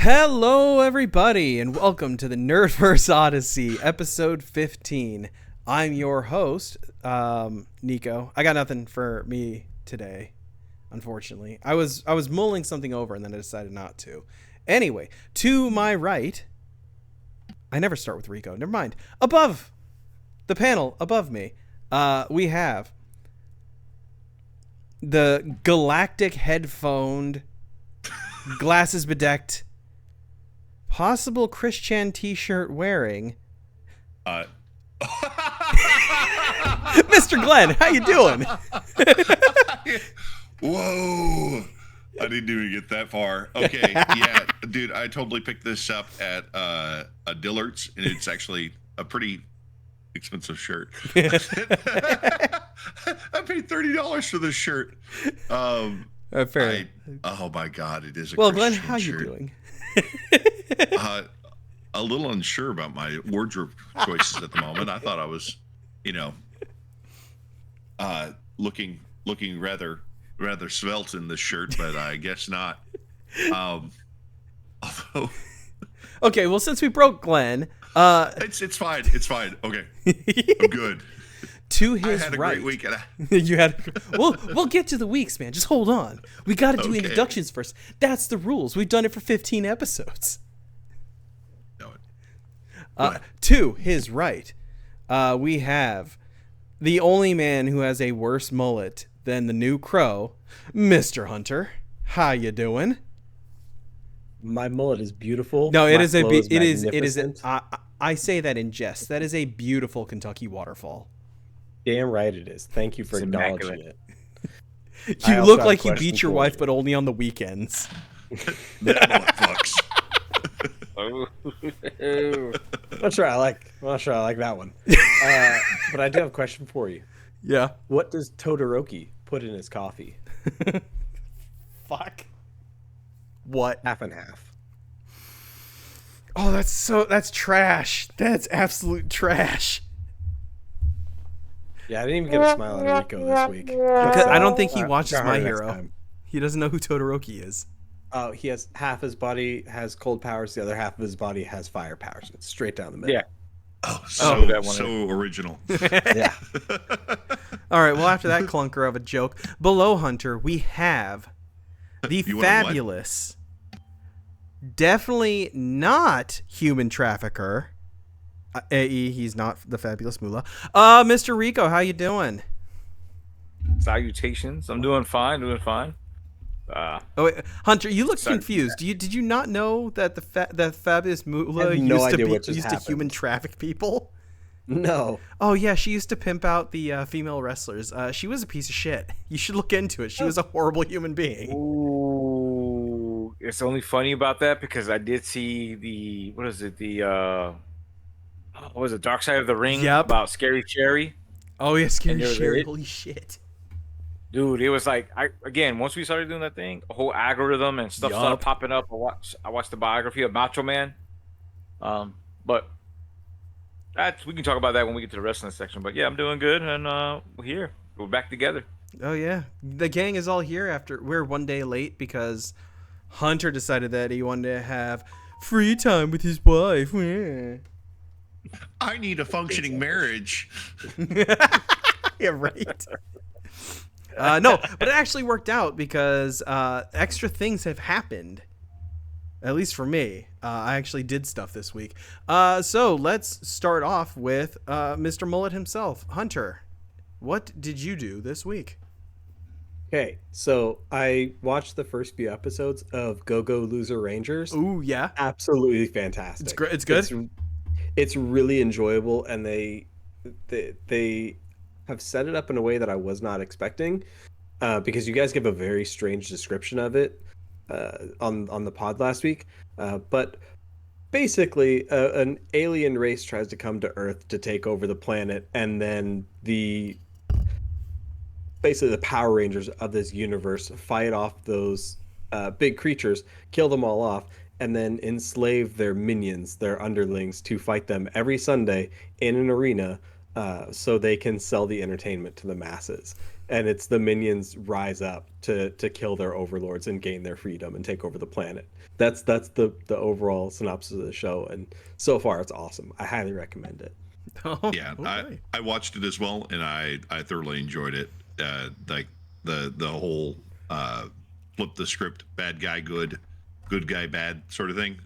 Hello, everybody, and welcome to the Nerdverse Odyssey, episode 15. I'm your host, Nico. I got nothing for me today, unfortunately. I was mulling something over, and then I decided not to. Anyway, to my right, I never start with Rico. Never mind. Above the panel, above me, we have the galactic headphoned, glasses bedecked, possible Christian t-shirt wearing Mr. Glenn. How you doing? Whoa, I didn't even get that far. Okay, yeah, dude, I totally picked this up at a Dillard's, and it's actually a pretty expensive shirt. I paid $30 for this shirt. Oh my god, it is a well, Christian Glenn, how shirt. you doing? A little unsure about my wardrobe choices at the moment. I thought I was, looking rather svelte in this shirt, but I guess not. Although, okay, well, since we broke Glenn, it's fine. Okay, I'm good. To his I had a right, great week. you had. We'll get to the weeks, man. Just hold on. We got to do Okay. introductions first. That's the rules. We've done it for 15 episodes. To his right, we have the only man who has a worse mullet than the new crow, Mr. Hunter. How you doing? My mullet is beautiful. No, it My is a flow it is magnificent. I say that in jest. That is a beautiful Kentucky waterfall. Damn right it is. Thank you for It's acknowledging immaculate. it. You I also look have a like you question beat your for wife, you. but only on the weekends. That mullet fucks. I'm not sure I like that one. But I do have a question for you. Yeah. What does Todoroki put in his coffee? Fuck. What? Half and half. Oh, that's trash. That's absolute trash. Yeah, I didn't even get a smile out of Rico this week. Because I don't think he watches Try My harder next Hero. time. He doesn't know who Todoroki is. Oh, he has half his body has cold powers, the other half of his body has fire powers. It's straight down the middle. Yeah. Oh, that one so original. Yeah. All right, well, after that clunker of a joke, below Hunter, we have the You want a what? fabulous, definitely not human trafficker. AE, he's not the fabulous Moolah. Mr. Rico, how you doing? Salutations. I'm doing fine. Oh, wait, Hunter, you look Sorry. confused. Did you not know that the fabulous Moolah I have no used idea to what just used to happened. human traffic people? No. Oh yeah, she used to pimp out the female wrestlers. She was a piece of shit. You should look into it. She was a horrible human being. Ooh, it's only funny about that because I did see the what was it, Dark Side of the Ring Yep. about Scary Cherry. Oh yeah, Scary And there was Sherry. it. Holy shit. Dude, it was like once we started doing that thing, a whole algorithm and stuff Yup. started popping up. I watched the biography of Macho Man. But we can talk about that when we get to the wrestling section. But yeah, I'm doing good, and we're here. We're back together. Oh yeah, the gang is all here after we're one day late because Hunter decided that he wanted to have free time with his wife. I need a functioning marriage. Yeah, right. No, but it actually worked out because extra things have happened. At least for me. I actually did stuff this week. So let's start off with Mr. Mullet himself. Hunter, what did you do this week? Okay, so I watched the first few episodes of Go Go Loser Rangers. Ooh, yeah. Absolutely fantastic. It's great. It's good. It's really enjoyable, and they have set it up in a way that I was not expecting, because you guys give a very strange description of it on the pod last week. But basically, an alien race tries to come to Earth to take over the planet, and then basically the Power Rangers of this universe fight off those big creatures, kill them all off, and then enslave their minions, their underlings, to fight them every Sunday in an arena so they can sell the entertainment to the masses. And it's the minions rise up to kill their overlords and gain their freedom and take over the planet. That's the overall synopsis of the show, and so far it's awesome. I highly recommend it. Oh, Yeah, okay. I watched it as well, and I thoroughly enjoyed it. Like the whole flip the script, bad guy good, good guy bad sort of thing.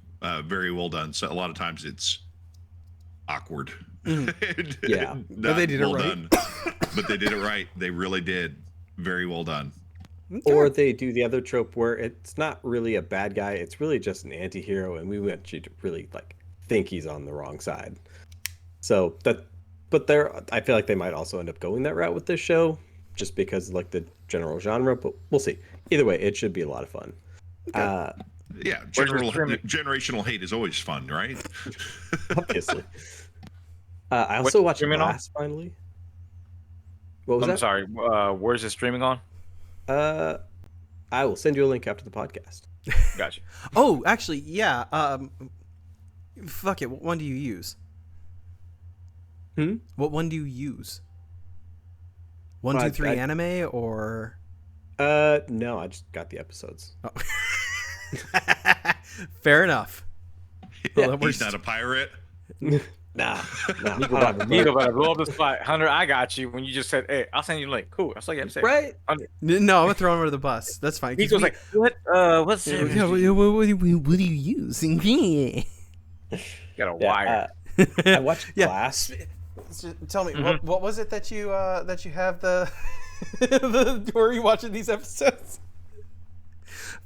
Very well done. So a lot of times it's awkward. Yeah. But they did it right. done. But they did it right. They really did. Very well done. Okay. Or they do the other trope where it's not really a bad guy, it's really just an anti-hero, and we want you to really like think he's on the wrong side. So that, but I feel like they might also end up going that route with this show, just because like the general genre. But we'll see. Either way, it should be a lot of fun. Yeah, generational hate is always fun, right? Obviously. I also watched streaming on? Glass finally. What was I'm that? sorry. Where's it streaming on? I will send you a link after the podcast. Gotcha. Oh, actually, yeah. Fuck it. What one do you use? Hmm? What one do you use? 1, Well, 2, 3 I- anime or? No, I just got the episodes. Oh. Fair enough. Well, then we're He's not a pirate. Nah. Nico better blow up the spot. Hunter, I got you. When you just said, hey, I'll send you a link. Cool. That's all you have to say. Right? No, I'm gonna throw him under the bus. That's fine. 'cause Nico's like, what? What's yeah, it? what do you use? Got a wire. I watched Yeah. Glass. Tell me, what was it that you have the where are you watching these episodes?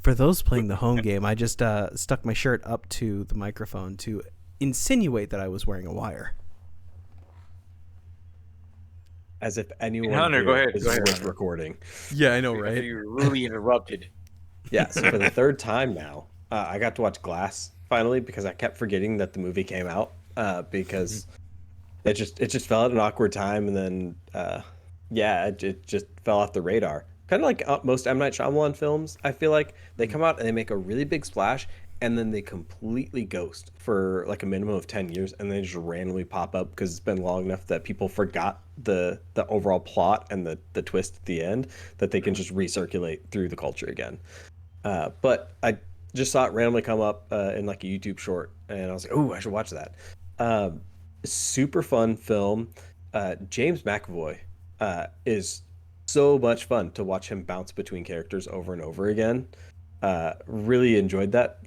For those playing the home game, I just stuck my shirt up to the microphone to insinuate that I was wearing a wire. As if anyone Hunter, here go ahead, is go ahead, worth Hunter. recording. Yeah, I know, right? You really interrupted. Yeah, so for the third time now, I got to watch Glass finally because I kept forgetting that the movie came out because it just fell at an awkward time, and then it just fell off the radar. Kind of like most M. Night Shyamalan films, I feel like they come out and they make a really big splash, and then they completely ghost for like a minimum of 10 years, and they just randomly pop up because it's been long enough that people forgot the overall plot and the twist at the end, that they can just recirculate through the culture again. But I just saw it randomly come up in like a YouTube short, and I was like, oh, I should watch that. Super fun film. James McAvoy is so much fun to watch him bounce between characters over and over again. Really enjoyed that.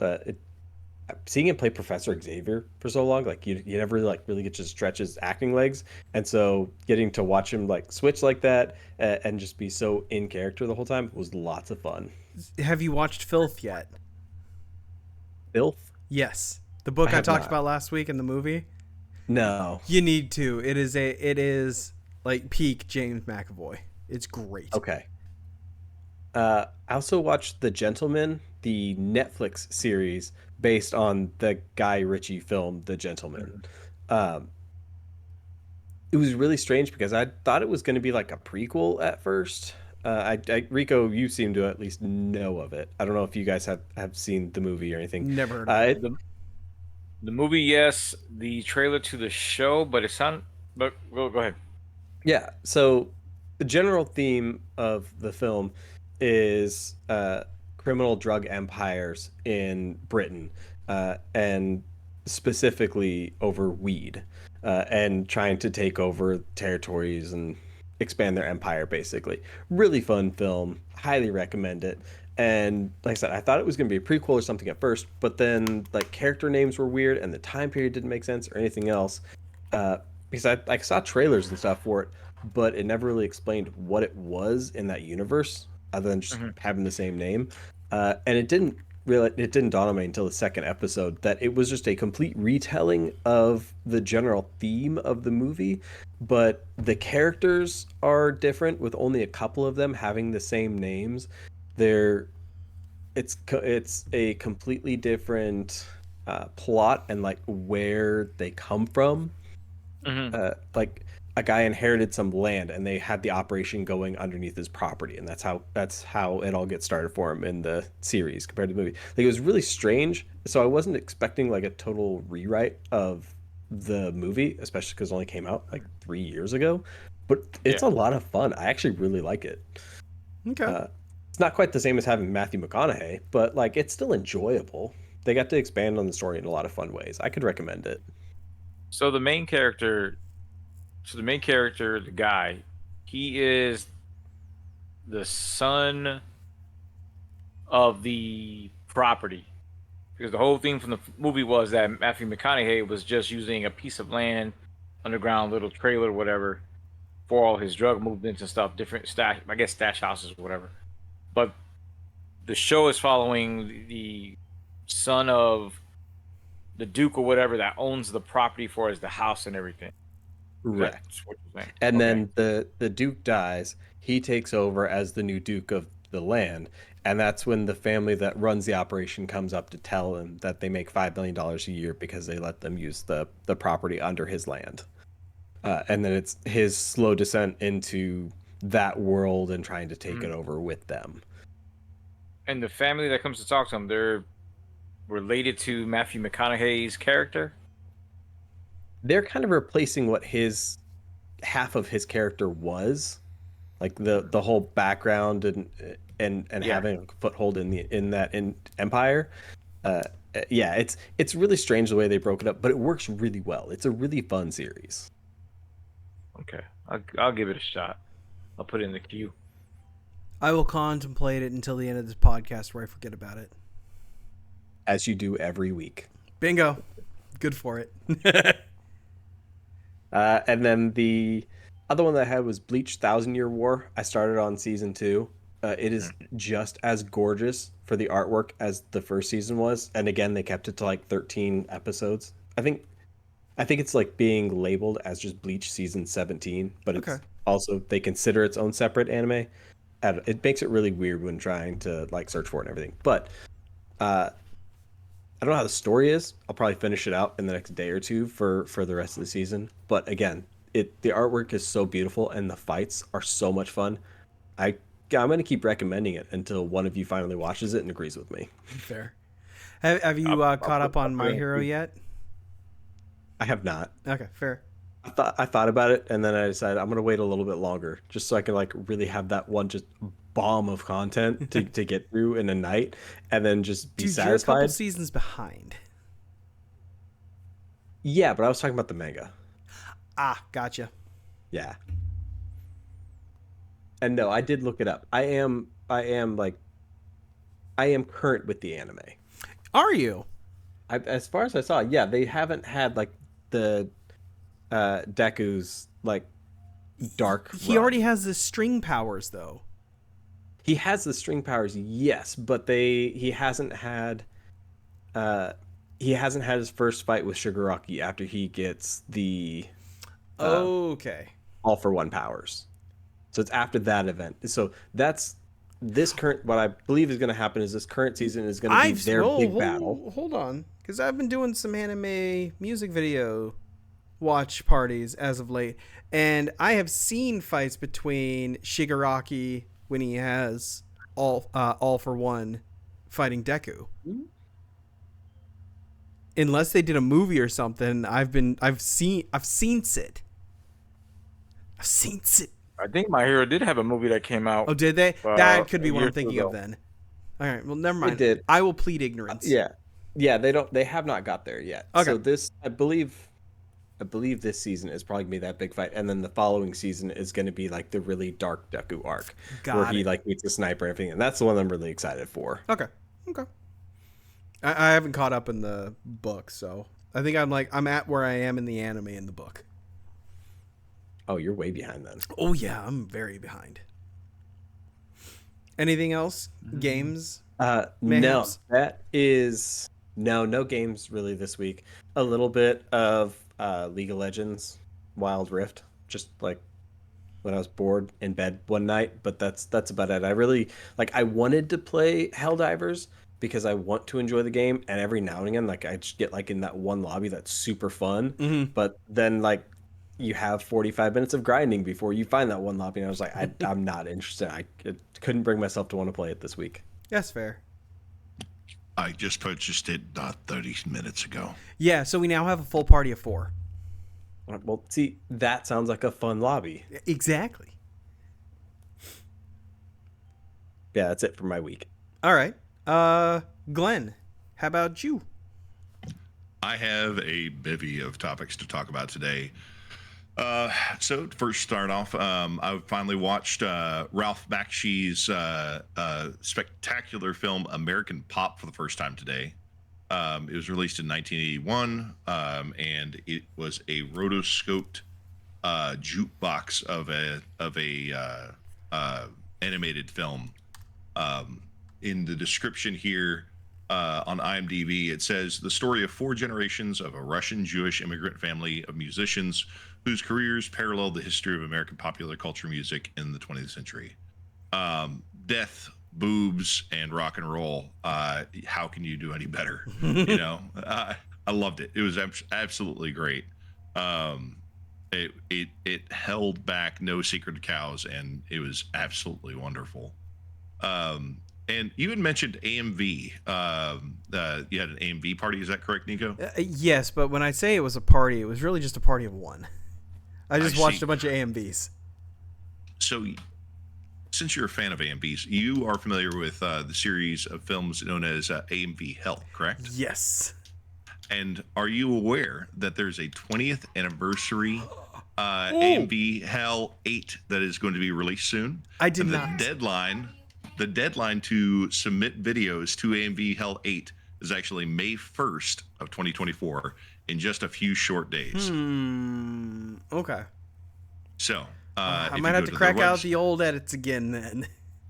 Seeing him play Professor Xavier for so long, like you never really get to stretch his acting legs, and so getting to watch him like switch like that and just be so in character the whole time was lots of fun. Have you watched Filth yet? Filth? Yes, the book I I have talked not. about last week in the movie. No. You need to. It is like peak James McAvoy. It's great. Okay. I also watched The Gentleman, the Netflix series based on the Guy Ritchie film The Gentleman. It was really strange because I thought it was going to be like a prequel at first. Rico, you seem to at least know of it. I don't know if you guys have seen the movie or anything. Never heard of it. The movie, yes. The trailer to the show, but it's not. But go ahead. Yeah. So the general theme of the film is criminal drug empires in Britain, and specifically over weed, and trying to take over territories and expand their empire, basically. Really fun film. Highly recommend it. And like I said, I thought it was going to be a prequel or something at first, but then like character names were weird and the time period didn't make sense or anything else. Because I saw trailers and stuff for it, but it never really explained what it was in that universe other than just having the same name. And it didn't dawn on me until the second episode that it was just a complete retelling of the general theme of the movie, but the characters are different with only a couple of them having the same names. It's a completely different plot and like where they come from. Like a guy inherited some land and they had the operation going underneath his property, and that's how it all gets started for him in the series compared to the movie. Like, it was really strange, so I wasn't expecting like a total rewrite of the movie, especially because it only came out like 3 years ago. But it's Yeah. a lot of fun. I actually really like it. Okay. It's not quite the same as having Matthew McConaughey, but like it's still enjoyable. They got to expand on the story in a lot of fun ways. I could recommend it. So the main character, the guy, he is the son of the property. Because the whole thing from the movie was that Matthew McConaughey was just using a piece of land, underground little trailer, whatever, for all his drug movements and stuff, different stash, I guess stash houses or whatever. But the show is following the son of the Duke or whatever that owns the property for us, the house and everything. Correct. That's what you're saying. And Okay. then the Duke dies. He takes over as the new Duke of the land, and that's when the family that runs the operation comes up to tell him that they make $5 million a year because they let them use the property under his land. And then it's his slow descent into that world and trying to take it over with them. And the family that comes to talk to him, they're related to Matthew McConaughey's character. They're kind of replacing what his half of his character was, like the whole background and Yeah. having a foothold in that empire. Uh, yeah, it's really strange the way they broke it up, but it works really well. It's a really fun series. Okay, I'll give it a shot. I'll put it in the queue. I will contemplate it until the end of this podcast where I forget about it. As you do every week. Bingo. Good for it. And then the other one that I had was Bleach Thousand Year War. I started on season 2. It is just as gorgeous for the artwork as the first season was. And again, they kept it to like 13 episodes. I think it's like being labeled as just Bleach season 17, but it's Okay. also they consider its own separate anime. And it makes it really weird when trying to like search for it and everything. But I don't know how the story is. I'll probably finish it out in the next day or two for the rest of the season. But again, the artwork is so beautiful and the fights are so much fun. I'm gonna keep recommending it until one of you finally watches it and agrees with me. Fair. Have you caught up on My Hero yet? I have not. Okay, fair. I thought about it and then I decided I'm gonna wait a little bit longer just so I can like really have that one just bomb of content to get through in a night and then just be Dude, you're a satisfied. couple seasons behind. Yeah, but I was talking about the manga. Ah, gotcha. Yeah. And no, I did look it up. I am current with the anime. Are you? As far as I saw, yeah, they haven't had like the Deku's like dark. He run. already has the string powers, though. He has the string powers, yes, but he hasn't had his first fight with Shigaraki after he gets the Okay. all for one powers. So it's after that event. So that's this current. What I believe is going to happen is this current season is going to be their big battle. Hold on, because I've been doing some anime music video watch parties as of late, and I have seen fights between Shigaraki when he has all for one fighting Deku. Unless they did a movie or something, I've seen it. I've seen it. I think My Hero did have a movie that came out. Oh, did they? That could be a what year I'm or two thinking of ago. then. All right. Well, never mind. did. I will plead ignorance. Yeah. They have not got there yet. Okay. So this, I believe this season is probably gonna be that big fight, and then the following season is gonna be like the really dark Deku arc, where he like meets the sniper and everything, and that's the one I'm really excited for. Okay. I haven't caught up in the book, so I think I'm at where I am in the anime in the book. Oh, you're way behind then. Oh yeah, I'm very behind. Anything else? Games? No, Mayhaps? that is no games really this week. A little bit of League of Legends, Wild Rift, just like when I was bored in bed one night, but that's about it. I really I wanted to play Helldivers because I want to enjoy the game, and every now and again like I just get like in that one lobby that's super fun, but then like you have 45 minutes of grinding before you find that one lobby, and I was like I'm not interested. I couldn't bring myself to want to play it this week. That's fair. I just purchased it 30 minutes ago. Yeah, so we now have a full party of 4. Well, see, that sounds like a fun lobby. Exactly. Yeah, that's it for my week. All right. Glenn, how about you? I have a bevy of topics to talk about today. So to first start off, I finally watched Ralph Bakshi's spectacular film American Pop for the first time today. It was released in 1981, and it was a rotoscoped jukebox of a animated film. In the description here on IMDb, it says the story of 4 generations of a Russian Jewish immigrant family of musicians whose careers parallel the history of American popular culture music in the 20th century. Death, boobs, and rock and roll. How can you do any better? You know, I loved it. It was absolutely great. It held back no sacred cows, and it was absolutely wonderful. And you had mentioned AMV. You had an AMV party. Is that correct, Nico? Yes, but when I say it was a party, it was really just a party of 1. I just watched a bunch of AMVs. So, since you're a fan of AMVs, you are familiar with the series of films known as AMV Hell, correct? Yes. And are you aware that there's a 20th anniversary AMV Hell 8 that is going to be released soon? I did and not. The deadline to submit videos to AMV Hell 8 is actually May 1st of 2024 in just a few short days. Okay. So, I might have to crack out the old edits again then.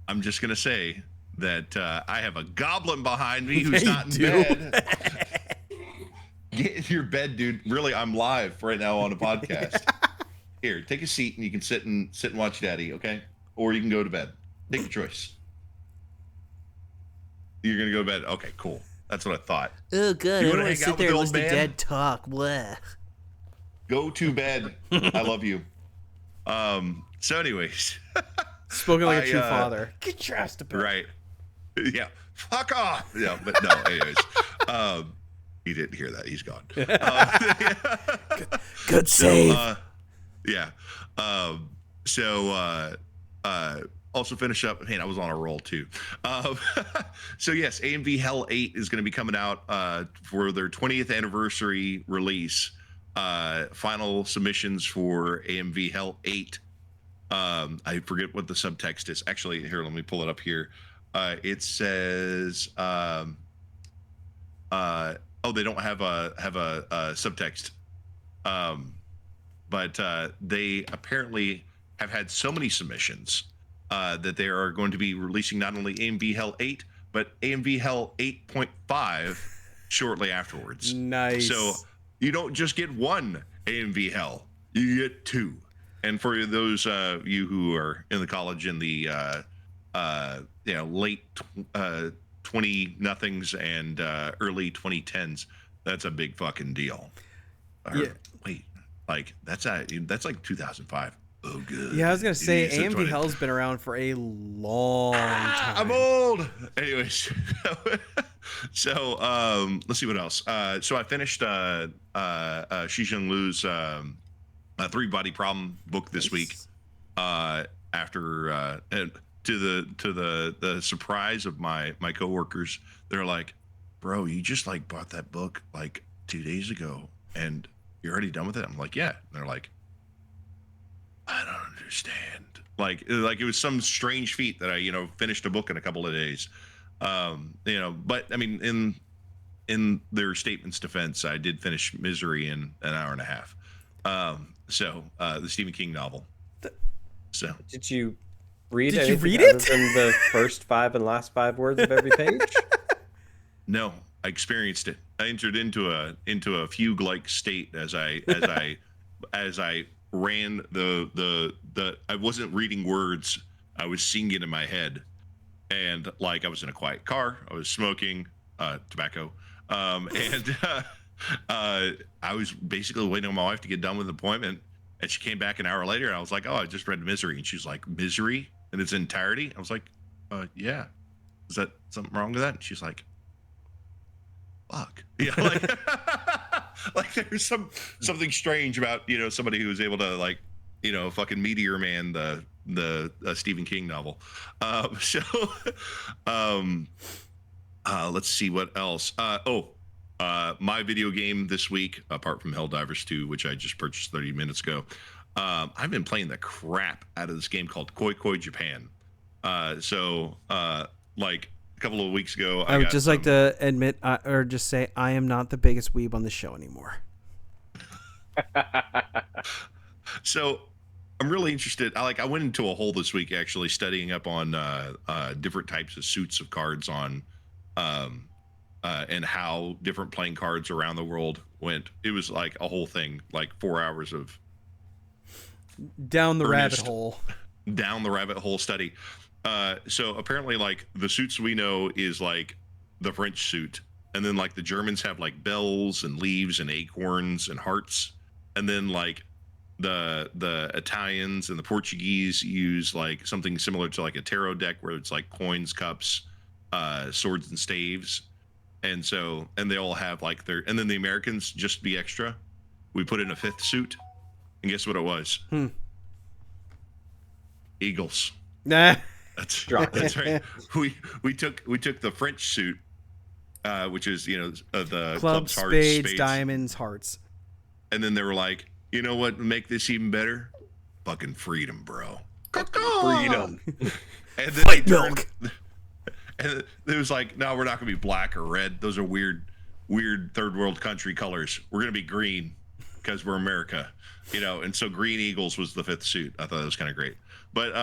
I'm just going to say that I have a goblin behind me who's not in bed. Get in your bed, dude. Really, I'm live right now on a podcast. Here, take a seat and you can sit and watch Daddy, okay? Or you can go to bed. Take your choice. You're gonna go to bed. Okay, cool. That's what I thought. Oh god, You I wanna want to hang sit out with there the and old listen to man? Dad talk. Blah. Go to bed. I love you. So, anyways, Spoken like a true father. Get your ass to bed. right? Yeah. Fuck off. Yeah, but no. Anyways, he didn't hear that. He's gone. Good save. Yeah. Also finish up. Man, I was on a roll too. So yes, AMV Hell 8 is going to be coming out for their 20th anniversary release. Final submissions for AMV Hell 8. I forget what the subtext is. Actually, here, let me pull it up here. It says, they don't have a subtext. But they apparently have had so many submissions that they are going to be releasing not only AMV Hell 8, but AMV Hell 8.5 shortly afterwards. Nice. So you don't just get one AMV Hell, you get 2. And for those of you who are in the college in the late 20-nothings and early 2010s, that's a big fucking deal. Yeah. Wait, like that's like 2005. Oh, good. Yeah, I was gonna say You said AMV 20. Hell's been around for a long time. I'm old. Anyways, so let's see what else. So I finished Xi Liu's 3-Body Problem book this week. After and to the surprise of my coworkers, they're like, "Bro, you just like bought that book like 2 days ago, and you're already done with it?" I'm like, "Yeah." And they're like, "I don't understand." Like it was some strange feat that I finished a book in a couple of days. But I mean, in their statement's defense, I did finish Misery in an hour and a half. So the Stephen King novel. So Did you read Did you anything read other it? than the first 5 and last 5 words of every page? no, I experienced it. I entered into a fugue-like state as I ran the I wasn't reading words. I was singing it in my head, and like I was in a quiet car. I was smoking tobacco, and I was basically waiting on my wife to get done with the appointment, and she came back an hour later, and I was like, "Oh, I just read Misery," and she's like, "Misery in its entirety?" I was like, "Yeah." Is that something wrong with that? And she's like, fuck? Yeah, like like there's something strange about somebody who's able to like fucking Meteor Man, the Stephen King novel. So let's see what else. My video game this week, apart from Helldivers 2, which I just purchased 30 minutes ago, I've been playing the crap out of this game called Koi Koi Japan. Like a couple of weeks ago, I would just like to admit, or just say, I am not the biggest weeb on the show anymore. So I'm really interested. I went into a hole this week actually studying up on different types of suits of cards on and how different playing cards around the world went. It was like a whole thing, like 4 hours of down the rabbit hole study. So apparently like the suits we know is like the French suit, and then like the Germans have like bells and leaves and acorns and hearts, and then like the Italians and the Portuguese use like something similar to like a tarot deck where it's like coins, cups, swords and staves. And they all have like and then the Americans, just be extra, we put in a fifth suit, and guess what it was? Eagles. Nah. That's right. We took the French suit, which is the clubs, spades, diamonds, hearts, and then they were like, you know what would make this even better? Fucking freedom, bro. Freedom. And then they turned, and it was like, no, we're not gonna be black or red. Those are weird third world country colors. We're gonna be green because we're America, And so green eagles was the fifth suit. I thought it was kind of great. But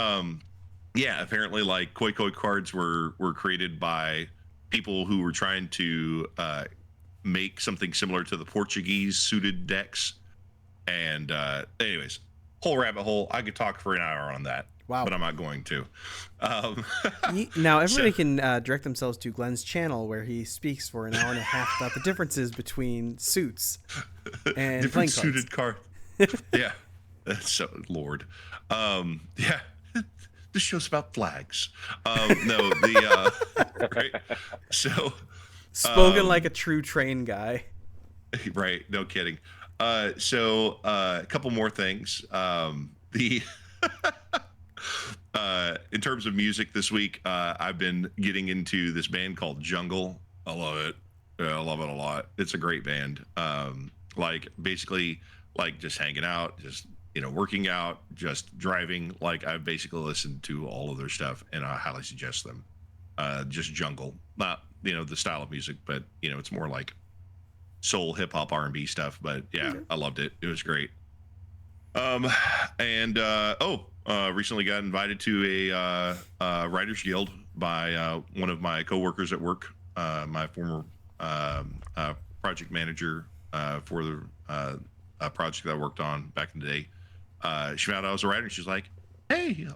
yeah, apparently like Koi Koi cards were created by people who were trying to make something similar to the Portuguese suited decks. And anyways, whole rabbit hole. I could talk for an hour on that. Wow. But I'm not going to. Now everybody can direct themselves to Glenn's channel where he speaks for an hour and a half about the differences between suits and different playing suited cards. Yeah. That's so Lord. Yeah. This show's about flags. No, right. So spoken like a true train guy. Right. No kidding. So a couple more things. In terms of music this week, I've been getting into this band called Jungle. I love it. Yeah, I love it a lot. It's a great band. Like basically like just hanging out, just working out, just driving. Like I've basically listened to all of their stuff, and I highly suggest them. Just Jungle, not the style of music, but it's more like soul, hip hop, R&B stuff. But yeah, I loved it. It was great. Recently got invited to a writers guild by one of my coworkers at work, my former project manager for the project that I worked on back in the day. She found out I was a writer, and she's like, "Hey,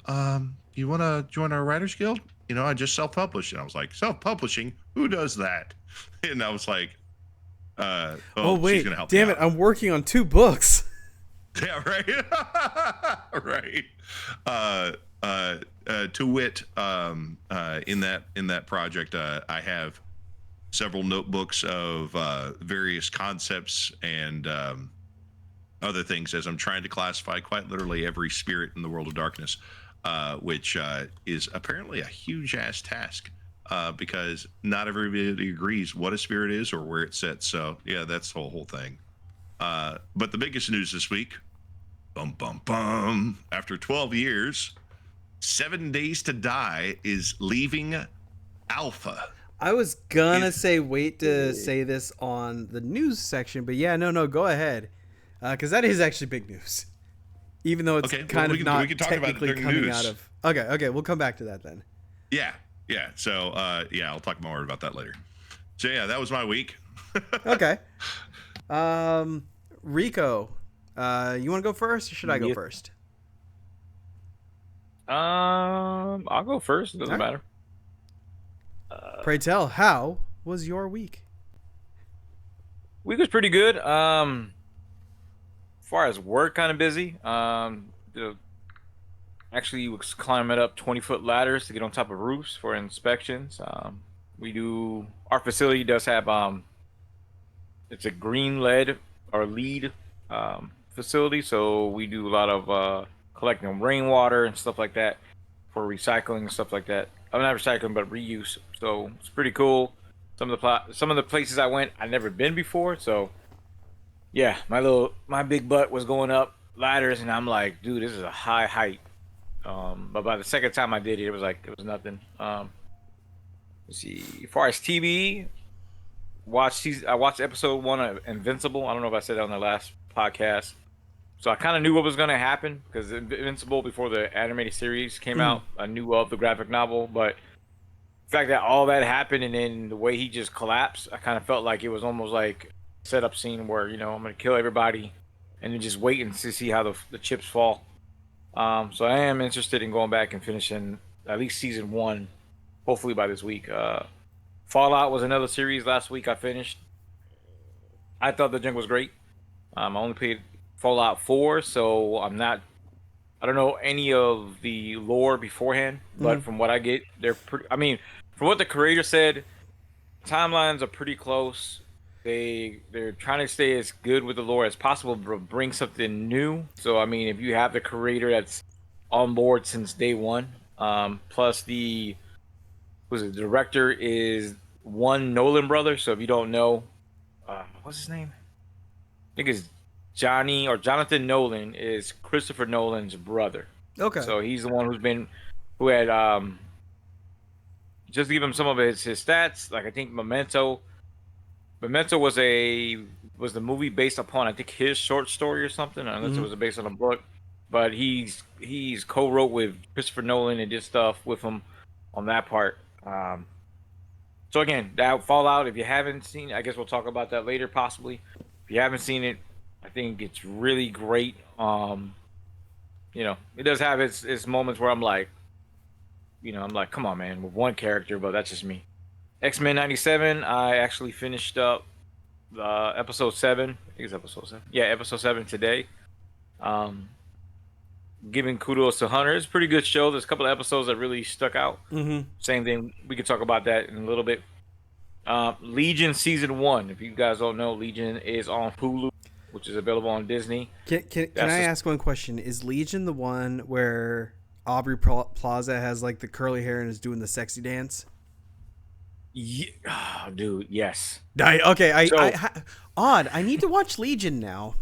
you want to join our writers guild? I just self-published." And I was like, "Self-publishing? Who does that?" And I was like, "Oh wait, she's gonna help damn it! I'm working on 2 books." Yeah, right. Right. To wit, in that project, I have several notebooks of various concepts and other things, as I'm trying to classify quite literally every spirit in the world of darkness, which is apparently a huge ass task, because not everybody agrees what a spirit is or where it sits. So yeah, that's the whole thing. But the biggest news this week, after 12 years, 7 Days to Die is leaving alpha. I was gonna wait to say this on the news section, but yeah, no, go ahead, because that is actually big news, even though it's not technically coming out of. Okay, we'll come back to that then. Yeah. So I'll talk more about that later. So yeah, that was my week. Okay. Rico, you want to go first, or should I go first? I'll go first. It doesn't matter. Pray tell, how was your week? Week was pretty good. As far as work, kind of busy. Actually was climbing up 20-foot ladders to get on top of roofs for inspections. Our facility does have it's a green lead or lead facility, so we do a lot of collecting rainwater and stuff like that for recycling and stuff like that. I'm not recycling, but reuse. So it's pretty cool. Some of the places I went, I'd never been before. So yeah, my big butt was going up ladders, and I'm like, dude, this is a high height. But by the second time I did it, it was nothing. Let's see. As far as TV, I watched episode 1 of Invincible. I don't know if I said that on the last podcast. So I kind of knew what was going to happen because Invincible, before the animated series came out, I knew of the graphic novel. But the fact that all that happened and then the way he just collapsed, I kind of felt like it was almost like a setup scene where, I'm going to kill everybody and then just waiting to see how the chips fall. So I am interested in going back and finishing at least season 1, hopefully by this week. Fallout was another series last week I finished. I thought the junk was great. I only played Fallout 4, so I don't know any of the lore beforehand, but from what I get, they're pretty, from what the creator said, timelines are pretty close. They're trying to stay as good with the lore as possible, but bring something new. So if you have the creator that's on board since day one, plus the director is one Nolan brother. So if you don't know, what's his name? I think it's Jonathan Nolan is Christopher Nolan's brother. Okay. So he's the one who had just to give him some of his stats. Like I think Memento was the movie based upon I think his short story or something, unless it was based on a book. But he's co-wrote with Christopher Nolan and did stuff with him on that part. So again, that Fallout, if you haven't seen it, I guess we'll talk about that later possibly. If you haven't seen it, I think it's really great. It does have its moments where I'm like, come on, man, with one character, but that's just me. X-Men 97, I actually finished up episode 7. I think it's episode 7. Yeah, episode 7 today. Giving kudos to Hunter. It's a pretty good show. There's a couple of episodes that really stuck out. Same thing. We can talk about that in a little bit. Legion season 1. If you guys don't know, Legion is on Hulu, which is available on Disney. Can I ask one question? Is Legion the one where Aubrey Plaza has like the curly hair and is doing the sexy dance? Yeah, oh, dude, yes. I need to watch Legion now.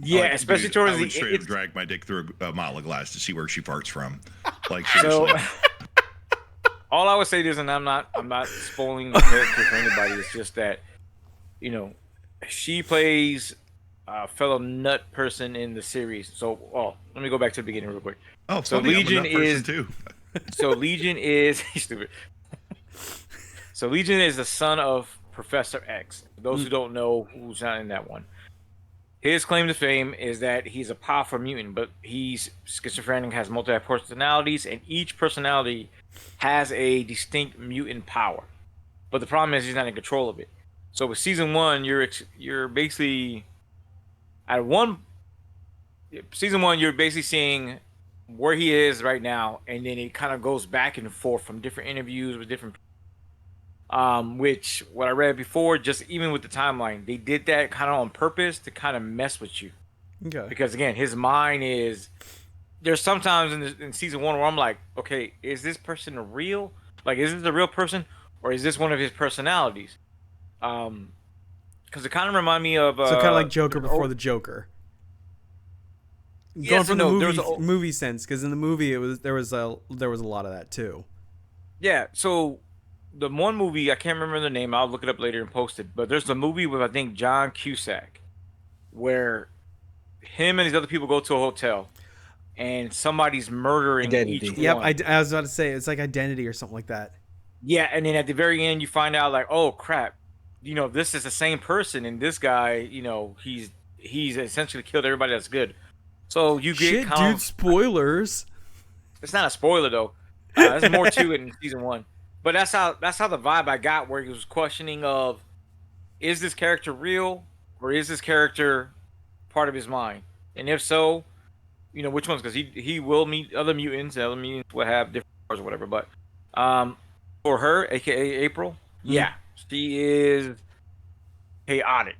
Yeah, especially towards I would straight up drag my dick through a mile of glass to see where she farts from. Like seriously. So, all I would say is, and I'm not spoiling the character for anybody. It's just that, she plays a fellow nut person in the series. So, let me go back to the beginning real quick. Oh, so Legion is too. So Legion is he's stupid. So Legion is the son of Professor X. For those who don't know, who's not in that one. His claim to fame is that he's a powerful mutant, but he's schizophrenic, has multiple personalities, and each personality has a distinct mutant power. But the problem is he's not in control of it. So with season 1, you're basically season 1, you're basically seeing where he is right now, and then it kind of goes back and forth from different interviews with different. Which what I read before, just even with the timeline, they did that kind of on purpose to kind of mess with you. Okay. Because again, his mind is. There's sometimes in season 1 where I'm like, okay, is this person real? Like, is this a real person, or is this one of his personalities? Because it kind of remind me of. So kind of like Joker before the Joker. Going from the movie sense, because in the movie there was a lot of that too. Yeah. So. The one movie, I can't remember the name. I'll look it up later and post it. But there's the movie with, I think, John Cusack, where him and these other people go to a hotel, and somebody's murdering each one. Yep, I was about to say, it's like Identity or something like that. Yeah, and then at the very end, you find out, like, oh, crap, this is the same person, and this guy, he's essentially killed everybody that's good. So you get dude, spoilers. It's not a spoiler, though. There's more to it in season 1. But that's how the vibe I got, where he was questioning of, is this character real, or is this character part of his mind? And if so, which ones? Because he will meet other mutants, and other mutants will have different powers or whatever. But for her, aka April, yeah, she is chaotic.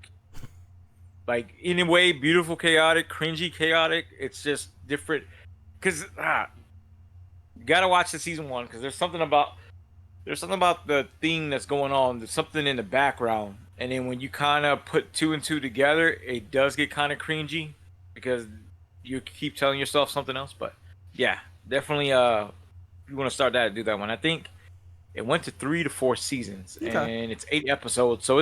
Like, in a way, beautiful chaotic, cringy chaotic. It's just different. Because you gotta watch the season 1 because there's something about the thing that's going on. There's something in the background, and then when you kind of put 2 and 2 together, it does get kind of cringy because you keep telling yourself something else. But yeah, definitely. If you want to start that, do that one. I think it went to 3 to 4 seasons, and it's 8 episodes, so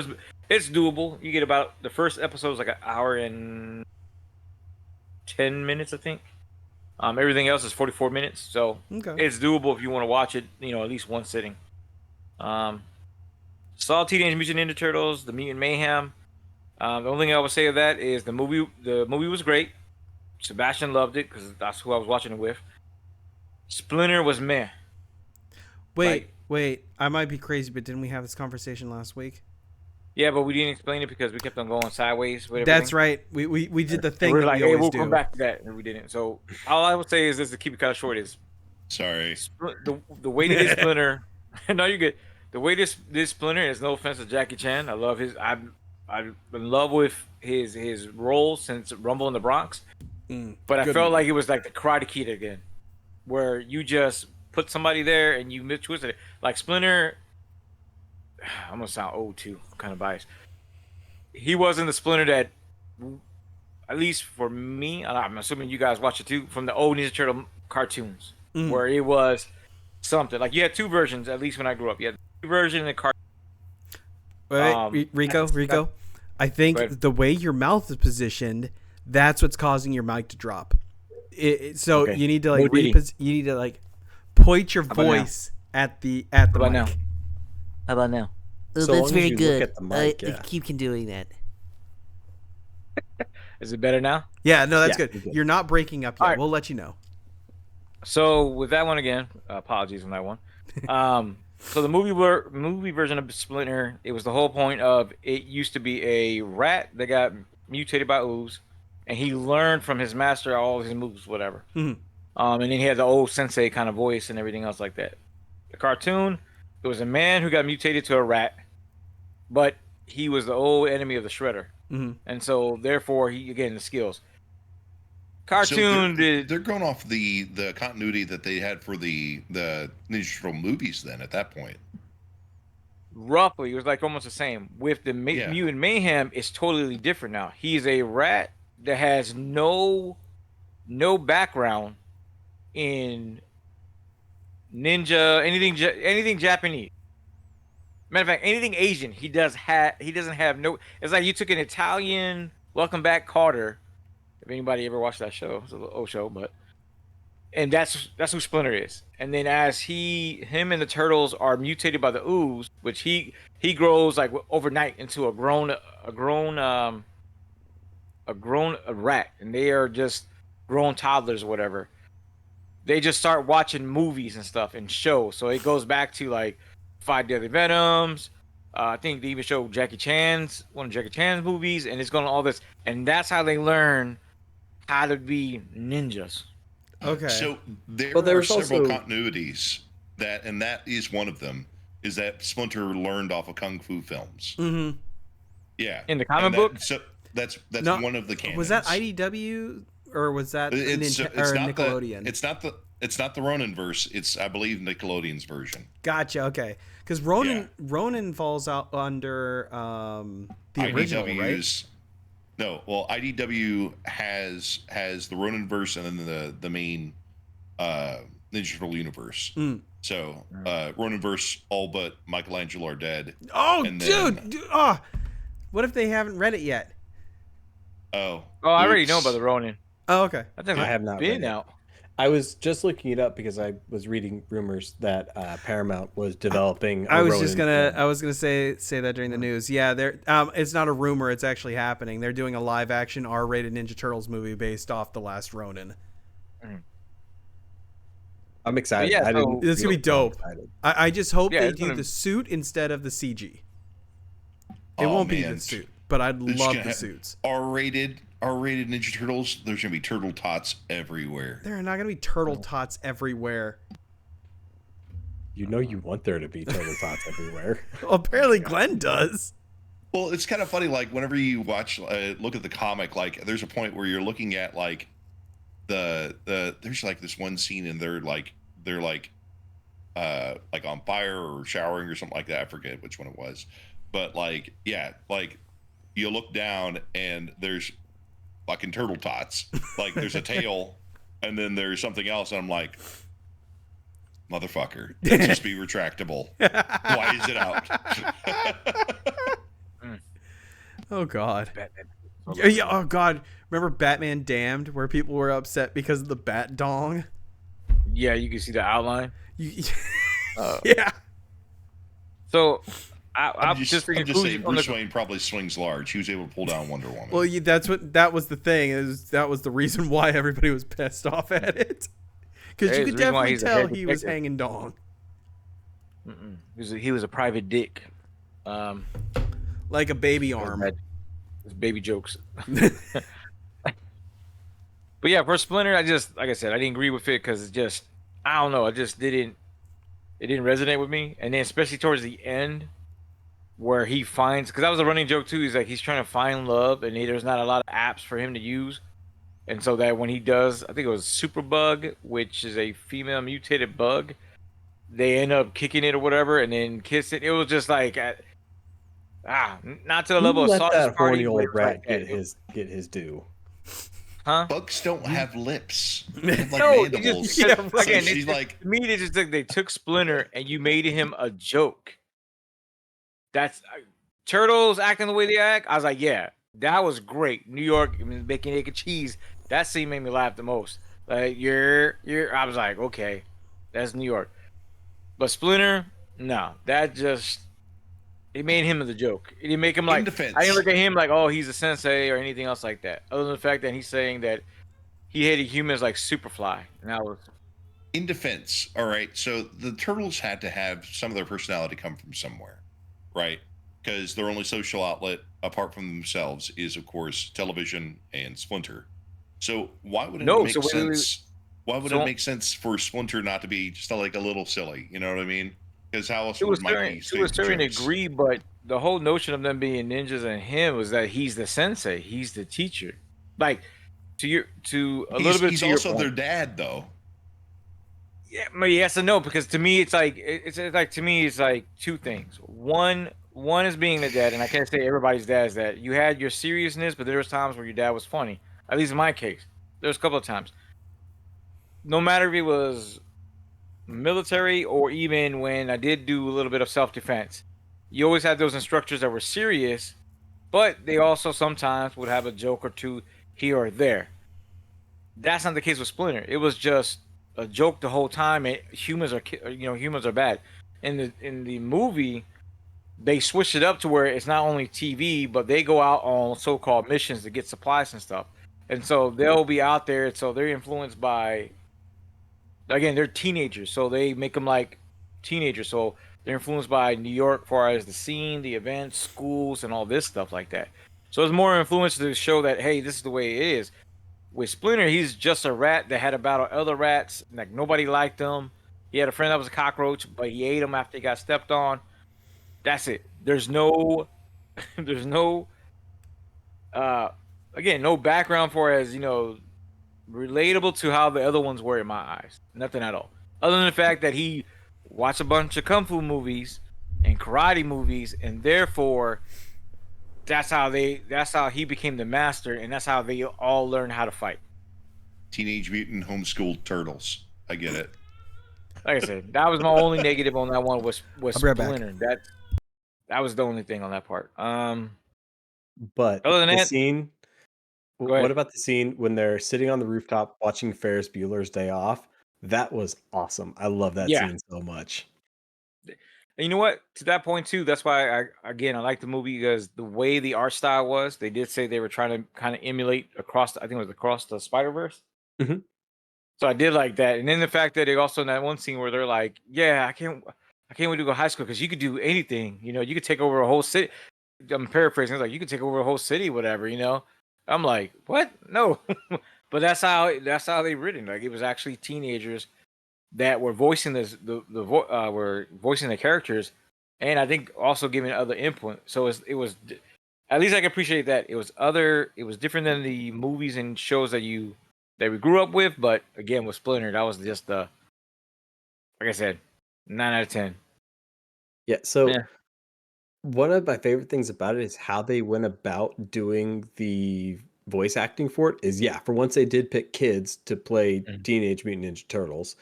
it's doable. You get about the first episode is like an hour and 10 minutes, I think. Everything else is 44 minutes, so it's doable if you want to watch it. At least one sitting. Saw Teenage Mutant Ninja Turtles: The Mutant Mayhem. The only thing I would say of that is the movie. The movie was great. Sebastian loved it because that's who I was watching it with. Splinter was meh. Wait. I might be crazy, but didn't we have this conversation last week? Yeah, but we didn't explain it because we kept on going sideways with everything. That's right. We did the thing we're that like, we always we'll do. come back to that, and we didn't. So all I would say is this: to keep it kind of short, is sorry. The way that this Splinter. No, you're good. The way this Splinter is, no offense to Jackie Chan. I love his. I'm in love with his role since Rumble in the Bronx. But I felt like it was like the Karate Kid again, where you just put somebody there and you twisted it. Like Splinter, I'm gonna sound old too, I'm kind of biased. He wasn't the Splinter that, at least for me, I'm assuming you guys watch it too, from the old Ninja Turtle cartoons, where it was something. Like you had 2 versions, at least when I grew up. You had the version and the cartoon. Wait, Rico. I think the way your mouth is positioned, that's what's causing your mic to drop. You need to like point your voice at the mic. Now? How about now? So that's very good. Look at the mic, I keep doing that. Is it better now? Yeah, no, that's good. You're not breaking up yet. Right. We'll let you know. So with that one again, apologies on that one. So the movie version of Splinter, it was the whole point of it used to be a rat that got mutated by ooze, and he learned from his master all his moves, whatever. And then he had the old sensei kind of voice and everything else like that. The cartoon, it was a man who got mutated to a rat, but he was the old enemy of the Shredder. And so therefore the skills. Cartoon they're going off the continuity that they had for the Ninja Turtle movies then at that point. Roughly, it was like almost the same. With the Mutant Mayhem, it's totally different now. He's a rat that has no background in ninja, anything Japanese. Matter of fact, anything Asian, he doesn't have no. It's like you took an Italian Welcome Back Carter. If anybody ever watched that show, it's a little old show, and that's who Splinter is. And then as him and the turtles are mutated by the ooze, which he grows like overnight into a grown rat, and they are just grown toddlers or whatever. They just start watching movies and stuff and shows. So it goes back to like 5 Deadly Venoms. I think they even show one of Jackie Chan's movies, and it's going on all this, and that's how they learn how to be ninjas. Okay. So there are several continuities and that is one of them, is that Splinter learned off of Kung Fu films. Yeah. In the comic book? So that's one of the canons. Was that IDW or was that Nickelodeon? It's not the Ronin-verse. It's, I believe, Nickelodeon's version. Gotcha. Okay. Because Ronin falls out under the original, right? No. Well, IDW has the Ronin-verse and then the main Ninja Turtle universe. So Ronin-verse, all but Michelangelo are dead. Oh, dude! What if they haven't read it yet? Oh, I already know about the Ronin. Oh, okay. I have not been out. I was just looking it up because I was reading rumors that Paramount was developing. I was gonna say that during the news. Yeah, they're it's not a rumor; it's actually happening. They're doing a live-action R-rated Ninja Turtles movie based off the last Ronin. I'm excited. It's gonna be dope. I just hope they do the suit instead of the CG. It won't be the suit, but I'd love the suits. R-rated Ninja Turtles. There's gonna be turtle tots everywhere. There are not gonna be turtle tots everywhere. You know you want there to be turtle tots everywhere. Well, apparently Glenn does. Well, it's kind of funny. Like whenever you watch, look at the comic, like there's a point where you're looking at like there's like this one scene and they're like on fire or showering or something like that. I forget which one it was, but like yeah, like you look down and there's fucking turtle tots. Like there's a tail, and then there's something else, and I'm like, motherfucker, it just be retractable. Why is it out? Oh God. Batman. Yeah, oh God. Remember Batman Damned, where people were upset because of the bat dong? Yeah, you can see the outline. Yeah. So I'm just saying conclusion from Bruce the Wayne probably swings large. He was able to pull down Wonder Woman. Well, that was the thing. That was the reason why everybody was pissed off at it. Because Hey, you it's could the reason why definitely he's a tell head he was detective. hanging dong. He was a private dick. Like a baby arm. It's baby jokes. But yeah, for Splinter, I just like I said, I didn't agree with it because it just I don't know, it didn't resonate with me. And then especially towards the end, where he finds because that was a running joke too. He's like he's trying to find love, and there's not a lot of apps for him to use, and so that when he does, I think it was Superbug, which is a female mutated bug. They end up kicking it or whatever, and then kiss it. It was just like not to the level of Let Sausage that Party. horny but it old was like rat that. get his due. Huh? Bugs don't have lips. They have like No, mandibles. Yeah, right. again, So she's like, to me, they took Splinter and you made him a joke. That's Turtles acting the way they act. I was like, yeah, that was great. New York, I mean, bacon, egg, and cheese. That scene made me laugh the most. Like you're. I was like, okay, that's New York. But Splinter, no, that just it made him the joke. It didn't make him in like defense. I didn't look at him like, oh, he's a sensei or anything else like that. Other than the fact that he's saying that he hated humans like Superfly, and that was In defense, all right. So the turtles had to have some of their personality come from somewhere, right? Because their only social outlet apart from themselves is, of course, television and Splinter. So why would it no. make So sense? Why would so it make sense for Splinter not to be just like a little silly? You know what I mean? Because how else it was might he to a say certain jokes? degree, but the whole notion of them being ninjas and him was that he's the sensei, he's the teacher. Like to a little bit He's to your also their point. dad, though. Yeah, but yes and no, because to me it's like it's like to me it's like two things. One is being the dad, and I can't say everybody's dad is that. You had your seriousness, but there was times where your dad was funny. At least in my case, there was a couple of times. No matter if it was military or even when I did do a little bit of self defense, you always had those instructors that were serious, but they also sometimes would have a joke or two here or there. That's not the case with Splinter. It was just a joke the whole time. And humans are bad. In the movie, they switched it up to where it's not only TV, but they go out on so-called missions to get supplies and stuff. And so they'll be out there. So they're influenced by, again, they're teenagers, so they make them like teenagers. So they're influenced by New York, as far as the scene, the events, schools, and all this stuff like that. So it's more influence to show that hey, this is the way it is. With Splinter, he's just a rat that had to battle other rats. Like nobody liked him. He had a friend that was a cockroach, but he ate him after he got stepped on. That's it. There's no, there's no, uh, again, no background for as relatable to how the other ones were in my eyes. Nothing at all. Other than the fact that he watched a bunch of kung fu movies and karate movies, and therefore that's how he became the master, and that's how they all learned how to fight. Teenage Mutant Homeschooled Turtles. I get it. Like I said, that was my only negative on that one was I'll be right back. Splinter. That was the only thing on that part. But Other than the that, scene, go what ahead. about the scene when they're sitting on the rooftop watching Ferris Bueller's Day Off? That was awesome. I love that Yeah. scene so much. And you know what? To that point too, that's why I like the movie because the way the art style was, they did say they were trying to kind of emulate I think it was across the Spider-Verse. Mhm. So I did like that. And then the fact that they also in that one scene where they're like, yeah, I can't wait to go to high school because you could do anything, you could take over a whole city. I'm paraphrasing, it's like you could take over a whole city, whatever. I'm like, what? No. But that's how they written. Like it was actually teenagers that were voicing were voicing the characters, and I think also giving other input. So it was at least I can appreciate that it was different than the movies and shows that we grew up with. But again, with Splinter, that was just like I said, 9 out of 10. Yeah. So Yeah. one of my favorite things about it is how they went about doing the voice acting for it. Is for once they did pick kids to play Teenage Mutant Ninja Turtles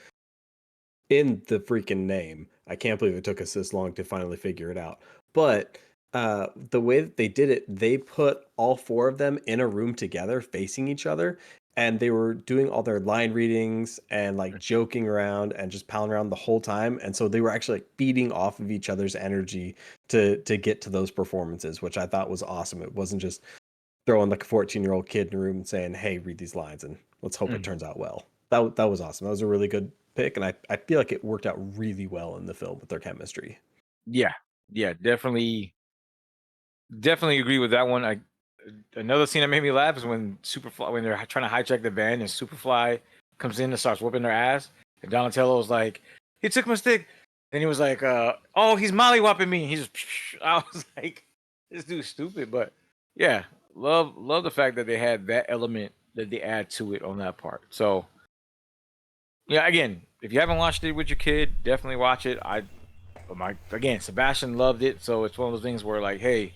in the freaking name. I can't believe it took us this long to finally figure it out. But the way that they did it, they put all four of them in a room together facing each other. And they were doing all their line readings and like joking around and just palling around the whole time. And so they were actually like feeding off of each other's energy to get to those performances, which I thought was awesome. It wasn't just throwing like a 14-year-old kid in a room and saying, "Hey, read these lines and let's hope it turns out well." That was awesome. That was a really good pick, and I feel like it worked out really well in the film with their chemistry. Yeah, definitely agree with that one. Another scene that made me laugh is when they're trying to hijack the van and Superfly comes in and starts whooping their ass, and Donatello was like, "He took my stick," and he was like, "Oh, he's mollywopping me." And he just, I was like, "This dude's stupid," but yeah, love the fact that they had that element that they add to it on that part. So yeah, again, if you haven't watched it with your kid, definitely watch it. Again, Sebastian loved it, so it's one of those things where like, hey,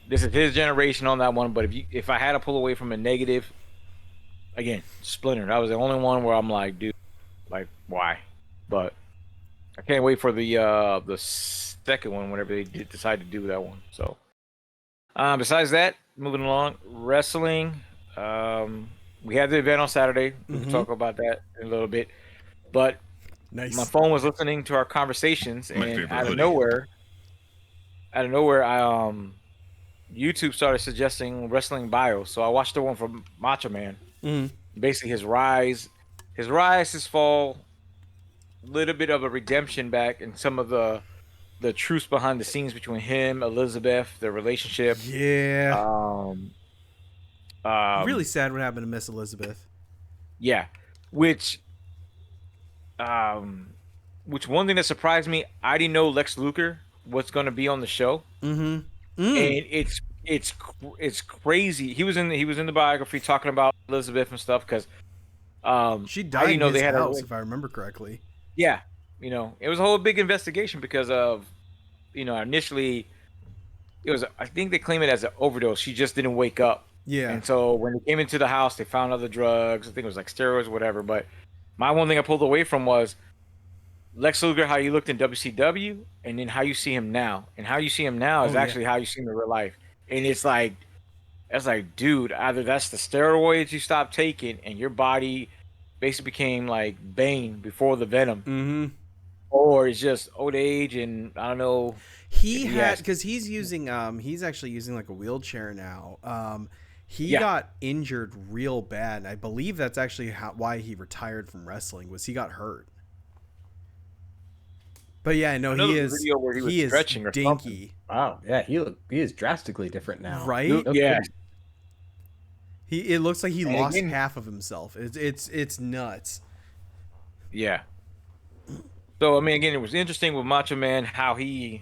this is his generation on that one. But if I had to pull away from a negative, again, Splinter. That was the only one where I'm like, dude, like, why? But I can't wait for the second one whenever they decide to do that one. So, besides that, moving along, wrestling. We had the event on Saturday. We can talk about that in a little bit. But Nice. my phone was listening to our conversations, My and favorite out of hoodie. nowhere, I YouTube started suggesting wrestling bios. So I watched the one from Macho Man. Basically, his rise, his fall, a little bit of a redemption back, and some of the truths behind the scenes between him, Elizabeth, their relationship. Yeah. Really sad what happened to Miss Elizabeth. Yeah, which one thing that surprised me, I didn't know Lex Luger was going to be on the show. And it's crazy. He was in the biography talking about Elizabeth and stuff because She I died didn't in know his they had house, if I remember correctly. Yeah, it was a whole big investigation because of initially it was, I think they claim it as an overdose. She just didn't wake up. Yeah. And so when they came into the house, they found other drugs. I think it was like steroids or whatever. But my one thing I pulled away from was Lex Luger, how you looked in WCW, and then how you see him now. And how you see him now is actually how you see him in real life. And it's like, dude, either that's the steroids you stopped taking and your body basically became like Bane before the Venom. Or it's just old age and I don't know. He had, because he's actually using like a wheelchair now. He got injured real bad. I believe that's actually why he retired from wrestling, was he got hurt. But yeah, no, he is dinky. Something. Wow, yeah, he is drastically different now. Right? Yeah. It looks like he lost half of himself. It's nuts. Yeah. So I mean, again, it was interesting with Macho Man how he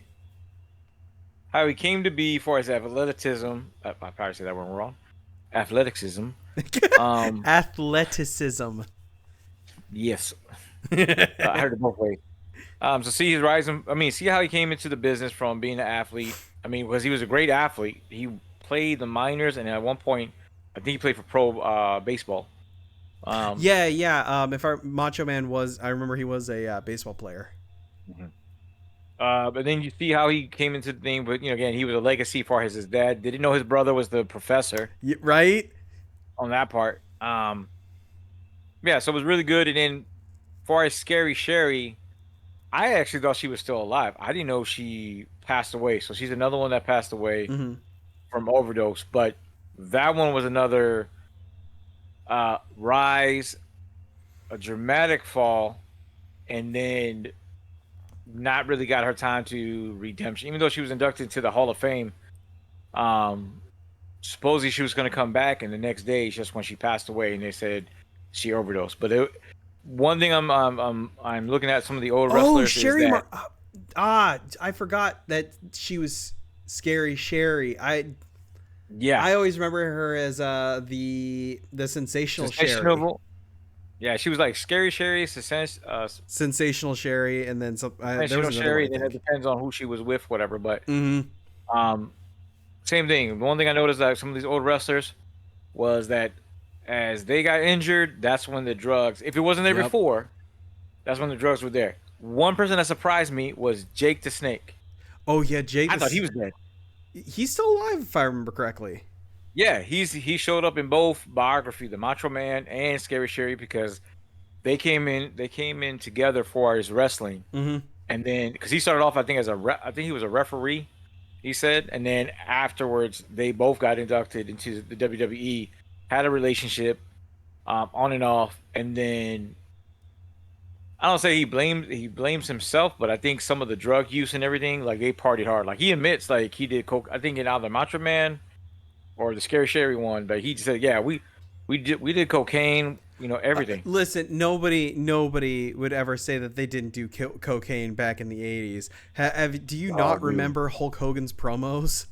came to be for his athleticism. I probably said that one wrong. Athleticism. Athleticism. Yes. I heard it both ways. So see his rise. See how he came into the business from being an athlete. Because he was a great athlete. He played the minors, and at one point, I think he played for pro baseball. If our Macho Man was, I remember he was a baseball player. But then you see how he came into the thing. But again, he was a legacy for his dad. Didn't know his brother was the professor. Right. On that part. So it was really good. And then, as far as Scary Sherry, I actually thought she was still alive. I didn't know she passed away. So she's another one that passed away from overdose. But that one was another rise, a dramatic fall, and then not really got her time to redemption. Even though she was inducted into the Hall of Fame, supposedly she was going to come back, and the next day, just when she passed away, and they said she overdosed. But one thing I'm looking at some of the old wrestlers. Sherry, is that, I forgot that she was Scary Sherry. I always remember her as the sensational Sherry. Yeah, she was like Scary Sherry, sensational Sherry, and then some. There was another Sherry. one, Then it depends on who she was with, whatever. But mm-hmm. Same thing. The one thing I noticed that some of these old wrestlers was that as they got injured, that's when the drugs. If it wasn't there before, that's when the drugs were there. One person that surprised me was Jake the Snake. Oh yeah, Jake. I thought he was dead. He's still alive, if I remember correctly. Yeah, he showed up in both biography, the Macho Man and Scary Sherry, because they came in together for his wrestling, and then because he started off, I think he was a referee, he said, and then afterwards they both got inducted into the WWE, had a relationship, on and off, and then I don't say he blames himself, but I think some of the drug use and everything, like they partied hard. Like he admits, like he did coke. I think in either Macho Man or the Scary Sherry one, but he said, "Yeah, we did cocaine, everything." Listen, nobody would ever say that they didn't do cocaine back in the 80s. Do you not remember Hulk Hogan's promos?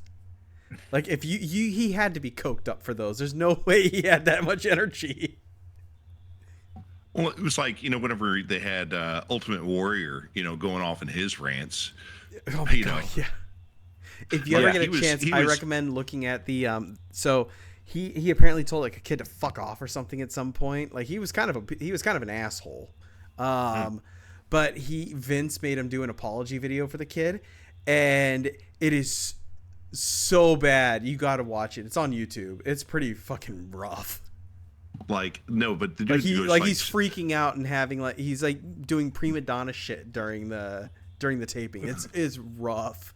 Like if he had to be coked up for those. There's no way he had that much energy. Well, it was like, whenever they had Ultimate Warrior, going off in his rants. Oh my God, yeah. If you ever get a chance, I recommend looking at the so he apparently told like a kid to fuck off or something at some point. Like he was kind of an asshole. But Vince made him do an apology video for the kid, and it is so bad. You got to watch it. It's on YouTube. It's pretty fucking rough. Like no, but the dude he's freaking out and having he's doing prima donna shit during the taping. It's rough.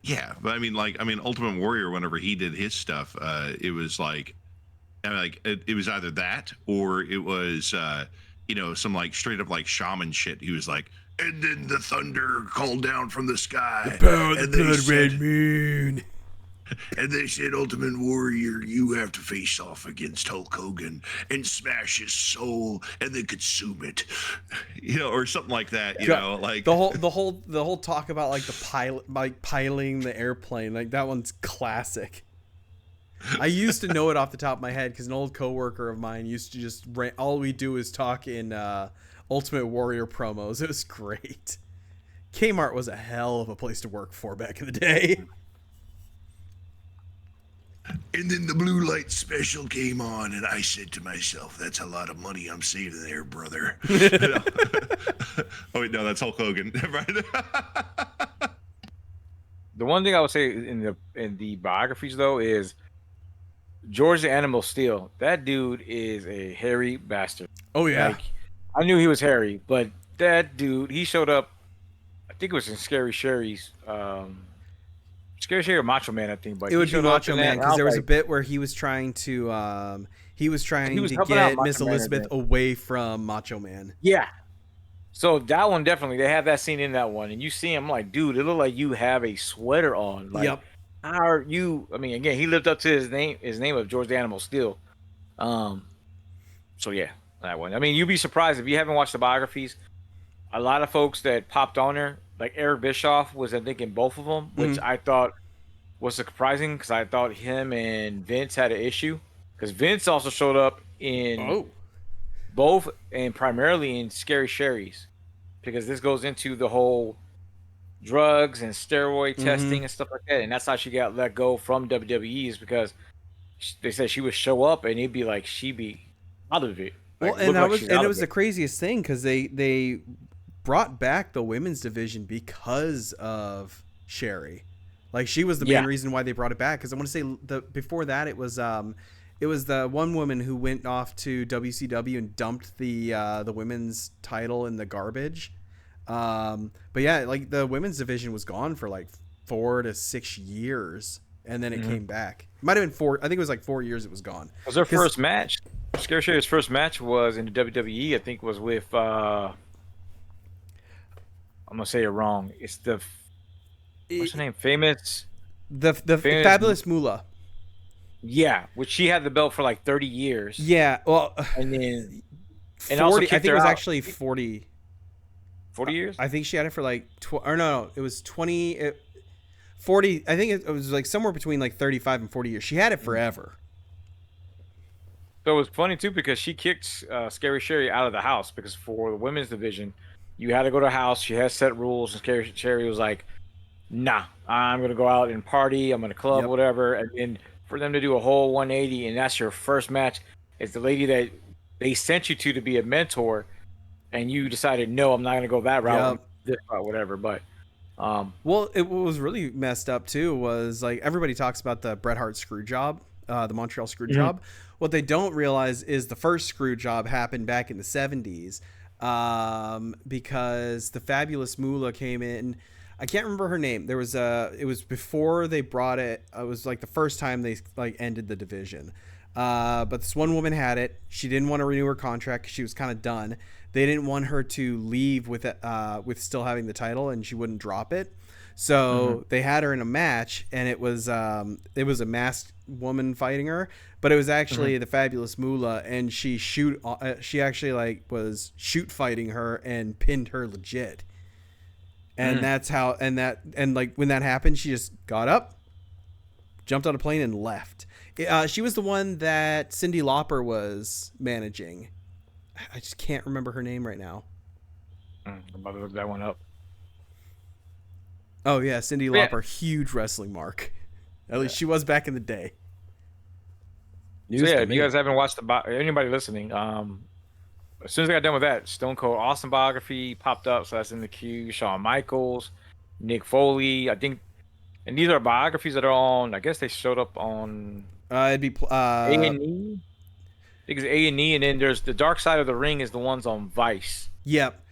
Yeah, but I mean Ultimate Warrior, whenever he did his stuff, it was it was either that or it was some straight up shaman shit. He was like, and then the thunder called down from the sky, the power of the blood red moon. And they said, Ultimate Warrior, you have to face off against Hulk Hogan and smash his soul and then consume it, or something like that. The whole talk about the pilot, piloting the airplane, that one's classic. I used to know it off the top of my head because an old coworker of mine used to just all we do is talk in Ultimate Warrior promos. It was great. Kmart was a hell of a place to work for back in the day. And then the blue light special came on, and I said to myself, that's a lot of money I'm saving there, brother. Oh, wait, no, that's Hulk Hogan. Right? The one thing I would say in the biographies, though, is George the Animal Steel. That dude is a hairy bastard. Oh, yeah. I knew he was hairy, but that dude, he showed up, I think it was in Scary Sherry's... Scary Sherry or Macho Man, I think. But it would be Macho Man because there was a bit where he was trying to get Miss Elizabeth away from Macho Man. Yeah. So that one definitely, they have that scene in that one, and you see him like, dude, it looked like you have a sweater on. Like, yep. How are you? I mean, again, he lived up to his name of George the Animal Steel. So yeah, that one. I mean, you'd be surprised if you haven't watched the biographies. A lot of folks that popped on there, like Eric Bischoff was, I think, in both of them, which I thought was surprising because I thought him and Vince had an issue. Because Vince also showed up in both and primarily in Scary Sherry's, because this goes into the whole drugs and steroid testing and stuff like that. And that's how she got let go from WWE, is because they said she would show up and it'd be like she'd be out of it. Well, and it was the craziest thing because they brought back the women's division because of Sherry. Like she was the main reason why they brought it back. Because I want to say before that it was the one woman who went off to WCW and dumped the women's title in the garbage. But yeah, like the women's division was gone for like 4 to 6 years, and then it came back. It might have been 4. I think it was like 4 years. It was gone. Was their first match? Scary Sherry's first match was in the WWE. I think was with. I'm gonna say it wrong. It's what's her name? Famous. The famous, Fabulous Moolah. Yeah, which she had the belt for like 30 years. Yeah, well, and then 40. I think it was actually 40. 40 years? I think she had it for like or no, it was 40. I think it was like somewhere between like 35 and 40 years. She had it forever. So it was funny too because she kicked Scary Sherry out of the house because for the women's division, you had to go to the house. She has set rules, and Scary Sherry was like, "Nah, I'm gonna go out and party. I'm gonna club, whatever." And then for them to do a whole 180, and that's your first match, it's the lady that they sent you to be a mentor, and you decided, "No, I'm not gonna go that route, this route, whatever." But well, what was really messed up too was like everybody talks about the Bret Hart screw job, the Montreal screw job. What they don't realize is the first screw job happened back in the 70s because the Fabulous Moolah came in. I can't remember her name. It was before they brought it. It was like the first time they like ended the division. But this one woman had it. She didn't want to renew her contract because she was kind of done. They didn't want her to leave with still having the title, and she wouldn't drop it. So they had her in a match, and it was a masked woman fighting her, but it was actually the Fabulous Moolah, and she actually like was shoot fighting her and pinned her legit. And that's how and like when that happened, she just got up, jumped on a plane, and left. She was the one that Cyndi Lauper was managing. I just can't remember her name right now. I'm about to look that one up. Oh yeah, Cyndi Lauper, huge wrestling mark. At least she was back in the day. So yeah, if you guys haven't watched anybody listening, as soon as I got done with that, Stone Cold Austin biography popped up, so that's in the queue. Shawn Michaels, Nick Foley, I think, and these are biographies that are on. I guess they showed up on it'd be A&E. I think it's A&E, and then there's the Dark Side of the Ring is the ones on Vice. Yep,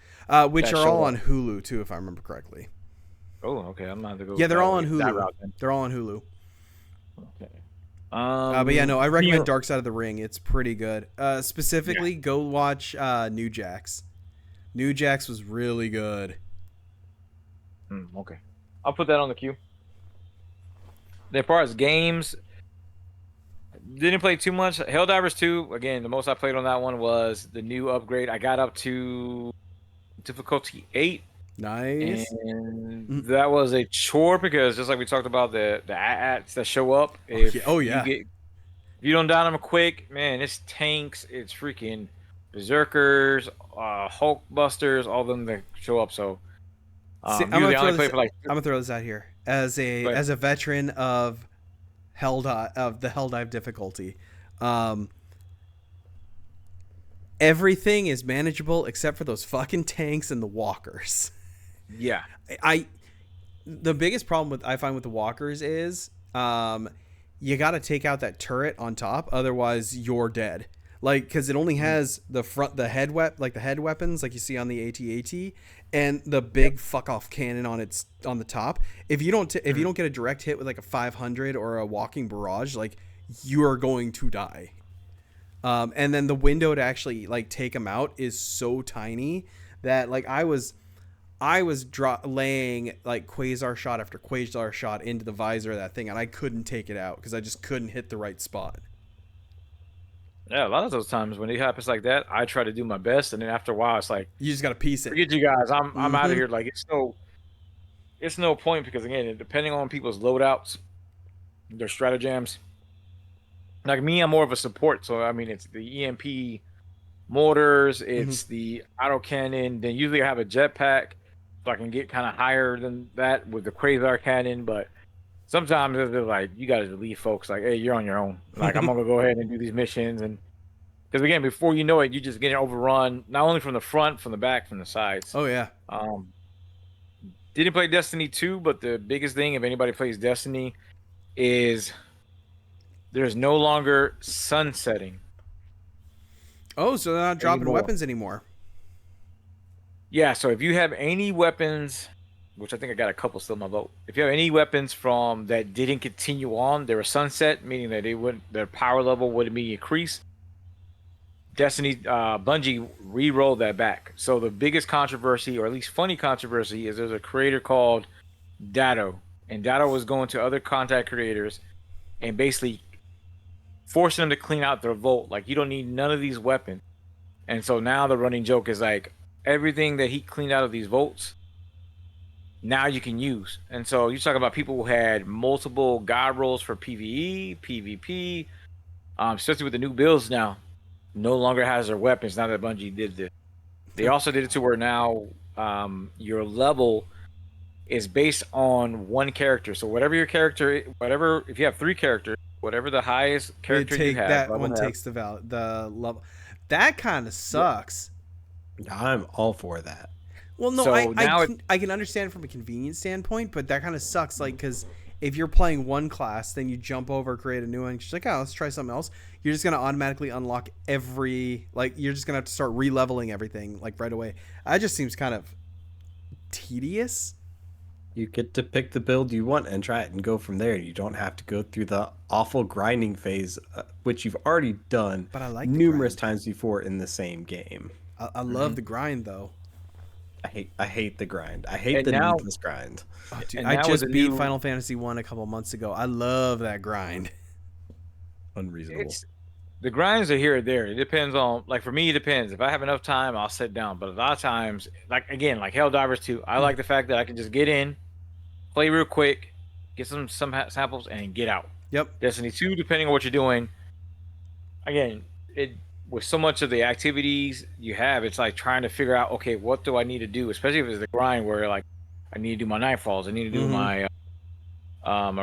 which are all on Hulu too, if I remember correctly. Oh, okay. I'm not to go. Yeah, they're all on Hulu. They're all on Hulu. Okay. But yeah, no, I recommend Dark Side of the Ring. It's pretty good. Specifically, go watch New Jax. New Jax was really good. Okay, I'll put that on the queue. As far as games, didn't play too much. Helldivers 2, again, the most I played on that one was the new upgrade. I got up to difficulty 8. Nice. And that was a chore because just like we talked about the AT-ATs that show up. If if you don't down them quick, man, it's tanks, it's freaking berserkers, Hulk busters, all of them that show up. So I'm gonna throw this out here as a veteran of the Helldive difficulty. Everything is manageable except for those fucking tanks and the walkers. Yeah. The biggest problem I find with the walkers is you got to take out that turret on top, otherwise you're dead. Like, because it only has the head weapons like you see on the AT-AT, and the big fuck off cannon on the top. If you don't get a direct hit with like a 500 or a walking barrage, like you are going to die. And then the window to actually like take them out is so tiny that like I was laying like quasar shot after quasar shot into the visor of that thing, and I couldn't take it out because I just couldn't hit the right spot. Yeah, a lot of those times when it happens like that, I try to do my best, and then after a while, it's like you just got to piece it. Forget you guys. I'm out of here. Like it's no point because again, depending on people's loadouts, their stratagems. Like me, I'm more of a support, so I mean it's the EMP mortars, it's the auto cannon. Then usually I have a jetpack, so I can get kind of higher than that with the quasar cannon. But sometimes they're like, you got to leave, folks. Like, hey, you're on your own. Like I'm gonna go ahead and do these missions, and because again, before you know it, you just getting overrun not only from the front, from the back, from the sides. Oh yeah. Didn't play Destiny 2, but the biggest thing, if anybody plays Destiny, is there's no longer sunsetting. Oh, so they're not dropping weapons anymore. Yeah, so if you have any weapons, which I think I got a couple still in my vote. If you have any weapons from that didn't continue on, they were sunset, meaning that their power level wouldn't be increased. Destiny, Bungie re-rolled that back. So the biggest controversy, or at least funny controversy, is there's a creator called Datto, and Datto was going to other content creators and basically forcing them to clean out their vault. Like, you don't need none of these weapons. And so now the running joke is like, everything that he cleaned out of these vaults now you can use. And so you talk about people who had multiple god rolls for PvE, PvP, especially with the new builds now, no longer has their weapons now that Bungie did this. They also did it to where now your level is based on one character. So whatever your character, whatever, if you have 3 characters, whatever the highest character you have, that one takes the level. That kind of sucks. I'm all for that. Well, no, So I can understand it from a convenience standpoint, but that kind of sucks. Like, because if you're playing one class, then you jump over, create a new one. You're like, oh, let's try something else. You're just gonna automatically unlock you're just gonna have to start re-leveling everything like right away. That just seems kind of tedious. You get to pick the build you want and try it and go from there. You don't have to go through the awful grinding phase, which you've already done But I like numerous times before in the same game. I love the grind though. I hate the grind. I hate the needless grind. Oh, dude, And I now just with the beat new- Final Fantasy 1 a couple months ago. I love that grind. Unreasonable. The grinds are here or there. It depends on, like, for me, it depends. If I have enough time, I'll sit down. But a lot of times, like, again, like Helldivers 2, I like the fact that I can just get in, play real quick, get some samples, and get out. Yep. Destiny 2, depending on what you're doing, again, with so much of the activities you have, it's like trying to figure out, okay, what do I need to do? Especially if it's the grind where, like, I need to do my nightfalls, I need to do my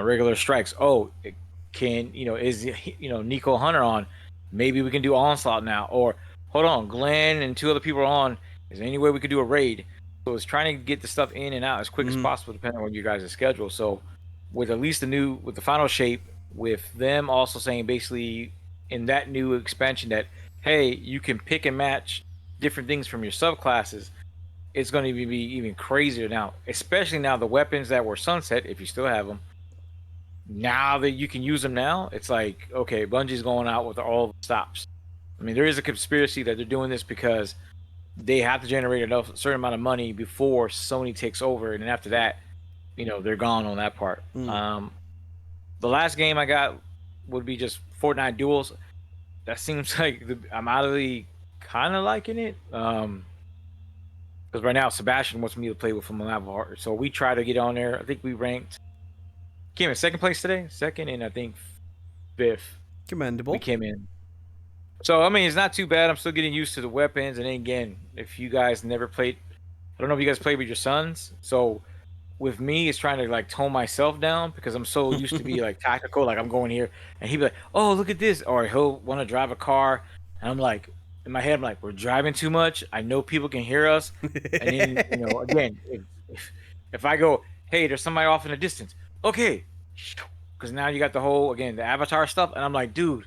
regular strikes. Oh, it can, is Nico Hunter on? Maybe we can do Onslaught now. Or hold on, Glenn and 2 other people are on. Is there any way we could do a raid? So it's trying to get the stuff in and out as quick as possible, depending on you guys' schedule. So with at least with the final shape, with them also saying basically in that new expansion that, hey, you can pick and match different things from your subclasses, it's going to be even crazier now, especially now the weapons that were sunset, if you still have them, now that you can use them now, it's like, okay, Bungie's going out with all the stops. I mean, there is a conspiracy that they're doing this because they have to generate a certain amount of money before Sony takes over, and then after that, they're gone on that part. The last game I got would be just Fortnite Duels. That seems like I'm oddly kind of liking it. Because right now Sebastian wants me to play with him on Level Heart, so we try to get on there. I think we came in 2nd place today, 2nd, and I think 5th. Commendable. We came in. So I mean, it's not too bad. I'm still getting used to the weapons, and then again, if you guys never played, I don't know if you guys played with your sons. So with me, it's trying to like tone myself down because I'm so used to be like tactical. Like I'm going here, and he'd be like, "Oh, look at this," or he'll want to drive a car, and I'm like, in my head, I'm like, "We're driving too much. I know people can hear us." And then again, if I go, "Hey, there's somebody off in the distance," okay, because now you got the whole the avatar stuff, and I'm like, dude,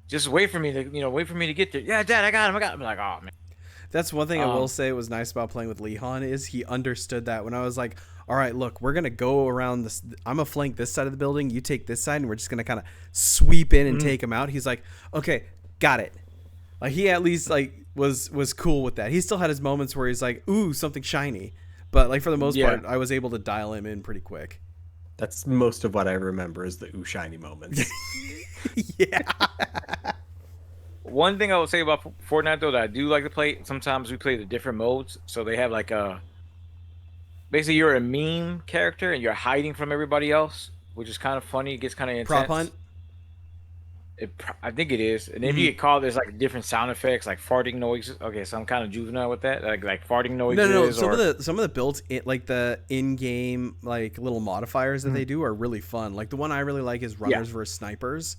just wait for me to get there. Yeah, Dad, I got him. I'm like, oh man. That's one thing I will say was nice about playing with Lehan is he understood that when I was like, all right, look, we're going to go around this. I'm going to flank this side of the building. You take this side and we're just going to kind of sweep in and take him out. He's like, okay, got it. Like he at least like was cool with that. He still had his moments where he's like, ooh, something shiny. But like for the most part, I was able to dial him in pretty quick. That's most of what I remember is the ooh shiny moments. Yeah. One thing I would say about Fortnite though that I do like to play, sometimes we play the different modes. So they have like basically you're a meme character and you're hiding from everybody else, which is kind of funny. It gets kind of intense. Prop hunt? I think it is. And then if you get called, there's like different sound effects, like farting noises. Okay, so I'm kind of juvenile with that, like farting noises. No. Some of the built like the in-game like little modifiers that they do are really fun. Like the one I really like is runners versus snipers.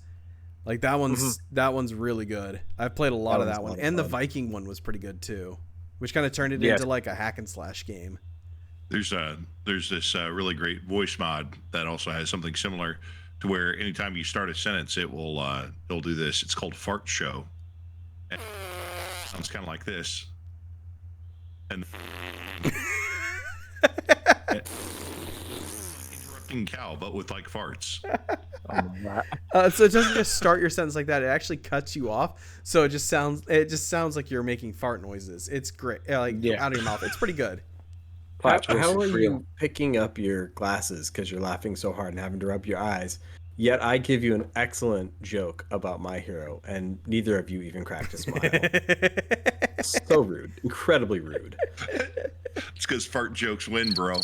Like that one's really good. I've played a lot of that one, and the Viking one was pretty good too, which kind of turned it into like a hack and slash game. There's this really great voice mod that also has something similar to where anytime you start a sentence, it'll do this. It's called Fart Show. And it sounds kind of like this. And interrupting cow, but with like farts. So it doesn't just start your sentence like that. It actually cuts you off. So it just sounds like you're making fart noises. It's great. Out of your mouth. It's pretty good. How are you picking up your glasses because you're laughing so hard and having to rub your eyes? Yet I give you an excellent joke about My Hero, and neither of you even cracked a smile. So rude. Incredibly rude. It's because fart jokes win, bro.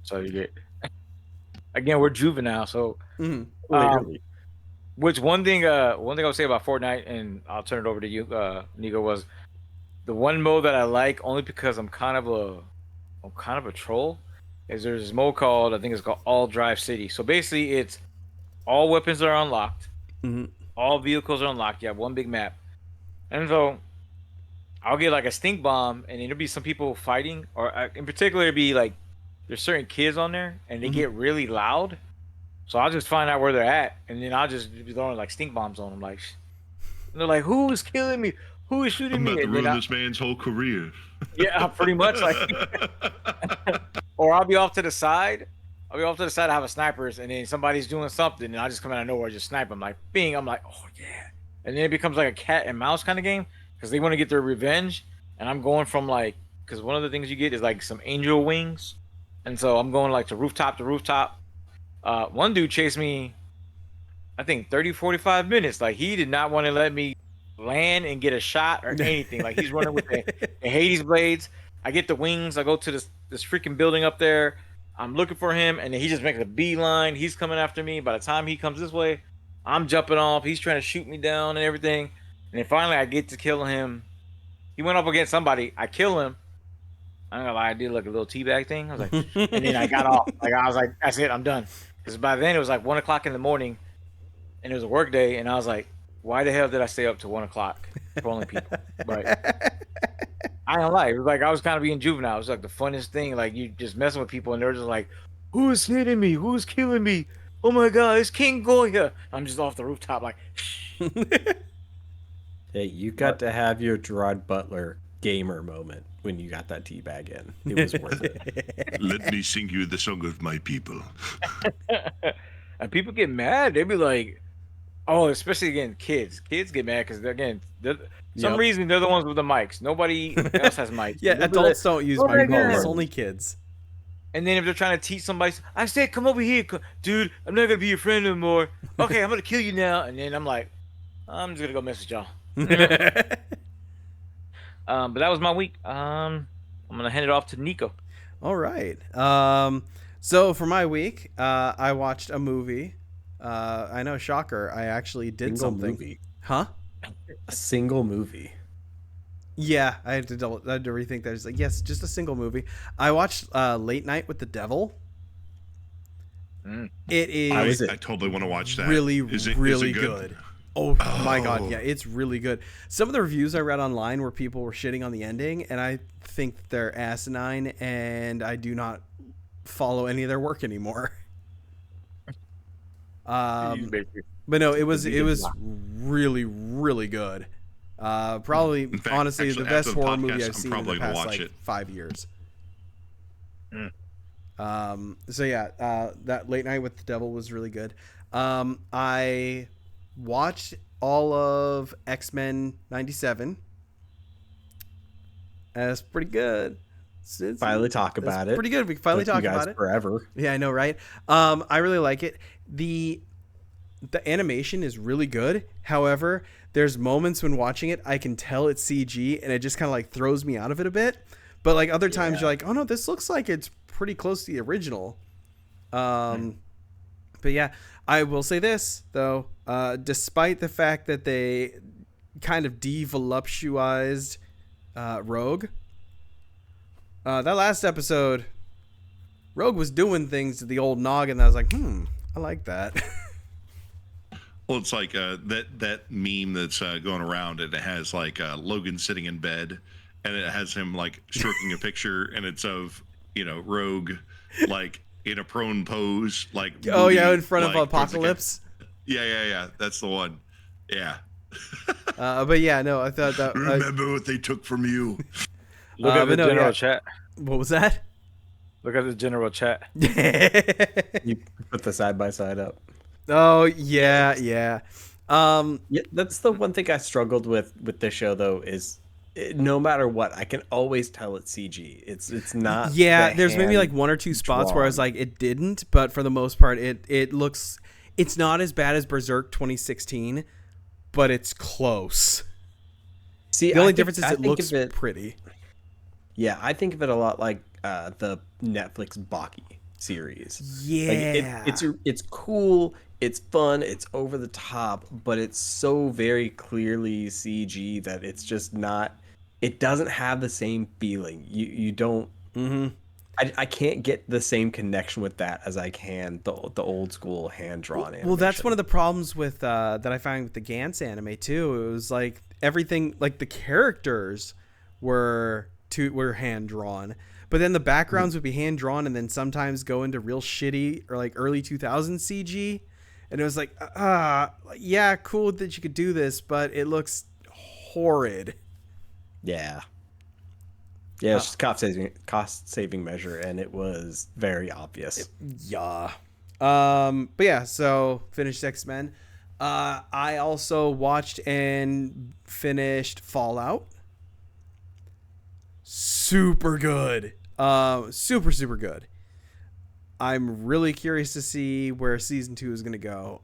So you get again, we're juvenile. So, Literally. which one thing I'll say about Fortnite, and I'll turn it over to you, Nico, was the one mode that I like only because I'm kind of a troll. Is there's this mode called, I think it's called All Drive City. So basically, it's all weapons are unlocked, all vehicles are unlocked. You have one big map, and so I'll get like a stink bomb, and there'll be some people fighting, or in particular, it'd be like there's certain kids on there, and they get really loud. So I'll just find out where they're at, and then I'll just be throwing like stink bombs on them. Like, and they're like, "Who is killing me? Who is shooting I'm about me?" to And then ruin this man's whole career. yeah, pretty much like. Or I'll be off to the side. I have a snipers, and then somebody's doing something, and I just come out of nowhere, just snipe them. Like, bing! I'm like, oh yeah. And then it becomes like a cat and mouse kind of game because they want to get their revenge, and I'm going from like, because one of the things you get is like some angel wings, and so I'm going like to rooftop to rooftop. One dude chased me, I think 30, 45 minutes. Like, he did not want to let me land and get a shot or anything. Like, he's running with the Hades blades. I get the wings. I go to this freaking building up there. I'm looking for him, and then he just makes a beeline. He's coming after me. By the time he comes this way, I'm jumping off. He's trying to shoot me down and everything. And then finally, I get to kill him. He went up against somebody. I kill him. I'm not gonna lie, I did like a little teabag thing. I was like, and then I got off. Like, I was like, that's it, I'm done. Because by then it was like 1:00 in the morning, and it was a work day, and I was like, why the hell did I stay up to 1:00 trolling people? But I don't lie. It was like I was kind of being juvenile. It was like the funnest thing. Like, you just messing with people, and they're just like, "Who's hitting me? Who's killing me? Oh my God, it's King Goya!" I'm just off the rooftop, like. Hey, you got to have your Gerard Butler gamer moment when you got that teabag in. It was worth it. Let me sing you the song of my people. And people get mad. They be like, "Oh," especially again, kids. Kids get mad because some reason they're the ones with the mics. Nobody else has mics. Yeah, adults don't use microphones. Only kids. And then if they're trying to teach somebody, I said, "Come over here, dude. I'm not gonna be your friend anymore. Okay, I'm gonna kill you now." And then I'm like, I'm just gonna go message y'all. But that was my week. I'm gonna hand it off to Nico. All right. So for my week, I watched a movie. I know, shocker. I actually did something. Movie. Huh? A single movie. Yeah, I had to rethink that. It's like, yes, just a single movie. I watched Late Night with the Devil. It is. I totally want to watch that. Really, is it good. Oh my God, yeah, it's really good. Some of the reviews I read online where people were shitting on the ending, and I think they're asinine, and I do not follow any of their work anymore. But no, it was really, really good. Probably, in fact, honestly, actually, the best after the horror podcast, movie I've I'm seen in the probably gonna past watch like it. 5 years. So yeah, that Late Night with the Devil was really good. I watched all of X-Men 97. That's pretty good. Finally talk about it. Pretty good. We can finally talk about it. Forever. Yeah, I know, right? I really like it. The animation is really good. However, there's moments when watching it, I can tell it's CG, and it just kind of like throws me out of it a bit. But like other times, you're like, oh no, this looks like it's pretty close to the original. But yeah, I will say this though, despite the fact that they kind of devoluptuized Rogue, that last episode, Rogue was doing things to the old noggin that I was like, I like that. Well, it's like that meme that's going around, and it has like Logan sitting in bed, and it has him like stroking a picture, and it's of Rogue like in a prone pose, like in front of Apocalypse. Yeah, that's the one. Yeah. But yeah, no, I thought that. Remember what they took from you. Look at the general chat. What was that? Look at the general chat. You put the side by side up. Oh yeah. Yeah, that's the one thing I struggled with this show though is no matter what, I can always tell it's CG. It's not. Yeah, there's maybe like one or two spots where I was like, it didn't, but for the most part, it looks. It's not as bad as Berserk 2016, but it's close. See, The only I think- difference is I it think looks of it- pretty. Yeah, I think of it a lot like the Netflix Baki series. Yeah. It's cool, it's fun, it's over the top, but it's so very clearly CG that it's just not. It doesn't have the same feeling. You don't. Mm-hmm. I can't get the same connection with that as I can the old school hand drawn animation. Well, that's one of the problems with that I found with the Gantz anime too. It was like everything, like the characters were hand drawn, but then the backgrounds would be hand drawn, and then sometimes go into real shitty or like early 2000s CG, and it was like, yeah, cool that you could do this, but it looks horrid. Yeah. Yeah, it's just cost saving measure, and it was very obvious. Yeah. But yeah, so finished X-Men. I also watched and finished Fallout. Super good. Super good. I'm really curious to see where season 2 is going to go.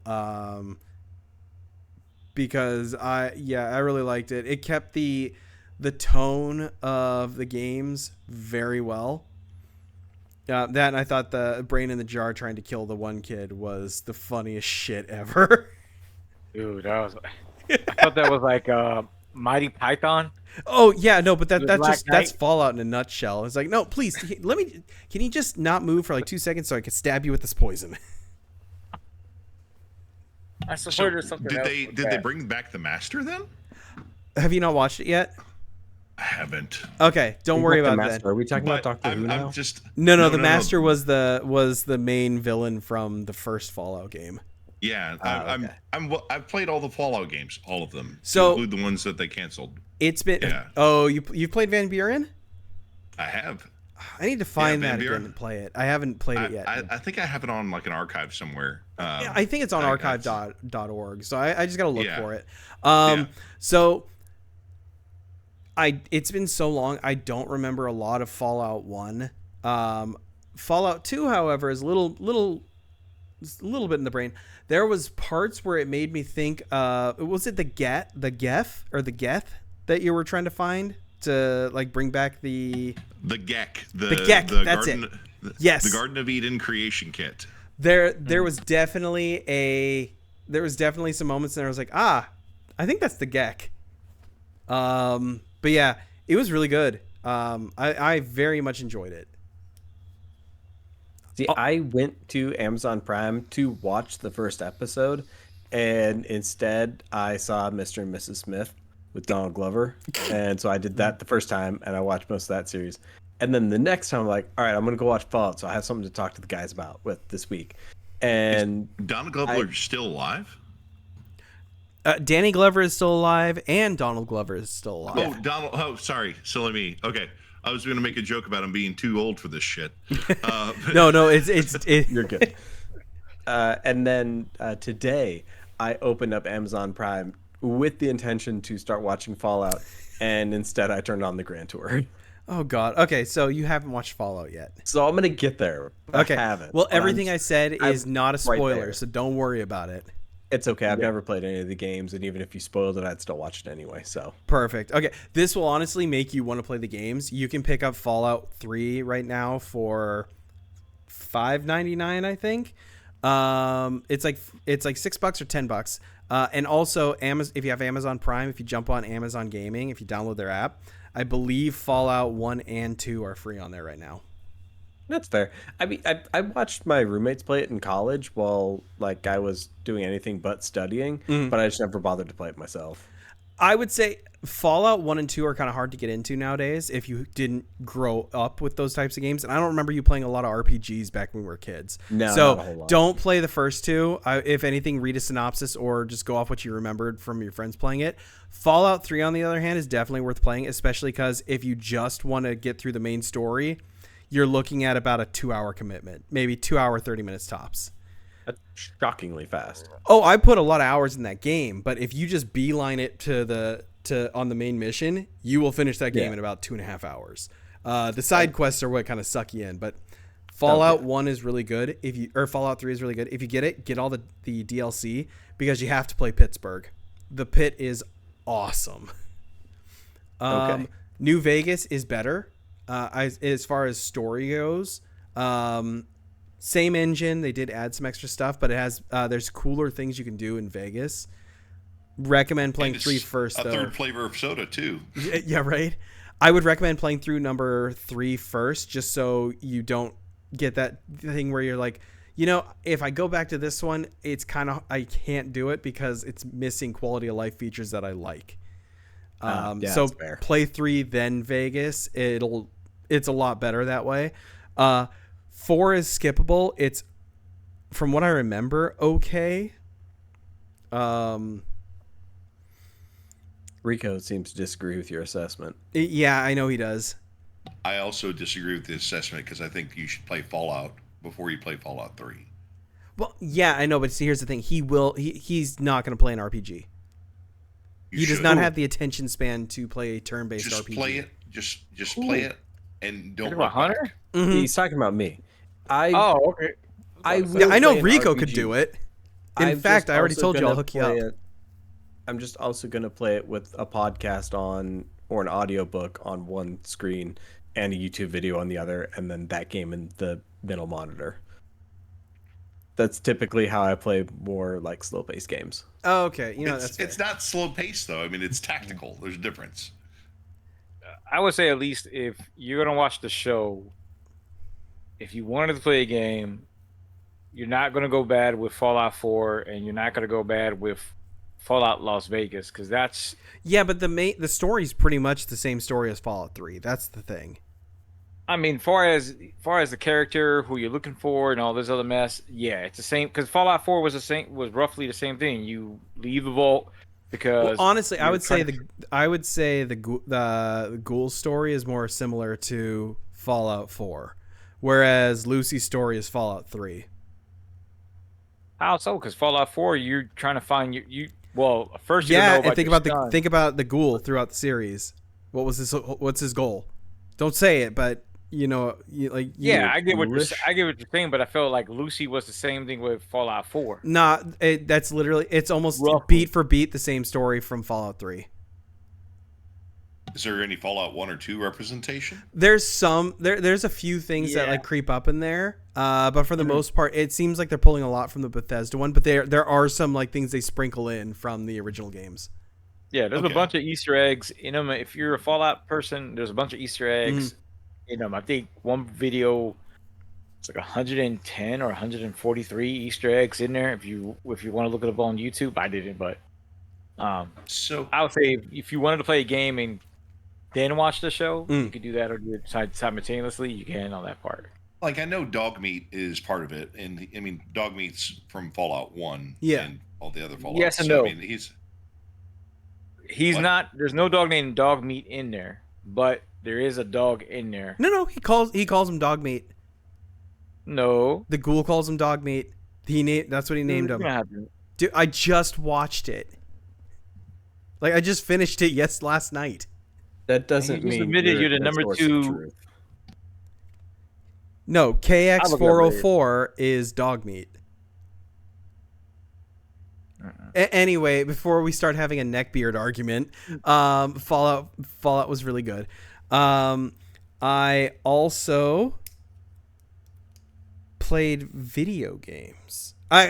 Because I really liked it. It kept the tone of the games very well. That, and I thought the brain in the jar trying to kill the one kid was the funniest shit ever. Dude, I thought that was like Mighty Python. Oh yeah, no, but that's Black just that's Knight. Fallout in a nutshell. It's like, no, please, can you just not move for like 2 seconds so I can stab you with this poison? I So swear there's something did else they with did they that. bring back the master then? Have you not watched it yet? I haven't. Okay, don't worry about Master. that. Are we talking about But Doctor Who now? I'm just No, the Master was the main villain from the first Fallout game. Yeah, okay. I've played all the Fallout games, all of them, So- to include the ones that they canceled. It's been Yeah. Oh, you've played Van Buren? I have. I need to find Van that again Buren. and play it. I haven't played it yet. I think I have it on like an archive somewhere. Yeah, I think it's on archive.org, so I just gotta look Yeah. for it. Yeah. So it's been so long, I don't remember a lot of Fallout 1. Fallout 2, however, is a little bit in the brain. There was parts where it made me think, was it the Geth that you were trying to find to like bring back the Gek. The Gek, that's garden, it. Yes. The Garden of Eden creation kit. There was definitely some moments there I was like, I think that's the Gek. But yeah, it was really good. I very much enjoyed it. See, I went to Amazon Prime to watch the first episode, and instead I saw Mr. and Mrs. Smith with Donald Glover, and so I did that the first time, and I watched most of that series. And then the next time, I'm like, all right, I'm gonna go watch Fallout, so I have something to talk to the guys about with this week. And Donald Glover still alive? Danny Glover is still alive, and Donald Glover is still alive. Oh, Donald. Oh, sorry, silly me. Okay, I was going to make a joke about him being too old for this shit. No, it's you're good. And then today, I opened up Amazon Prime with the intention to start watching Fallout, and instead I turned on the Grand Tour. Oh God. Okay, so you haven't watched Fallout yet. So I'm gonna get there. Okay. I haven't. Well, but everything I said is I'm not a right spoiler, there. so don't worry about it. It's okay. I've never played any of the games, and even if you spoiled it, I'd still watch it anyway. So Perfect. Okay, this will honestly make you want to play the games. You can pick up Fallout 3 right now for $5.99, I think. It's like $6 or $10. And also if you have Amazon Prime, if you jump on Amazon Gaming, if you download their app, I believe Fallout 1 and 2 are free on there right now. that's fair. I mean, I watched my roommates play it in college while like I was doing anything but studying, but I just never bothered to play it myself. I would say Fallout 1 and 2 are kind of hard to get into nowadays if you didn't grow up with those types of games. And I don't remember you playing a lot of RPGs back when we were kids. No, so not a whole lot. don't play the first two. If anything, read a synopsis or just go off what you remembered from your friends playing it. Fallout 3, on the other hand, is definitely worth playing, especially because if you just want to get through the main story, you're looking at about a 2-hour commitment, maybe 2 hour, 30 minutes tops. That's shockingly fast. Oh, I put a lot of hours in that game, but if you just beeline it to on the main mission, you will finish that game in about 2.5 hours. The side quests are what kind of suck you in, but Fallout 1 is really good. Fallout 3 is really good. If you get it, get all the DLC because you have to play Pittsburgh. The pit is awesome. Okay. New Vegas is better as far as story goes. Same engine. They did add some extra stuff, but it has there's cooler things you can do in Vegas. Recommend playing 3 first, though. A third flavor of soda too. Yeah, right. I would recommend playing through number 3 first, just so you don't get that thing where you're like, if I go back to this one, it's kind of I can't do it because it's missing quality of life features that I like. So play 3 then Vegas. It's a lot better that way. 4 is skippable. It's, from what I remember, okay. Rico seems to disagree with your assessment. Yeah, I know he does. I also disagree with the assessment because I think you should play Fallout before you play Fallout 3. Well, yeah, I know, but see, here's the thing. He's not going to play an RPG. He does not have the attention span to play a turn-based just RPG. Play it. Just play it, and don't. About Hunter? Mm-hmm. He's talking about me. Okay. I know Rico could do it. In fact, I already told you I'll hook you up. I'm just also going to play it with a podcast on, or an audiobook on one screen and a YouTube video on the other, and then that game in the middle monitor. That's typically how I play more like slow-paced games. Oh, okay. It's not slow paced though. I mean, it's tactical. There's a difference. I would say at least if you're gonna watch the show, if you wanted to play a game, you're not gonna go bad with Fallout 4, and you're not gonna go bad with Fallout Las Vegas, because that's but the story's pretty much the same story as Fallout 3. That's the thing. I mean, far as the character, who you're looking for, and all this other mess, yeah, it's the same. Because Fallout 4 was roughly the same thing. You leave the vault because honestly, I would say the ghoul story is more similar to Fallout 4, whereas Lucy's story is Fallout 3. How so? Because Fallout 4, you're trying to find first and think about the ghoul throughout the series. What's his goal? Don't say it, but I get what you're saying, but I felt like Lucy was the same thing with Fallout 4. Nah, that's literally, it's almost roughly beat for beat the same story from Fallout 3. Is there any Fallout 1 or 2 representation? There's a few things that like creep up in there, but for the most part, it seems like they're pulling a lot from the Bethesda one. But there are some like things they sprinkle in from the original games. Yeah, there's a bunch of Easter eggs in them. If you're a Fallout person, there's a bunch of Easter eggs in them. I think one video, it's like 110 or 143 Easter eggs in there. If you want to look it up on YouTube, I didn't, but so I would say if you wanted to play a game and then watch the show, you could do that, or do it simultaneously. You can on that part. Like, I know Dogmeat is part of it, and I mean Dogmeat's from Fallout 1 and all the other Fallouts. Yes and no. I mean, he's not. There's no dog named Dogmeat in there, but there is a dog in there. No, he calls him Dogmeat. No, the ghoul calls him Dogmeat. That's what he named him. Dude, I just watched it. Like, I just finished it last night. That doesn't mean you're the number 2. No, KX404 is Dogmeat. Anyway, before we start having a neckbeard argument, Fallout was really good. I also played video games. I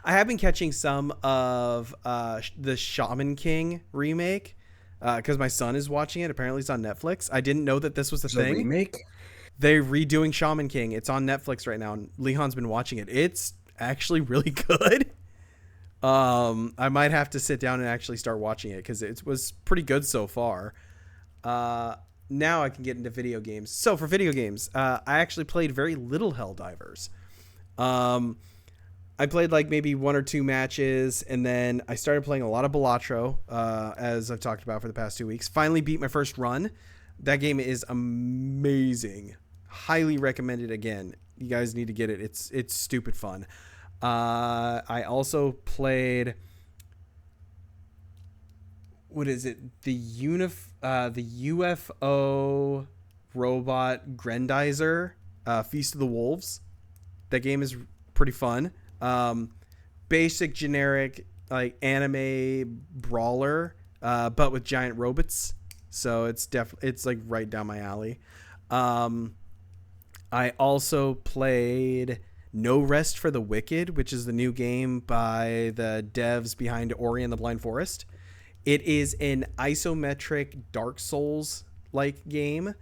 have been catching some of the Shaman King remake because my son is watching it. Apparently, it's on Netflix. I didn't know that this was a thing. Remake? They're redoing Shaman King. It's on Netflix right now, and Leon's been watching it. It's actually really good. I might have to sit down and actually start watching it because it was pretty good so far. Now I can get into video games. So for video games, I actually played very little Helldivers. I played like maybe 1 or 2 matches, and then I started playing a lot of Balatro, as I've talked about for the past 2 weeks. Finally beat my first run. That game is amazing. Highly recommended again. You guys need to get it. It's stupid fun. I also played, what is it? The UFO robot Grendizer, Feast of the Wolves. That game is pretty fun. Basic generic like anime brawler, but with giant robots. so it's like right down my alley. I also played No Rest for the Wicked, which is the new game by the devs behind Ori and the Blind Forest. It is an isometric Dark Souls like game.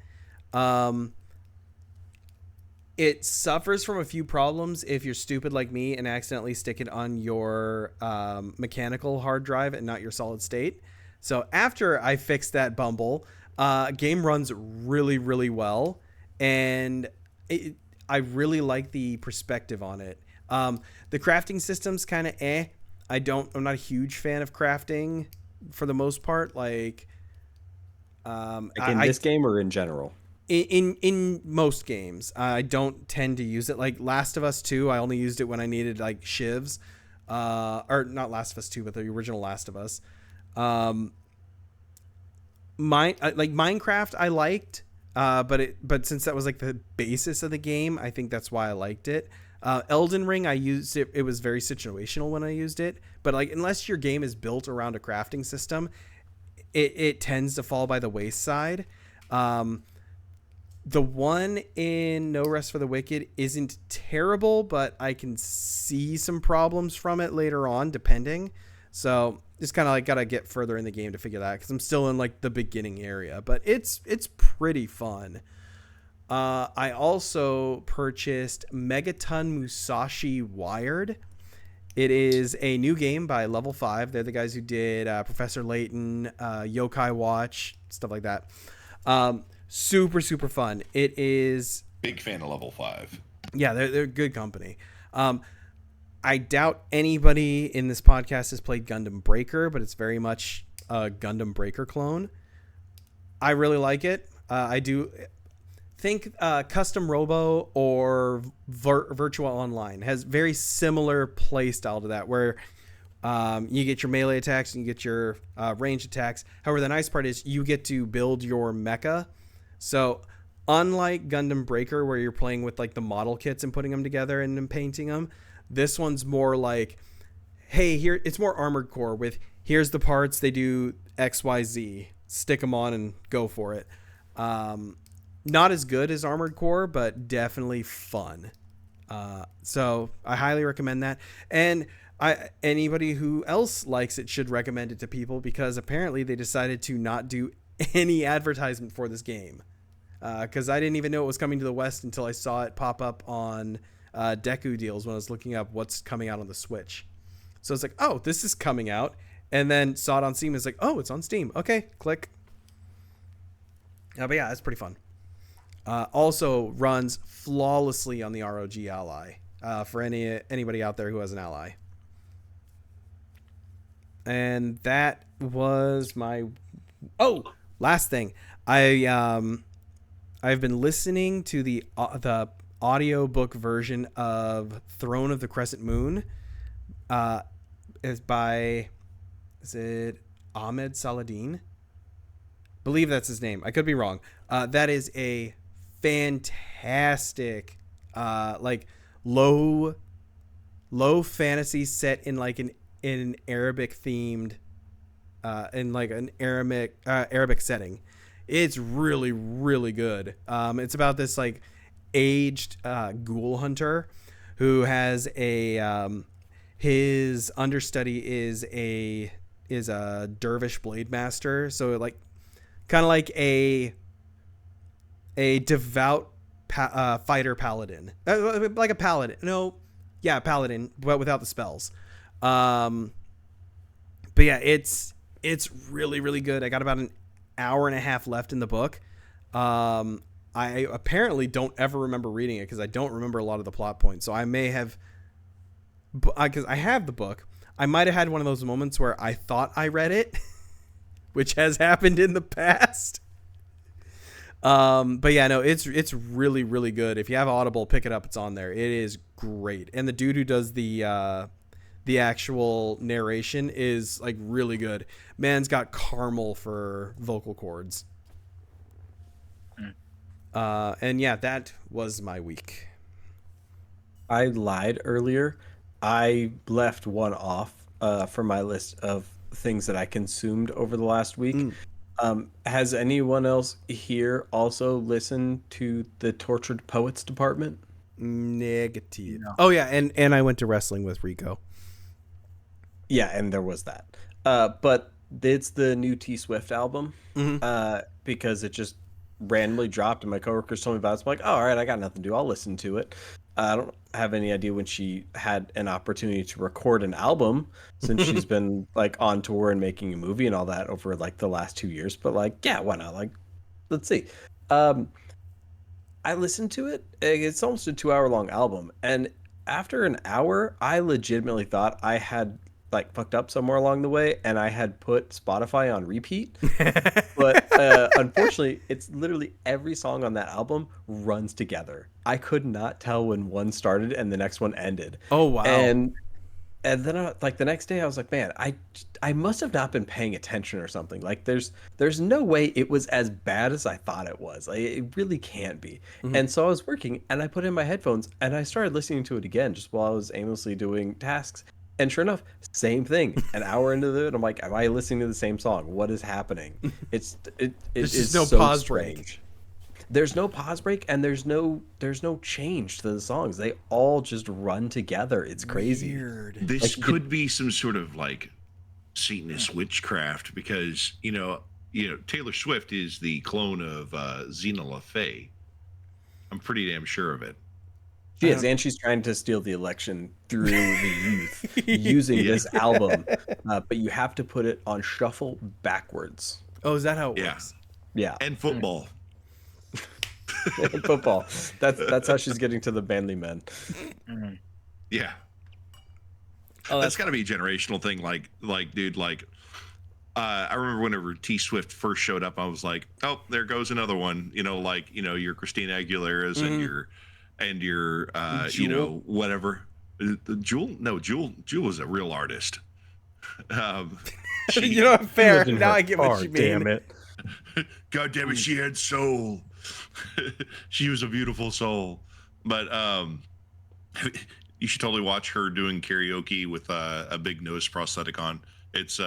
It suffers from a few problems if you're stupid like me and accidentally stick it on your mechanical hard drive and not your solid state. So after I fixed that bumble, game runs really, really well, and I really like the perspective on it. The crafting system's kind of I'm not a huge fan of crafting for the most part. Like, in this game or in general? In most games, I don't tend to use it. Like Last of Us 2, I only used it when I needed like shivs, or not Last of Us 2, but the original Last of Us. Minecraft I liked, but since that was like the basis of the game, I think that's why I liked it. Elden Ring, I used it. It was very situational when I used it, but like unless your game is built around a crafting system, it tends to fall by the wayside. The one in No Rest for the Wicked isn't terrible, but I can see some problems from it later on, depending. So just kind of like got to get further in the game to figure that, because I'm still in like the beginning area, but it's pretty fun. I also purchased Megaton Musashi Wired. It is a new game by Level 5. They're the guys who did Professor Layton, Yokai Watch, stuff like that. Super, super fun. It is... Big fan of Level 5. Yeah, they're good company. I doubt anybody in this podcast has played Gundam Breaker, but it's very much a Gundam Breaker clone. I really like it. I do think Custom Robo or Virtua Online has very similar play style to that, where you get your melee attacks and you get your range attacks. However, the nice part is you get to build your mecha. So unlike Gundam Breaker, where you're playing with like the model kits and putting them together and then painting them, this one's more like, hey, here, it's more Armored Core with here's the parts, they do XYZ, stick them on and go for it. Not as good as Armored Core, but definitely fun. So I highly recommend that. And anybody who else likes it should recommend it to people, because apparently they decided to not do any advertisement for this game. Because I didn't even know it was coming to the West until I saw it pop up on Deku deals when I was looking up what's coming out on the Switch. So it's like, oh, this is coming out. And then saw it on Steam. It's like, oh, it's on Steam. Okay, click. But yeah, it's pretty fun. Also runs flawlessly on the ROG Ally, for anybody out there who has an Ally. And that was my... Oh, last thing. I've been listening to the audiobook version of Throne of the Crescent Moon. Is it Ahmed Saladin? Believe that's his name. I could be wrong. That is a fantastic, like low fantasy set in like an Arabic themed, in like an Arabic setting. It's really, really good. It's about this like aged ghoul hunter who has his understudy is a dervish blade master. So like kind of like a devout fighter paladin, like a paladin. No, yeah, paladin, but without the spells. But yeah, it's really, really good. I got about an hour and a half left in the book. I apparently don't ever remember reading it because I don't remember a lot of the plot points. So I may have, because I have the book, I might have had one of those moments where I thought I read it, which has happened in the past. But yeah, no, it's really, really good. If you have Audible, pick it up. It's on there. It is great. And the dude who does the actual narration is like really good. Man's got caramel for vocal cords. And yeah, that was my week. I lied earlier. I left one off from my list of things that I consumed over the last week. Has anyone else here also listened to the Tortured Poets Department? Negative. No. Oh yeah, and I went to wrestling with Rico. Yeah, and there was that. But it's the new T Swift album. Mhm. Because it just randomly dropped, and my coworkers told me about it. So I'm like, oh, all right, I got nothing to do. I'll listen to it. I don't have any idea when she had an opportunity to record an album, since she's been like on tour and making a movie and all that over like the last 2 years. But like, yeah, why not? Like, let's see. Um, I listened to it. It's almost a 2 hour long album, and after an hour, I legitimately thought I had like fucked up somewhere along the way, and I had put Spotify on repeat. But unfortunately, it's literally every song on that album runs together. I could not tell when one started and the next one ended. Oh wow. And then like the next day I was like, man, I must have not been paying attention or something. Like there's no way it was as bad as I thought it was. Like, it really can't be. And so I was working and I put in my headphones and I started listening to it again just while I was aimlessly doing tasks. And sure enough, same thing. An hour into it, I'm like, am I listening to the same song? What is happening? It There's is just no so pause break. strange. There's no pause break, and there's no change to the songs. They all just run together. It's crazy. Weird. This Like, could be some sort of like Satanist witchcraft because Taylor Swift is the clone of Xena LaFay. I'm pretty damn sure of it. She is, and she's trying to steal the election through the youth using this album. But you have to put it on shuffle backwards. Oh, is that how it Yeah. works? Yeah, And football. football. That's how she's getting to the manly men. Yeah. Oh, That's got to be a generational thing. Like, dude, like, I remember whenever T Swift first showed up, I was like, oh, there goes another one. Your Christina Aguilera's and your Jewel. whatever. Jewel? No, Jewel was a real artist. Fair. Lived in Now her I get what car, you mean. damn it. God damn it, she had soul. She was a beautiful soul. But you should totally watch her doing karaoke with a big nose prosthetic on. It's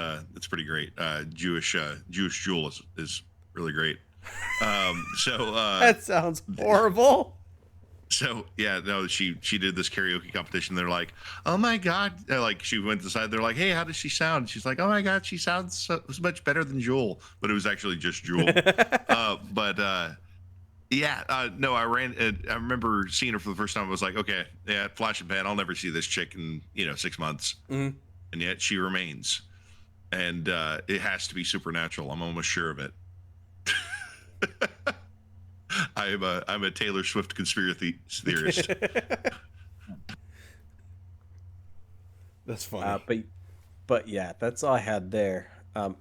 pretty great. Jewish Jewel is really great. That sounds horrible. So yeah, no, she did this karaoke competition. They're like, oh my god, like she went to the side. They're like, hey, how does she sound? She's like, oh my god, she sounds so much better than Jewel, but it was actually just Jewel. No, I remember seeing her for the first time. I was like, okay, yeah, flash and pan. I'll never see this chick in 6 months, and yet she remains, and it has to be supernatural. I'm almost sure of it. I'm a Taylor Swift conspiracy theorist. That's funny. But yeah, that's all I had there.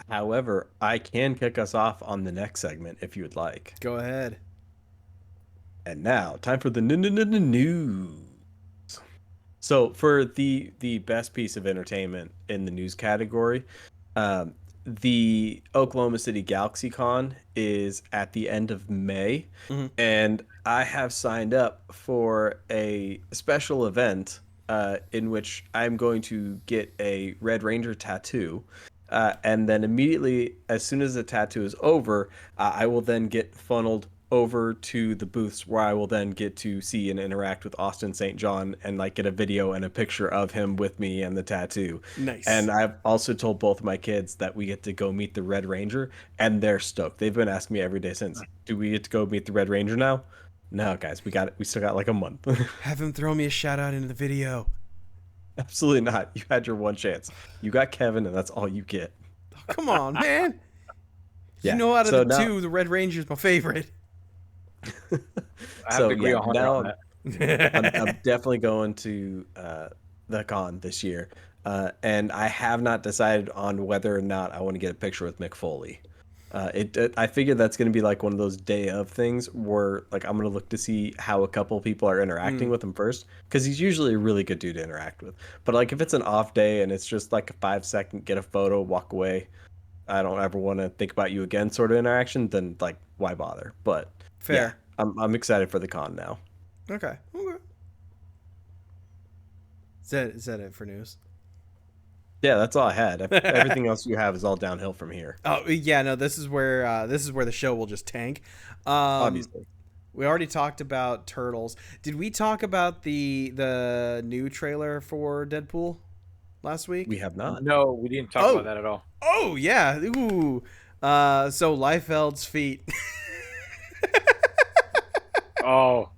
However, I can kick us off on the next segment if you would like. Go ahead. And now, time for the news. So for the best piece of entertainment in the news category, the Oklahoma City GalaxyCon is at the end of May, and I have signed up for a special event in which I'm going to get a Red Ranger tattoo. And then immediately, as soon as the tattoo is over, I will then get funneled over to the booths where I will then get to see and interact with Austin St. John and like get a video and a picture of him with me and the tattoo. Nice. And I've also told both of my kids that we get to go meet the Red Ranger, and they're stoked. They've been asking me every day since, do we get to go meet the Red Ranger now? No, guys, we still got like a month. Have him throw me a shout out into the video. Absolutely not. You had your one chance. You got Kevin, and that's all you get. Oh, come on, man. Yeah. You know, out of So the now- two, the Red Ranger's my favorite. I have to agree yeah, 100 now on that. I'm definitely going to the con this year, and I have not decided on whether or not I want to get a picture with Mick Foley. I figure that's going to be like one of those day of things where like I'm going to look to see how a couple people are interacting with him first, because he's usually a really good dude to interact with. But like if it's an off day and it's just like a 5-second get a photo, walk away, I don't ever want to think about you again sort of interaction, then like why bother? But Fair. yeah, I'm excited for the con now. Okay. Is that it for news? Yeah, that's all I had. Everything else you have is all downhill from here. Oh yeah, no, this is where the show will just tank. Um, Obviously, we already talked about Turtles. Did we talk about the new trailer for Deadpool last week? we have not. No, we didn't talk about Oh, that at all. oh yeah, ooh. So Liefeld's feet. Oh.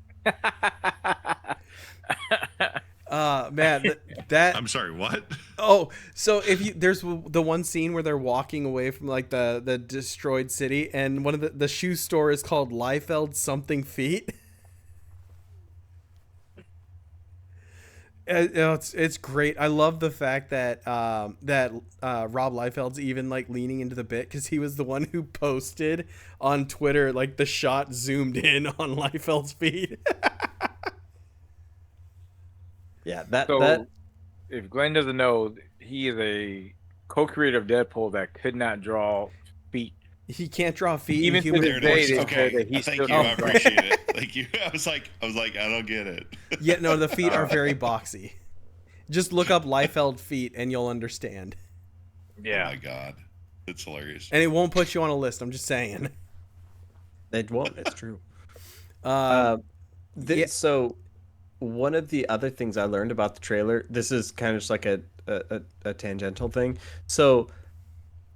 Man, that I'm sorry, what? oh, so if you there's the one scene where they're walking away from like the destroyed city, and one of the shoe store is called Liefeld something feet. It's great. I love the fact that Rob Liefeld's even like leaning into the bit because he was the one who posted on Twitter like the shot zoomed in on Liefeld's feet. Yeah, that So, if Glenn doesn't know, he is a co-creator of Deadpool that could not draw feet. He can't draw feet. Even in to human this There it day, is. they Okay. said that he Thank still you. I can't draw. appreciate it. Thank you. I was like, I don't get it. Yeah, no, the feet are very boxy. Just look up Liefeld feet and you'll understand. Oh Yeah. my god, it's hilarious. And it won't put you on a list. I'm just saying. it won't. It's true. Um, yeah. So, one of the other things I learned about the trailer, this is kind of just like a tangential thing. So,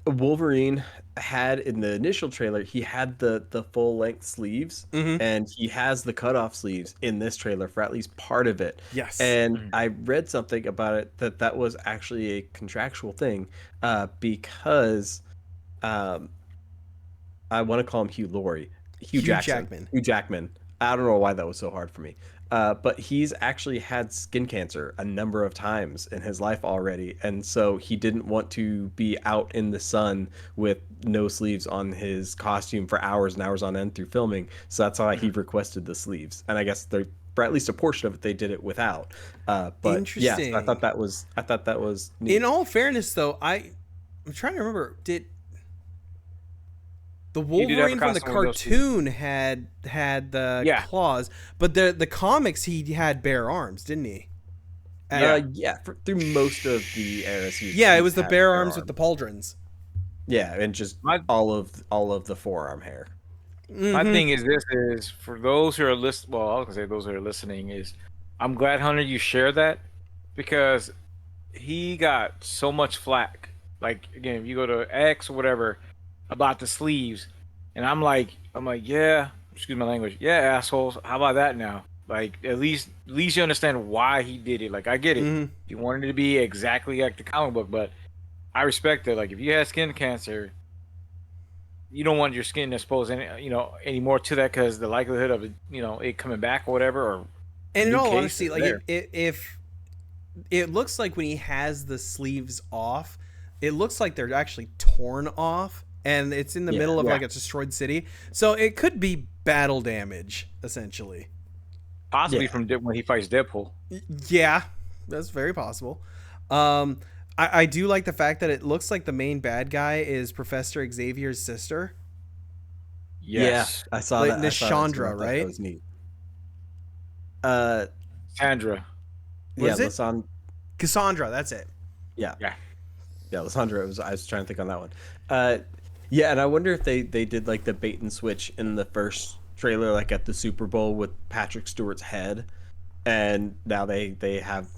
Wolverine had in the initial trailer, he had the full length sleeves, Mhm. and he has the cutoff sleeves in this trailer for at least part of it. Yes. And I read something about it that was actually a contractual thing, because I want to call him Hugh Laurie, Hugh Jackman. Hugh Jackman. I don't know why that was so hard for me. But he's actually had skin cancer a number of times in his life already, and so he didn't want to be out in the sun with no sleeves on his costume for hours and hours on end through filming. So that's why he requested the sleeves, and I guess they're for at least a portion of it they did it without. But yeah, so I thought that was neat. In all fairness, though, I'm trying to remember. Did the He did have a Wolverine from the costume with those feet. cartoon had the Yeah. claws, but the comics he had bare arms, didn't he? Through most of the eras. Yeah, it was the had bare arms with the pauldrons. Yeah, and just My- all of the forearm hair. My Mhm. thing is this is for those who are listening. Well, I was gonna say those who are listening is, I'm glad Hunter you shared that because he got so much flack. Like again, if you go to X or whatever about the sleeves, and I'm like, yeah, excuse my language, yeah, assholes. How about that now? Like at least you understand why he did it. Like I get it. Mhm. He wanted it to be exactly like the comic book, but I respect it. Like if you had skin cancer, you don't want your skin exposed any more to that because the likelihood of it coming back or whatever. Or And in new all case honesty, is like there. if it looks like when he has the sleeves off, it looks like they're actually torn off, and it's in the middle of like a destroyed city. So it could be battle damage, essentially. possibly Yeah. from when he fights Deadpool. Yeah, that's very possible. I do like the fact that it looks like the main bad guy is Professor Xavier's sister. Yes, Yeah, I saw Like that. I saw that too. I Nishandra, thought right? That was neat. Uh, Sandra. What yeah, is it? Cassandra, that's it. Yeah, Yeah. yeah, Lysandra. I was trying to think on that one. Yeah, and I wonder if they did like the bait and switch in the first trailer, like at the Super Bowl with Patrick Stewart's head, and now they have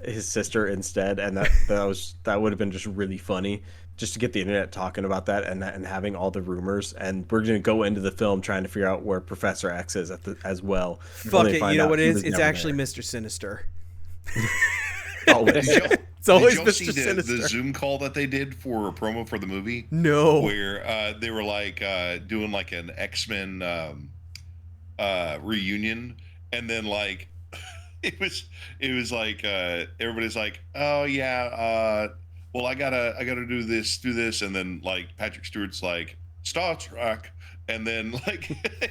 his sister instead, and that would have been just really funny, just to get the internet talking about that and having all the rumors. And we're gonna go into the film trying to figure out where Professor X is as well. Fuck Only it, find you know out what it he is? was It's never actually there. Mr. Sinister. Always. It's always Did y'all Mr. see the Sinister. Zoom call that they did for a promo for the movie? No. Where they were like doing like an X-Men reunion, and then like it was like everybody's like, oh yeah, well I gotta do this, and then like Patrick Stewart's like Star Trek, and then like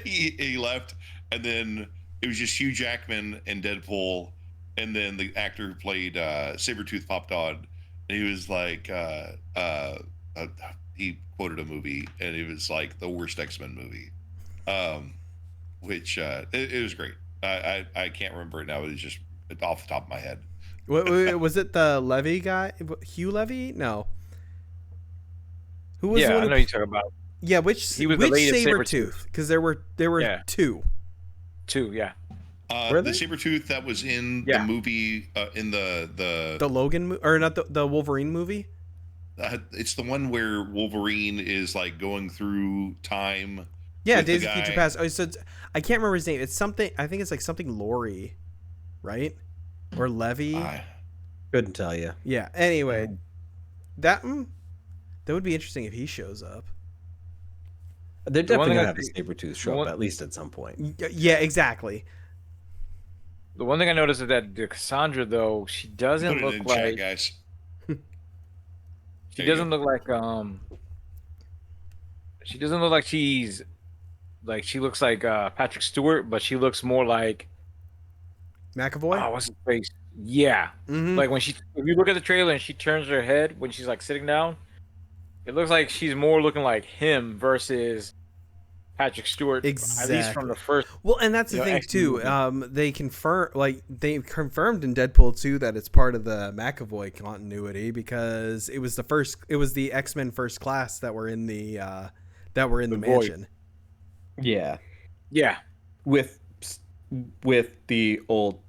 he left, and then it was just Hugh Jackman and Deadpool, and then the actor who played Sabretooth popped on, and he was like he quoted a movie, and it was like the worst X-Men movie, which it was great. I can't remember it now. It was just off the top of my head. Was it the Levy guy? Hugh Levy? No. Who was the Yeah, one? I know you're talking about. Yeah, which He was the which latest Sabretooth? Because there were Yeah. two. Two, yeah. Were The they? Sabretooth that was in the Yeah. movie, in The Logan or not the Wolverine movie? it's the one where Wolverine is like going through time. Yeah, with the Days of Future guy. Past. Oh, so I can't remember his name. It's something. I think it's like something Laurie, right? Or Levy. Couldn't tell you. Yeah. Anyway, that would be interesting if he shows up. They're The one definitely thing gonna I have a think- Sabretooth show up at least at some point. Yeah, exactly. The one thing I noticed is that the Cassandra, though, she doesn't Put it look in like chat, guys. she There you doesn't look like she doesn't look like she's like she looks like Patrick Stewart, but she looks more like McAvoy. oh, what's his face? Yeah, Mhm. like when if you look at the trailer and she turns her head when she's like sitting down, it looks like she's more looking like him versus Patrick Stewart. At least Exactly. from the first. Well, and that's the You know, thing X-Men too. movie. They confirmed in Deadpool 2 that it's part of the McAvoy continuity because it was the X-Men First Class that were in the The Void. mansion. Yeah, Yeah, with the old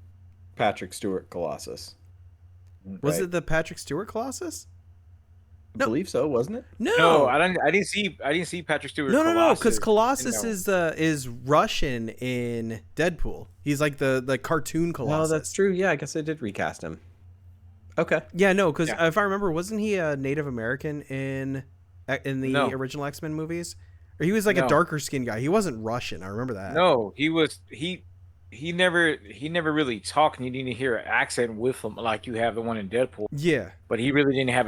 Patrick Stewart Colossus. Was Right. it the Patrick Stewart Colossus? I believe so, wasn't it? no, I didn't see Patrick Stewart. No, because Colossus Colossus is Russian in Deadpool. He's like the cartoon Colossus. No, that's true. Yeah, I guess I did recast him. Okay. Yeah, no, because Yeah. if I remember, wasn't he a Native American in the No. original X-Men movies? Or he was like a No. darker skinned guy. He wasn't Russian. I remember that. No, he never really talked, and you didn't hear an accent with him like you have the one in Deadpool. Yeah. But he really didn't have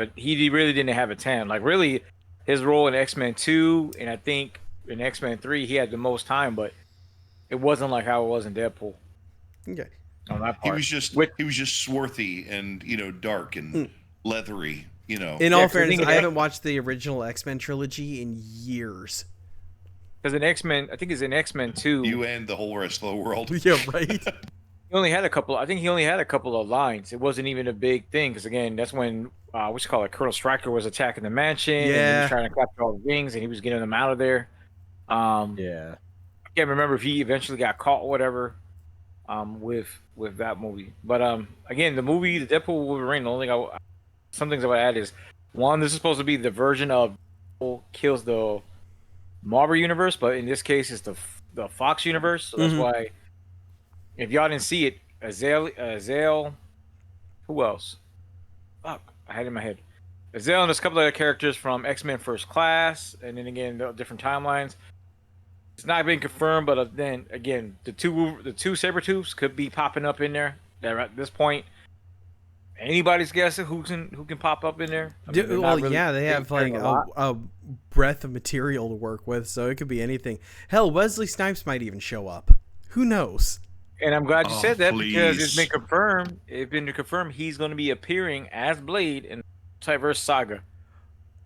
a tan. Like really, his role in X-Men 2 and I think in X-Men 3 he had the most time, but it wasn't like how it was in Deadpool Okay. on that He part. was just Which- swarthy and dark and leathery. In all 'cause the fairness, thing is I haven't watched the original X-Men trilogy in years. Because in X-Men, I think it's in X-Men 2. You and the whole rest of the world. Yeah, right. He only had a couple. I think he only had a couple of lines. It wasn't even a big thing because again, that's when Colonel Stryker was attacking the mansion. And he Yeah. was trying to capture all the rings, and he was getting them out of there. Yeah. I can't remember if he eventually got caught or whatever. With that movie, but again, the movie, the Deadpool Wolverine. The only thing some things I would add is one. This is supposed to be the version of Deadpool kills the Marvel universe, but in this case, it's the Fox universe. So that's why. If y'all didn't see it, Azael, who else? Fuck, I had it in my head. Azael and there's a couple other characters from X-Men First Class, and then again, the different timelines. It's not been confirmed, but then again, the two Sabretooths could be popping up in there. That at this point, anybody's guessing who can pop up in there. I mean, they're not really they have like sharing a lot. a breadth of material to work with, so it could be anything. Hell, Wesley Snipes might even show up. Who knows? And I'm glad you said that because it's please. been confirmed. It's been confirmed he's going to be appearing as Blade in the Multiverse Saga.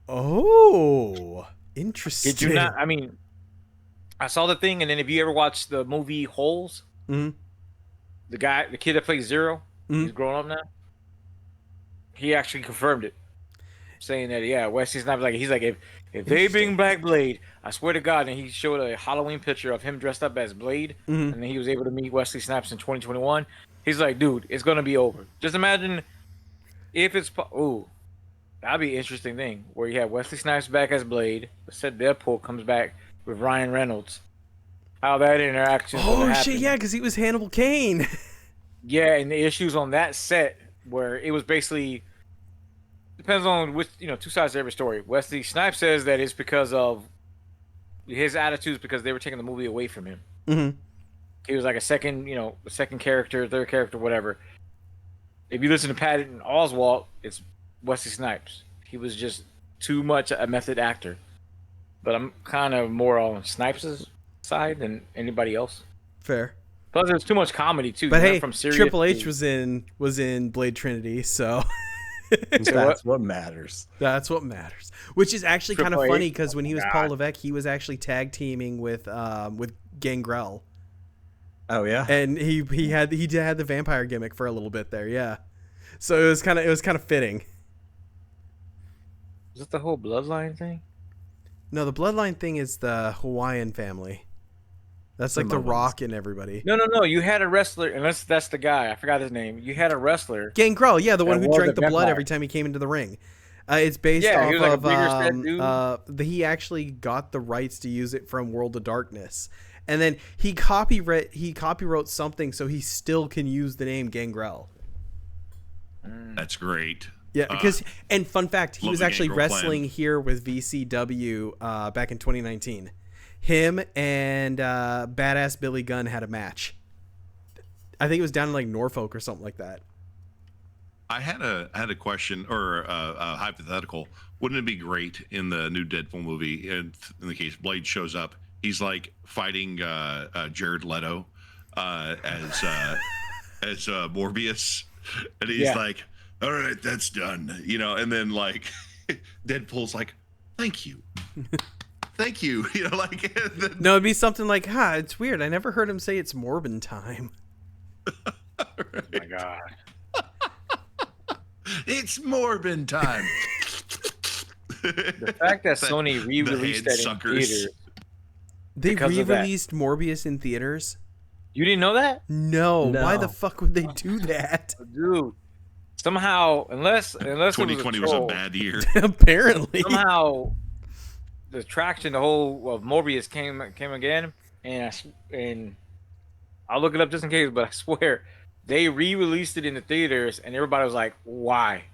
Oh, interesting. Did you not? I mean, I saw the thing, and then if you ever watched the movie Holes, Mhm. the kid that plays Zero, he's grown up now. He actually confirmed it, saying that Wesley Snipes he's like if they bring back Blade, I swear to God, and he showed a Halloween picture of him dressed up as Blade, and then he was able to meet Wesley Snipes in 2021. He's like, dude, it's gonna be over. Just imagine if it's that'd be an interesting thing where you have Wesley Snipes back as Blade. Said Deadpool comes back with Ryan Reynolds. How that interaction? Oh shit, yeah, because he was Hannibal Caine. Yeah, and the issues on that set where it was basically depends on which two sides to every story. Wesley Snipes says that it's because of his attitudes because they were taking the movie away from him. Mm-hmm. He was like a second character, third character, whatever. If you listen to Patton Oswalt, it's Wesley Snipes. He was just too much a method actor. But I'm kind of more on Snipes' side than anybody else. Fair. Plus, there's too much comedy too. But You went hey, from serious Triple H to- was in Blade Trinity, so That's what matters. that's what matters. Which is actually kind of Triple H? funny because when he was God. Paul Levesque, he was actually tag teaming with Gangrel, Oh yeah. and he had the vampire gimmick for a little bit there. Yeah, So it was kind of fitting. Is it the whole bloodline thing? No, the bloodline thing is the Hawaiian family. That's like the Rock and everybody. No. You had a wrestler, and that's the guy. I forgot his name. You had a wrestler. Gangrel, yeah, the one who wore drank the the blood vampire. every time he came into the ring. It's based Yeah, off he was like a of bigger set dude. he actually got the rights to use it from World of Darkness, and then he copywrote something so he still can use the name Gangrel. That's great. Yeah, because and fun fact, he love was the actually Gangrel wrestling clan. here with VCW back in 2019. Him and Badass Billy Gunn had a match. I think it was down in like Norfolk or something like that. I had a question or a hypothetical. Wouldn't it be great in the new Deadpool movie, in the case Blade shows up, he's like fighting Jared Leto as Morbius, and he's like, "All right, that's done," you know, and then like Deadpool's like, "Thank you." Thank you. You know, like No, it'd be something like, it's weird. I never heard him say it's Morbin time. Oh my god. it's Morbin time. The fact that Sony re-released head that in suckers. theaters. They Because of that. re-released Morbius in theaters? You didn't know that? No. Why the No. fuck would they do that? Dude. Somehow, unless it was 2020 a was a troll, bad year. Apparently. somehow the traction, the whole of Morbius came again, and I'll look it up just in case, but I swear they re-released it in the theaters, and everybody was like, "Why?"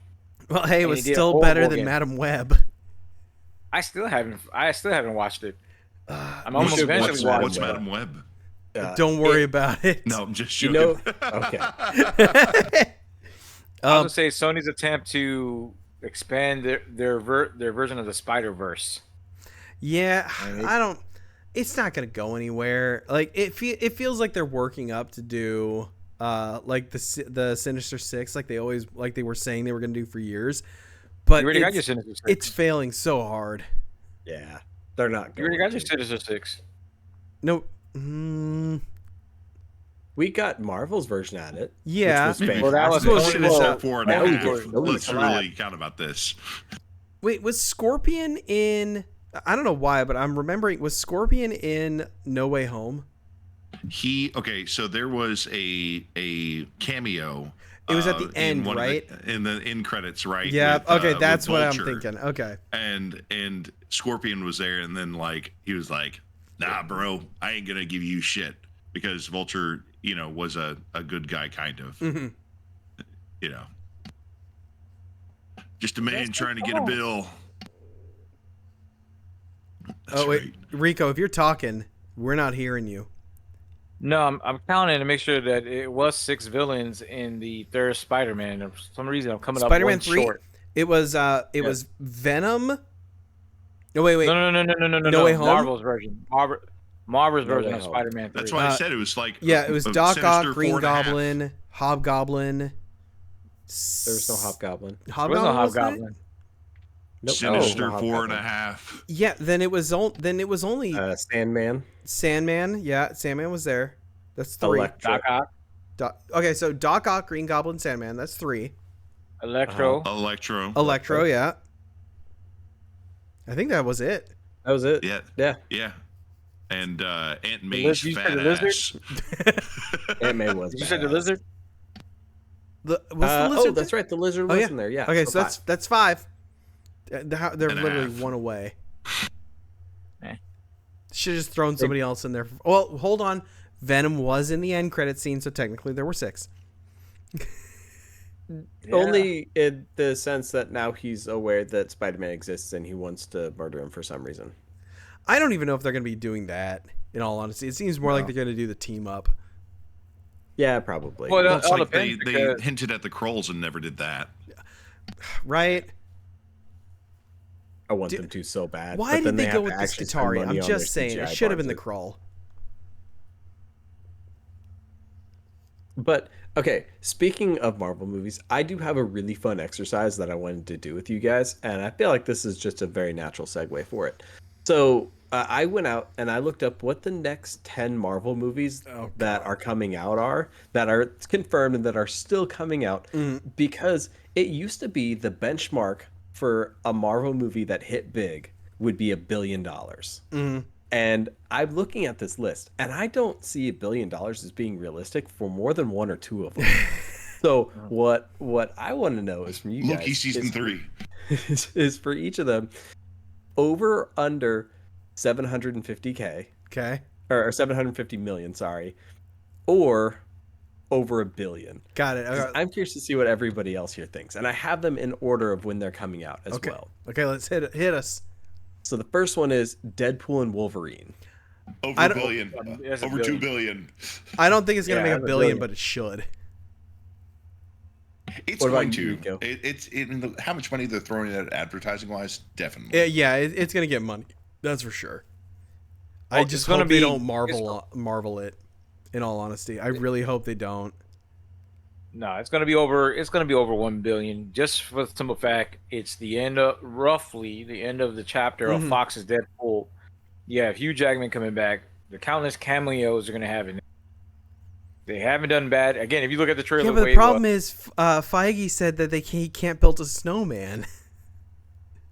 Well, hey, it And was he did still horrible better than again. Madam Web. I still haven't watched it. I'm You almost should watch eventually Madam What's watching it. Madam Web? Don't worry about it. No, I'm just You joking. know, okay. I would say Sony's attempt to expand their version of the Spider-Verse. Yeah, Right. I don't. It's not gonna go anywhere. Like it feels like they're working up to do, like the Sinister Six, like they were saying they were gonna do for years. But You already got it's, your Sinister Six. it's failing so hard. Yeah, they're not. You already going got your to. Sinister Six. No. We got Marvel's version at it. Yeah. Which was Maybe Well, that was fantastic. Well, Sinister well, 4 and that a was half. good. That was Let's flat. really count about this. Wait, was Scorpion in? I don't know why, but I'm remembering. Was Scorpion in No Way Home? So there was a cameo. It was at the in end, one of right? in the end credits, right? Yeah. with, Okay, with that's what I'm Vulture. thinking. Okay. And Scorpion was there, and then like he was like, "Nah, bro, I ain't gonna give you shit," because Vulture, you know, was a good guy, kind of. hmm You know, just a man trying to get a bill. That's Oh wait, right. Rico, if you're talking, we're not hearing you. No, I'm counting to make sure that it was 6 villains in the third Spider-Man. For some reason, I'm coming Spider-Man up one 3? short. It was was Venom. No, wait. No. Way Home? Marvel's version. Marvel's No version Way of Home. Spider-Man 3. That's why I said it was like Yeah, it was a Doc Ock, Sinister Green 4.5. Goblin, Hobgoblin. There was no Hobgoblin. There was no Hobgoblin. wasn't it? Hobgoblin. Nope. Sinister No 4.5. Yeah, then it was only Sandman. Sandman. Yeah, Sandman was there. That's 3. Electro. Doc Ock, Okay, so Doc Ock, Green Goblin, Sandman. That's 3. Electro. Electro. Electro, yeah. I think that was it. That was it. Yeah. Yeah. Yeah. And Aunt May's you said fat the lizard? ass. Aunt May was. Did you say the badass. lizard? Was the lizard? Oh, that's right. The lizard Oh, was yeah. in there. Yeah. Okay, so that's 5. They're And a literally half. one away. Eh. Should have just thrown somebody else in there. Well, hold on. Venom was in the end credit scene, so technically there were 6. Only in the sense that now he's aware that Spider-Man exists and he wants to murder him for some reason. I don't even know if they're going to be doing that, in all honesty. It seems more like they're going to do the team up. Yeah, probably. Well, Well, it's all like they depends because- hinted at the Krolls and never did that. Right? I want Dude, them to so bad. Why but then did they have go to with this actually spend Qatari? money I'm on just their saying. It CGI should have been the parts. Krull. But okay, speaking of Marvel movies, I do have a really fun exercise that I wanted to do with you guys, and I feel like this is just a very natural segue for it. So I went out and I looked up what the next 10 Marvel movies that are coming out that are confirmed and that are still coming out, because it used to be the benchmark for a Marvel movie that hit big would be $1 billion. And I'm looking at this list and I don't see $1 billion as being realistic for more than one or two of them. So what I want to know is from you guys. Loki season 3 is for each of them over under 750K. Okay. Or 750 million, sorry. Or over $1 billion. Got it. I'm curious to see what everybody else here thinks. And I have them in order of when they're coming out as well. Okay, let's hit us. So the first one is Deadpool and Wolverine. over $1 billion. Over $2 billion. I don't think it's going to make $1 billion, but it should. It's going to. How much money they're throwing at advertising wise, definitely. Yeah, it's going to get money. That's for sure. I just hope they don't marvel it. In all honesty, I really hope they don't. No, it's gonna be over. It's gonna be over $1 billion, just for the simple fact it's roughly the end of the chapter of Fox's Deadpool. You have Hugh Jackman coming back. The countless cameos are gonna have in it. They haven't done bad. Again, if you look at the trailer, yeah, but the problem is Feige said that he can't build a snowman.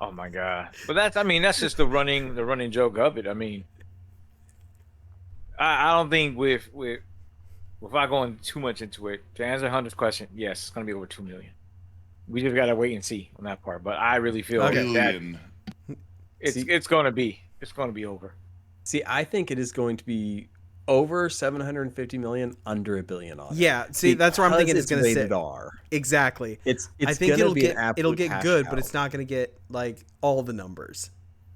Oh my god! But that's just the running joke of it. I mean, I don't think without going too much into it, to answer Hunter's question, yes, it's going to be over 2 million. We just got to wait and see on that part. But I really feel that it's going to be over. See, I think it is going to be over 750 million, under $1 billion on it. Yeah, see, that's where I'm thinking it's going to sit. Rated R. Exactly. I think it'll get good, but it's not going to get like all the numbers.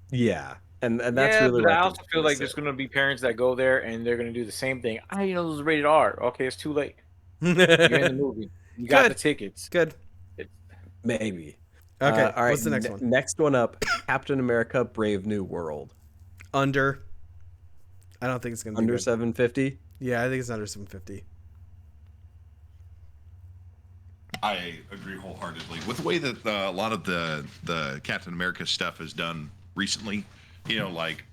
Yeah. And that's really. But I also feel like there's going to be parents that go there and they're going to do the same thing. It was rated R. Okay, it's too late. You're in the movie. You got the tickets. Good. Maybe. Okay. All right. What's the next one? Next one up: Captain America: Brave New World. Under. I don't think it's going to be under 750. Yeah, I think it's under 750. I agree wholeheartedly with the way that a lot of the Captain America stuff is done recently. Like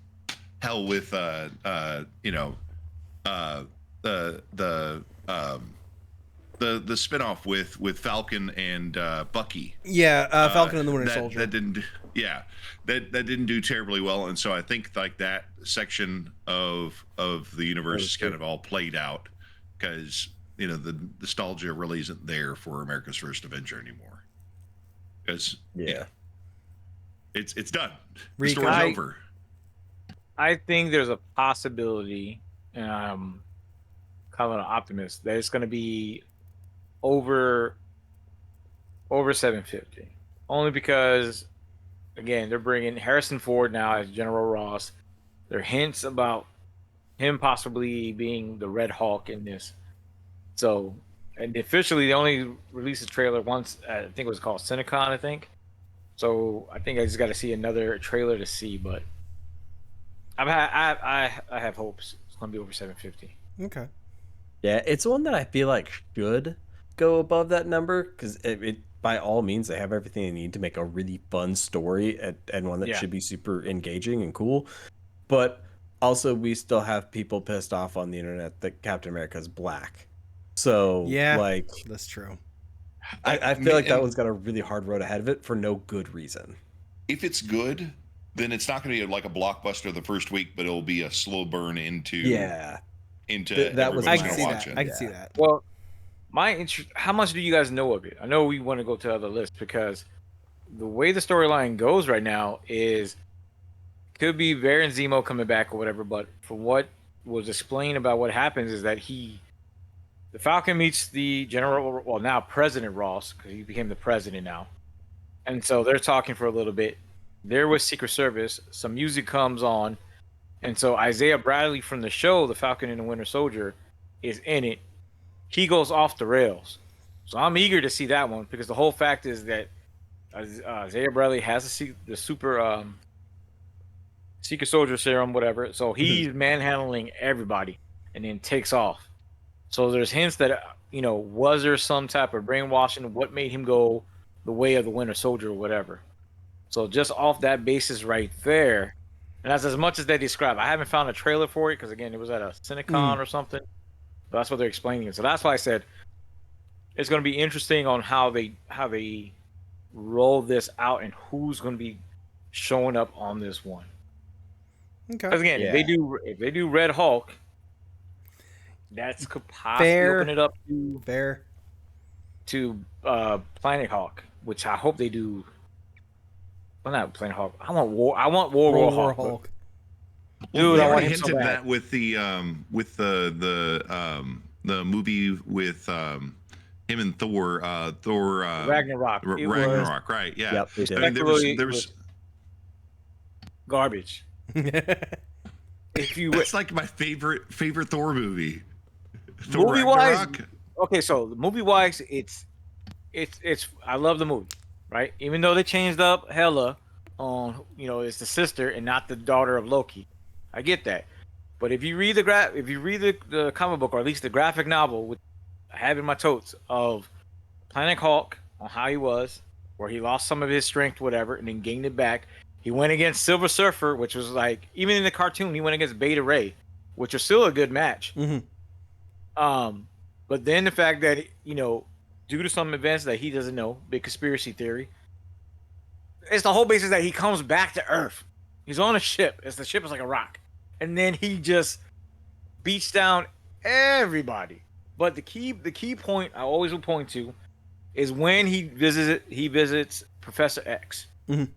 hell with the spinoff with Falcon and Bucky. Yeah, Falcon and the Winter Soldier. That didn't do terribly well, and so I think like that section of the universe is kind of all played out because the nostalgia really isn't there for America's First Avenger anymore. Because it's done. The story's over. I think there's a possibility, and I'm kind of an optimist, that it's going to be over 750. Only because, again, they're bringing Harrison Ford now as General Ross. There are hints about him possibly being the Red Hulk in this. So, and officially, they only released a trailer once. I think it was called Cinecon, I think. So I think I just got to see another trailer to see, but I have hopes it's going to be over 750. Okay. Yeah, it's one that I feel like should go above that number because it by all means they have everything they need to make a really fun story and one that should be super engaging and cool. But also we still have people pissed off on the internet that Captain America is black. So that's true. I feel like that one's got a really hard road ahead of it for no good reason. If it's good, then it's not going to be like a blockbuster the first week, but it'll be a slow burn into that was. I can see that. I can see that. Well, how much do you guys know of it? I know we want to go to other lists because the way the storyline goes right now is could be Baron Zemo coming back or whatever, but from what was explained about what happens is that the Falcon meets the General, well, now President Ross, because he became the president now. And so they're talking for a little bit. There was Secret Service. Some music comes on. And so Isaiah Bradley from the show, The Falcon and the Winter Soldier, is in it. He goes off the rails. So I'm eager to see that one because the whole fact is that Isaiah Bradley has the super Secret Soldier serum, whatever. So he's manhandling everybody and then takes off. So there's hints that, was there some type of brainwashing? What made him go the way of the Winter Soldier or whatever? So just off that basis right there, And that's as much as they describe. I haven't found a trailer for it because again, it was at a Cinecon or something. But that's what they're explaining it. So that's why I said it's going to be interesting on how they roll this out and who's going to be showing up on this one. Okay. Because again, Yeah. if they do Red Hulk, that's could possibly open it up to Planet Hulk, which I hope they do. Well, not Planet Hulk. I want War Hulk. Well, Dude, they I want already him so hinted bad. that with the movie with him and Thor Ragnarok. It was Ragnarok, right? Yeah. Yep, they did. I mean, there was If you that's like my favorite Thor movie. Thor movie wise, Ragnarok. okay, so movie wise, it's I love the movie, right? Even though they changed up Hela on, it's the sister and not the daughter of Loki. I get that, but if you read the comic book, or at least the graphic novel, which I have in my totes, of Planet Hulk, on how he was, where he lost some of his strength, whatever, and then gained it back. He went against Silver Surfer, which was like, even in the cartoon, he went against Beta Ray, which was still a good match. But then the fact that, due to some events that he doesn't know, big conspiracy theory, it's the whole basis that he comes back to Earth. He's on a ship. The ship is like a rock. And then he just beats down everybody. But the key point I always will point to is when he visits Professor X. When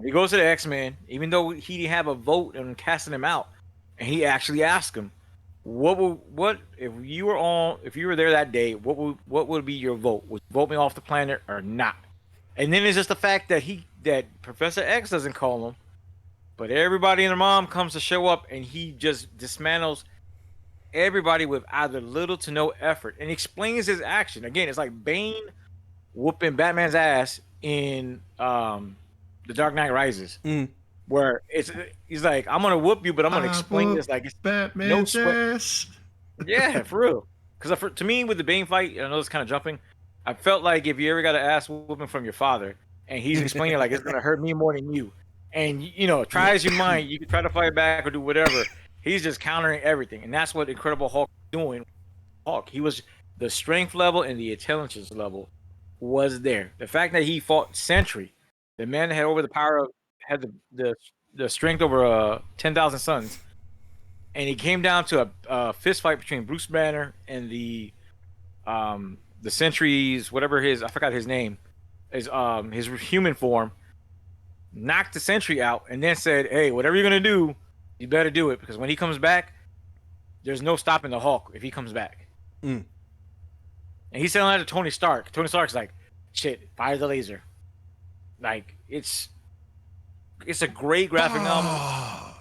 he goes to the X-Men, even though he didn't have a vote on casting him out, and he actually asked him, what if you were there that day, what would be your vote? Would you vote me off the planet or not? And then it's just the fact that Professor X doesn't call him, but everybody and their mom comes to show up, and he just dismantles everybody with either little to no effort and explains his action. Again, it's like Bane whooping Batman's ass in The Dark Knight Rises, where he's like, I'm gonna whoop you, but I'm gonna explain this like it's Batman's ass. Yeah, for real. Because to me, with the Bane fight, I know it's kind of jumping. I felt like if you ever got an ass whooping from your father, and he's explaining like it's gonna hurt me more than you, and try as you might, you can try to fight back or do whatever. He's just countering everything, and that's what Incredible Hulk was doing. He was the strength level and the intelligence level was there. The fact that he fought Sentry, the man that had over the power of had the strength over 10,000 suns, and he came down to a fist fight between Bruce Banner and the Sentry's whatever I forgot his name, his human form, knocked the Sentry out, and then said, "Hey, whatever you're gonna do, you better do it, because when he comes back, there's no stopping the Hulk if he comes back." And he's telling that to Tony Stark. Tony Stark's like, "Shit, fire the laser." Like it's a great graphic novel.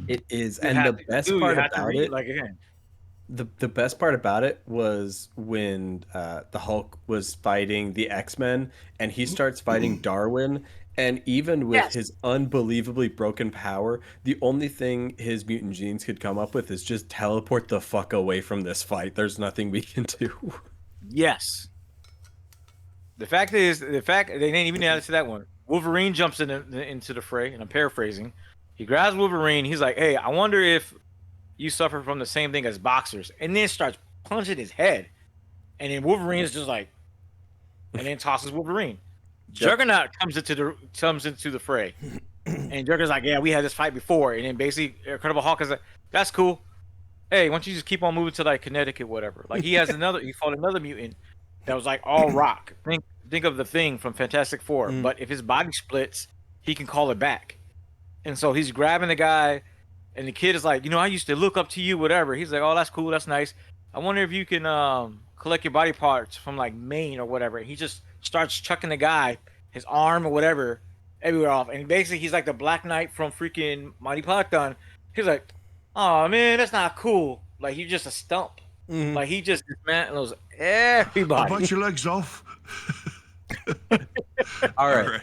It is, and the best part about it, like again, the best part about it was when the Hulk was fighting the X-Men, and he starts fighting Darwin. And even with his unbelievably broken power, the only thing his mutant genes could come up with is just teleport the fuck away from this fight. There's nothing we can do. Yes. The fact they didn't even add to that one. Wolverine jumps into the fray, and I'm paraphrasing. He grabs Wolverine. He's like, "Hey, I wonder if you suffer from the same thing as boxers," and then starts punching his head. And then Wolverine's just like, and then tosses Wolverine. Juggernaut comes into the fray, and Juggernaut's like, "Yeah, we had this fight before." And then basically, Incredible Hulk is like, "That's cool. Hey, why don't you just keep on moving to like Connecticut, whatever?" Like he fought another mutant that was like all rock. Think of the Thing from Fantastic Four, but if his body splits, he can call it back. And so he's grabbing the guy, and the kid is like, "I used to look up to you, whatever." He's like, "Oh, that's cool, that's nice. I wonder if you can collect your body parts from like Maine or whatever." And he just starts chucking the guy, his arm or whatever, everywhere off. And basically, he's like the Black Knight from freaking Monty Python. He's like, "Oh man, that's not cool." Like he's just a stump. Like he just dismantles everybody. I'll bite your legs off. All right.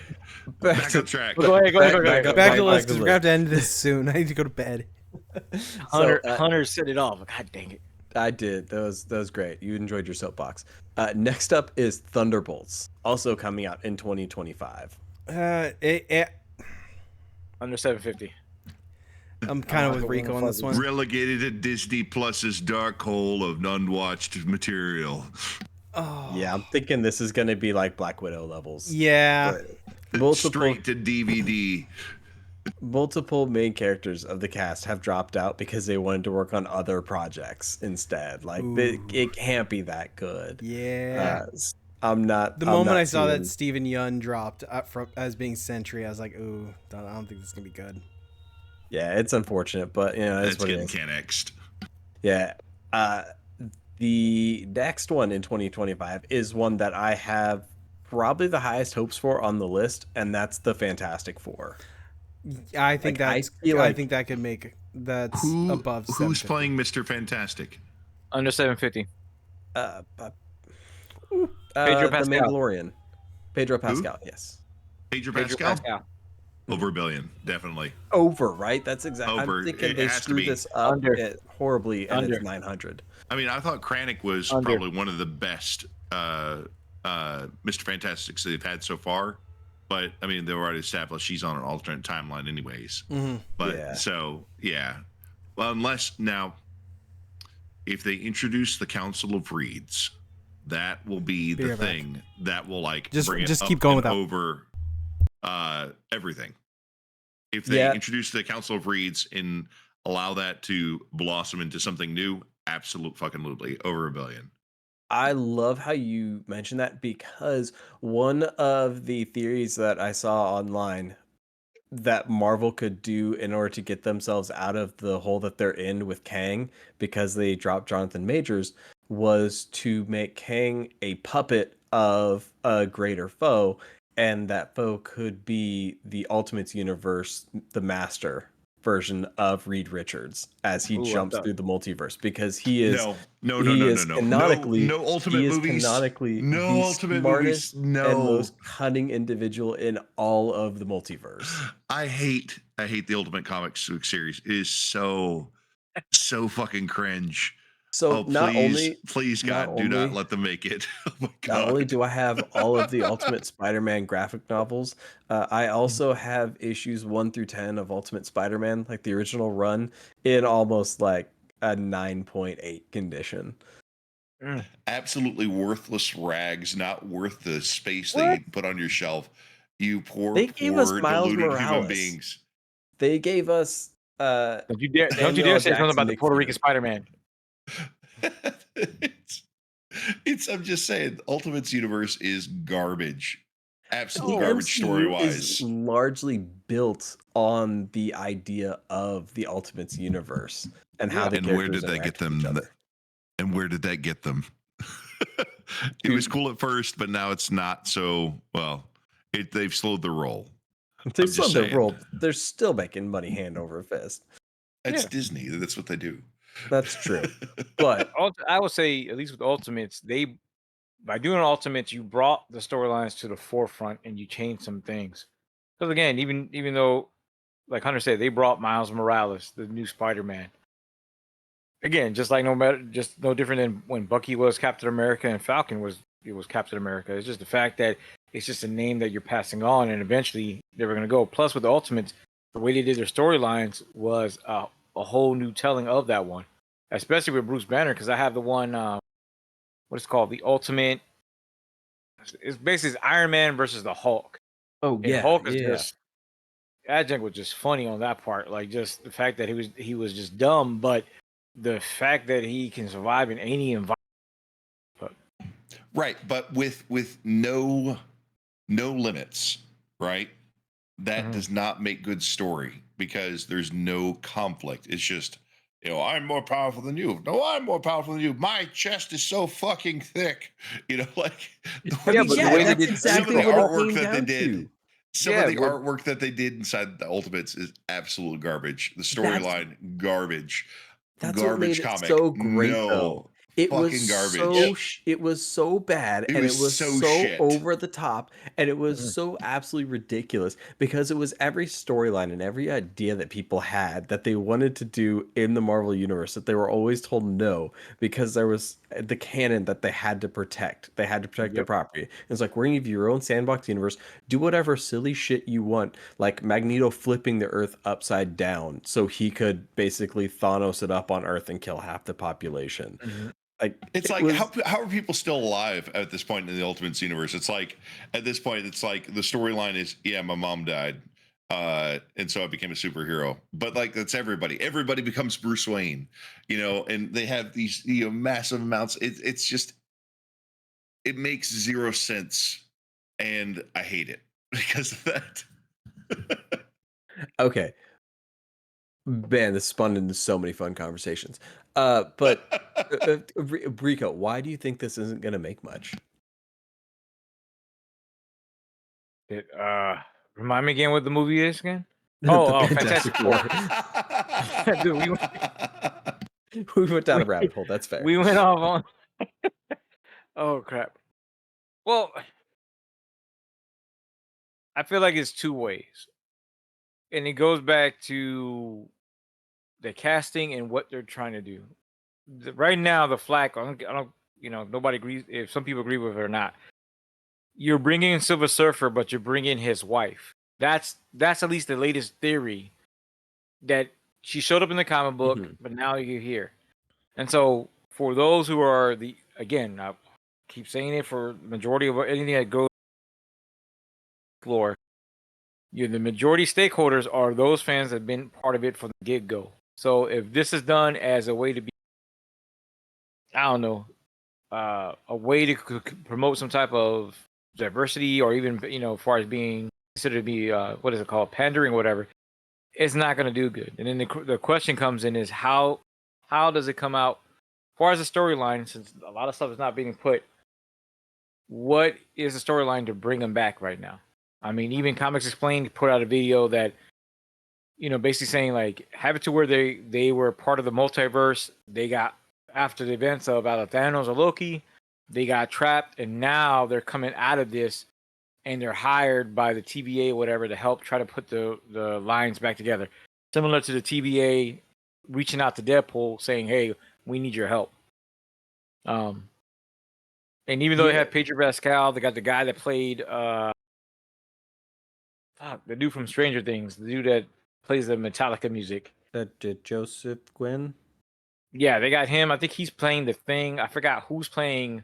Back on track. Go ahead. Back to the list, because we're going to have to end this soon. I need to go to bed. Hunter set it off. God dang it. I did. That was great. You enjoyed your soapbox. Next up is Thunderbolts, also coming out in 2025. Under 750. I'm kind of with Rico on this one. Relegated to Disney Plus's dark hole of unwatched material. Oh. Yeah, I'm thinking this is going to be like Black Widow levels. Yeah. Straight to DVD. Multiple main characters of the cast have dropped out because they wanted to work on other projects instead. Like it can't be that good. Yeah. I'm not. The moment I saw that Steven Yeun dropped as being Sentry, I was like, "Ooh, I don't think this is gonna be good." Yeah, it's unfortunate, but That's getting Can-X'd. Yeah. The next one in 2025 is one that I have probably the highest hopes for on the list, and that's the Fantastic Four. I think I think that could make that's above. Who's playing Mr. Fantastic? Under 750. Pedro Pascal. The Mandalorian. Pedro Pascal. Who? Yes. Pedro Pascal. Over $1 billion, definitely. Over, right? That's exactly. Over. I'm thinking It they has to screwed be. this up horribly, and it's 900. I mean, I thought Krennic was probably one of the best Mr. Fantastics they've had so far. But, I mean, they were already established she's on an alternate timeline anyways. Mm-hmm. But, yeah. so, yeah. Well, unless, now, if they introduce the Council of Reeds, that will be the thing that will, like, bring it just up keep going with over everything. If they introduce the Council of Reeds and allow that to blossom into something new, absolutely over $1 billion. I love how you mentioned that, because one of the theories that I saw online that Marvel could do in order to get themselves out of the hole that they're in with Kang, because they dropped Jonathan Majors, was to make Kang a puppet of a greater foe, and that foe could be the Ultimates universe, the Master version of Reed Richards, as he jumps through the multiverse, because he is no canonically Ultimate he is movies, canonically no the Ultimate smartest movies, and most cunning individual in all of the multiverse. I hate the Ultimate Comics series. It is so fucking cringe. So please God, do not let them make it. Oh my God. Not only do I have all of the Ultimate Spider-Man graphic novels, I also have issues 1 through 10 of Ultimate Spider-Man, like the original run, in almost like a 9.8 condition. Absolutely worthless rags, not worth the space they put on your shelf. You poor deluded human beings. They gave us don't you dare say something about the Puerto Rican Spider-Man. I'm just saying, Ultimates universe is garbage. Absolute garbage story-wise. Is largely built on the idea of the Ultimates universe and how the characters where did that get them? And where did that get them? It was cool at first, but now it's not so well. They've slowed the roll. They've slowed the roll. They're still making money hand over fist. It's Disney. That's what they do. That's true. But I would say, at least with Ultimates, by doing Ultimates, you brought the storylines to the forefront and you changed some things. Because again, even though, like Hunter said, they brought Miles Morales, the new Spider-Man. Again, just no different than when Bucky was Captain America and Falcon was Captain America. It's just the fact that it's just a name that you're passing on, and eventually they were going to go. Plus, with the Ultimates, the way they did their storylines was a whole new telling of that one, especially with Bruce Banner, because I have the one, what is called the Ultimate. It's basically Iron Man versus the Hulk. Oh yeah, Hulk is just. Adjunct was just funny on that part, like just the fact that he was just dumb, but the fact that he can survive in any environment. Right, but with no limits, right? That does not make good story, because there's no conflict. It's just, I'm more powerful than you. No, I'm more powerful than you. My chest is so fucking thick. Like some of the artwork that they did. Some of the artwork that they did inside the Ultimates is absolute garbage. The storyline, garbage. That's garbage what made comic. It so great, though. It fucking was garbage. it was so bad, It and was it was so so shit. over the top, and it was Mhm. so absolutely ridiculous because it was every storyline and every idea that people had that they wanted to do in the Marvel universe that they were always told no because there was the canon that they had to protect. They had to protect their Yep. property. It's like we're gonna give you your own sandbox universe. Do whatever silly shit you want, like Magneto flipping the Earth upside down so he could basically Thanos it up on Earth and kill half the population. Mhm. Like It's it like was how are people still alive at this point in the Ultimates universe? It's like at this point, it's like the storyline is, yeah, my mom died, and so I became a superhero. But like that's everybody. Everybody becomes Bruce Wayne, and they have these massive amounts. It's just it makes zero sense, and I hate it because of that. okay. Man, this spun into so many fun conversations. But Rico, why do you think this isn't going to make much? It, remind me again what the movie is again. The Fantastic Fantastic Four. Four. Dude, We went down we a rabbit hole. That's fair. we went off on. Oh crap. Well, I feel like it's two ways, and it goes back to the casting and what they're trying to do. Right now, the flack. I don't. Nobody agrees. If some people agree with it or not, you're bringing in Silver Surfer, but you're bringing his wife. That's at least the latest theory that she showed up in the comic book, Mhm. but now you're here. And so, for those who are I keep saying it for the majority of anything that goes lore, the majority stakeholders are those fans that have been part of it from the get go. So if this is done as a way to be, I don't know, a way to promote some type of diversity, or even as far as being considered to be what is it called, pandering, or whatever, it's not going to do good. And then the question comes in is how does it come out? As far as the storyline, since a lot of stuff is not being put, what is the storyline to bring them back right now? I mean, even Comics Explained put out a video that basically saying like have it to where they were part of the multiverse. They got after the events of either Thanos or Loki, they got trapped, and now they're coming out of this, and they're hired by the TVA or whatever to help try to put the lines back together. Similar to the TVA reaching out to Deadpool saying, "Hey, we need your help." Um, and even though they Yeah, have Pedro Pascal, they got the guy that played the dude from Stranger Things, the dude that plays the Metallica music. Joseph Quinn. Yeah, they got him. I think he's playing the Thing. I forgot who's playing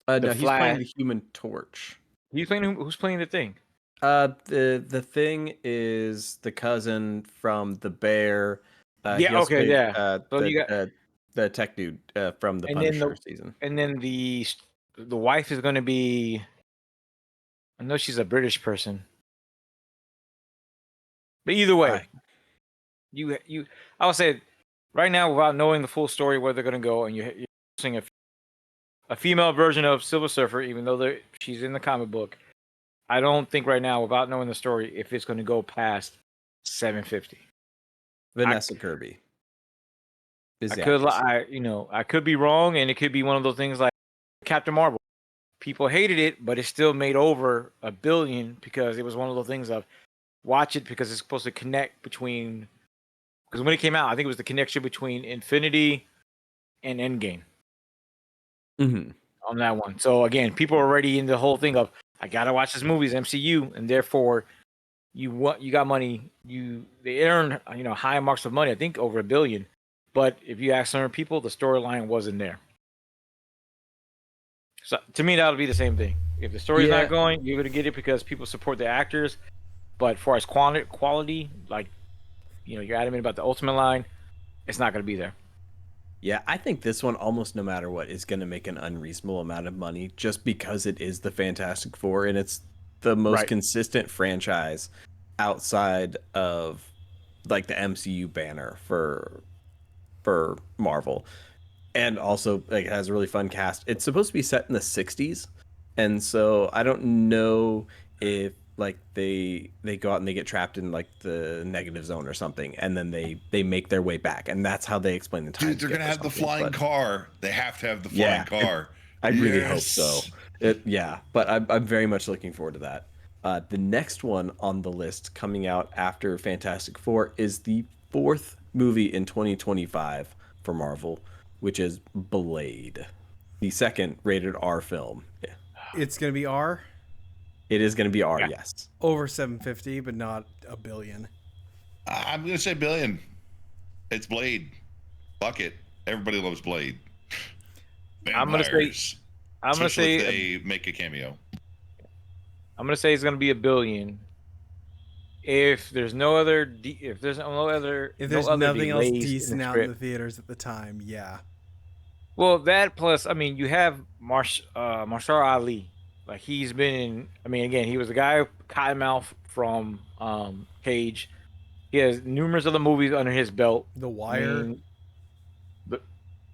the No, he's playing Flash. the Human Torch. He's playing who's playing the Thing. The Thing is the cousin from the Bear. He Yeah. also Okay. played Yeah. So you got, the tech dude from the and then Punisher season. the wife is going to be. I know she's a British person, but either way, I would say right now, without knowing the full story where they're going to go, and you're seeing a female version of Silver Surfer, even though she's in the comic book. I don't think right now, without knowing the story, if it's going to go past 750. Vanessa Kirby is I the could, actress. I could be wrong, and it could be one of those things like Captain Marvel. People hated it, but it still made over $1 billion because it was one of those things of watch it because it's supposed to connect between. Because when it came out, I think it was the connection between Infinity and Endgame Mm-hmm. on that one. So again, people are already in the whole thing of I gotta watch this movie, it's MCU, and therefore you got money. They earned high marks of money. I think over $1 billion. But if you ask certain people, the storyline wasn't there. So to me, that would be the same thing. If the story's Yeah, not going, you're gonna get it because people support the actors. But as far as quality, like you're adamant about the Ultimate line, it's not gonna be there. yeah. I think this one, almost no matter what, is going to make an unreasonable amount of money just because it is the Fantastic Four and it's the most Right. consistent franchise outside of like the MCU banner for Marvel. And also like it has a really fun cast. It's supposed to be set in the 60s. And so I don't know if like they go out and they get trapped in like the negative zone or something, and then they make their way back, and that's how they explain the time. Dude, they're gonna have the flying car. They have to have the flying car. I really hope so. But I'm very much looking forward to that. The next one on the list coming out after Fantastic Four is the fourth movie in 2025 for Marvel, which is Blade, the second rated R film. Yeah. It's gonna be R. It is going to be R, yes. Over 750, but not a billion. I'm gonna say billion. It's Blade. Fuck it. Everybody loves Blade. Vampires. I'm gonna say they make a cameo. I'm gonna say it's gonna be a billion. If there's no other, if there's nothing else decent out in the theaters at the time, yeah. Well, that plus, I mean, you have Marshall Ali. Like he's been in. I mean, again, he was the guy Cottonmouth from Cage. He has numerous other movies under his belt. The Wire. But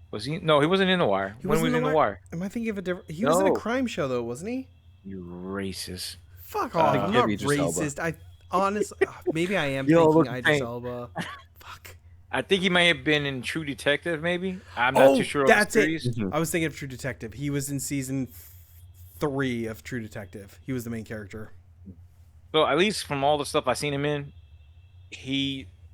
was he? No, he wasn't in The Wire. When was he in The Wire? Am I thinking of a different? He was in a crime show though, wasn't he? You racist. Fuck off! I'm not racist. I honestly, maybe I am thinking Idris Elba. Fuck. I think he may have been in True Detective. Maybe I'm not too sure. That's it. I was thinking of True Detective. He was in season 3 of True Detective. He was the main character. So at least from all the stuff I've seen him in,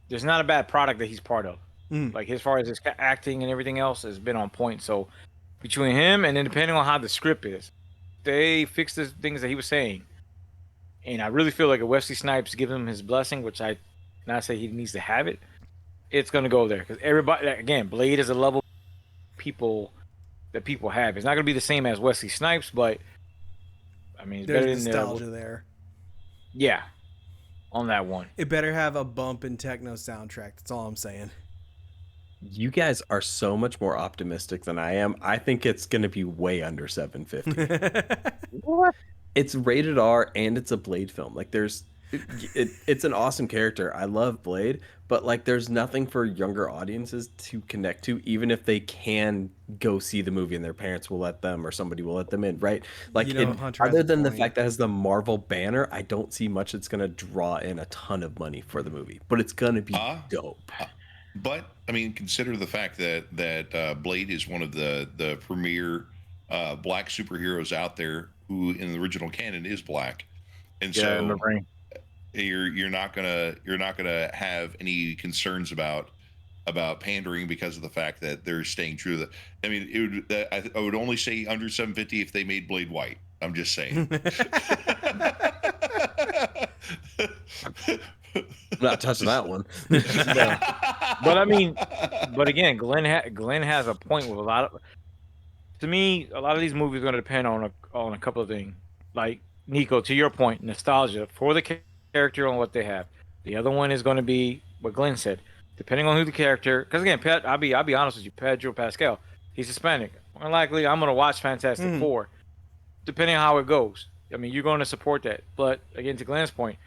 there's not a bad product that he's part of. Like as far as his acting and everything else has been on point. So between him and then depending on how the script is, they fix the things that he was saying. And I really feel like if Wesley Snipes gives him his blessing, which I not say he needs to have it, it's gonna go there because everybody again, Blade is a level that people have. It's not gonna be the same as Wesley Snipes, but I mean, it's there's better than nostalgia there. Yeah, on that one. It better have a bump in techno soundtrack. That's all I'm saying. You guys are so much more optimistic than I am. I think it's going to be way under 750. What? It's rated R and it's a Blade film. Like it's an awesome character. I love Blade, but like there's nothing for younger audiences to connect to, even if they can go see the movie and their parents will let them or somebody will let them in, right? Like other than the fact that it has the Marvel banner, I don't see much that's gonna draw in a ton of money for the movie, but it's gonna be dope. But I mean, consider the fact that Blade is one of the premier black superheroes out there who in the original canon is black, and so you're not gonna have any concerns about pandering because of the fact that they're staying true to the. I mean, I would only say under 750 if they made Blade white. I'm just saying. I'm not touching that one. But I mean, but again, Glenn has a point with a lot of. To me, a lot of these movies are going to depend on a couple of things. Like Nico, to your point, nostalgia for the character and what they have. The other one is going to be what Glenn said, depending on who the character. Because again, I'll be honest with you, Pedro Pascal, he's Hispanic. More likely, I'm going to watch Fantastic Four, depending on how it goes. I mean, you're going to support that. But again, to Glenn's point,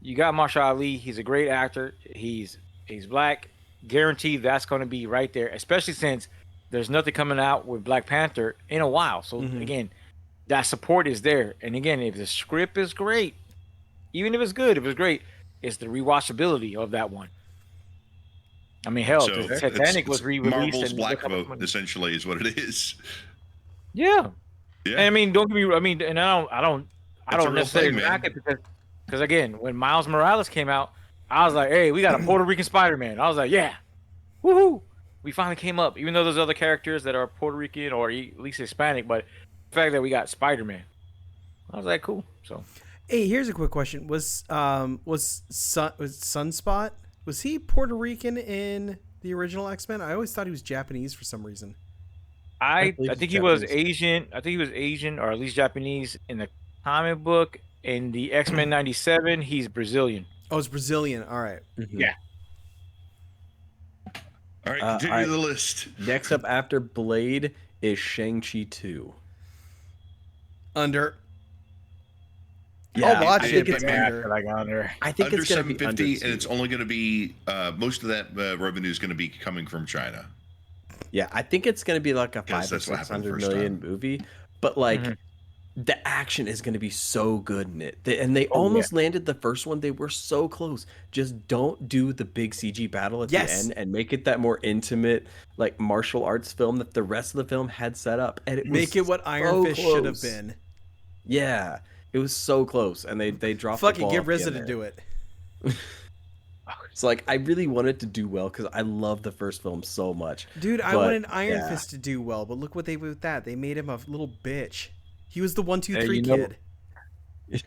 you got Marshall Ali. He's a great actor. He's black. Guaranteed that's going to be right there, especially since there's nothing coming out with Black Panther in a while. So again, that support is there. And again, if the script is great, even if it's good, if it's great, it's the rewatchability of that one. I mean, hell, So Titanic was re-released. Marvel's and Black Vote, essentially, is what it is. Yeah. Yeah. And I mean, don't get me. I mean, and I don't It's a real necessarily thing, man. knock it because again, when Miles Morales came out, I was like, hey, we got a Puerto Rican Spider-Man. I was like, yeah, woohoo! We finally came up, even though there's other characters that are Puerto Rican or at least Hispanic, but the fact that we got Spider-Man, I was like, cool. So, hey, here's a quick question: was Sunspot, was he Puerto Rican in the original X-Men? I always thought he was Japanese for some reason. I believe think he's he was Japanese. Asian. I think he was Asian or at least Japanese in the comic book. In the X-Men '97, he's Brazilian. Oh, it's Brazilian. All right. Yeah. All right, all continue right. the list. Next up after Blade is Shang-Chi 2. Under. Yeah, I'll watch I it. think But it's under. Like under. I think Under it's going to be under 750, and it's 2. only going to be most of that revenue is going to be coming from China. Yeah, I think it's going to be like a 500 Yes, or that's what happened 600 the first million movie, but like the action is going to be so good in it. And they Oh, yeah. almost landed the first one. They were so close. Just don't do the big CG battle at the Yes. end and make it that more intimate, like martial arts film that the rest of the film had set up. And it Make was it what Iron so Fist should have close. been. Yeah, it was so close, and they dropped the Fucking ball get at the RZA end to there. do it. So like, I really wanted to do well because I love the first film so much. Dude, I But, wanted Iron yeah. Fist to do well, but look what they did with that. They made him a little bitch. He was the 1, 2, 3 you know- kid.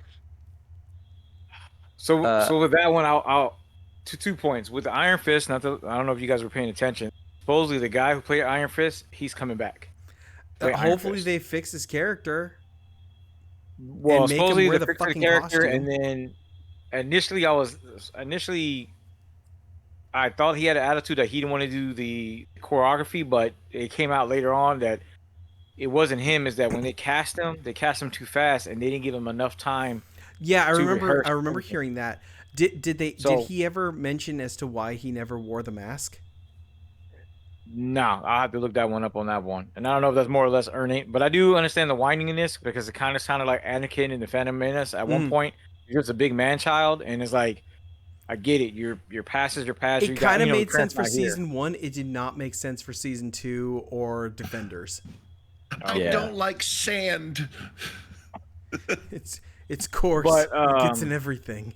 So with that one, I'll 2 points with the Iron Fist. I don't know if you guys were paying attention. Supposedly, the guy who played Iron Fist, he's coming back. Play Iron Hopefully Fist. they fix his character. Well, and make him supposedly wear they the fixed the fucking character, costume. and then initially I thought he had an attitude that he didn't want to do the choreography, but it came out later on that it wasn't him. Is that when they cast him too fast, and they didn't give him enough time. Yeah, I to remember. rehearse I remember everything. hearing that. Did So- he ever mention as to why he never wore the mask? No, I'll have to look that one up on that one. And I don't know if that's more or less earning, but I do understand the whining in this because it kind of sounded like Anakin in the Phantom Menace at one Mhm. point. You're just a big man child, and it's like, I get it. Your past is your past. It You kind of got, made sense for Trent's not here. season 1. It did not make sense for season 2 or Defenders. I Yeah. don't like sand. It's coarse. But, It gets in everything.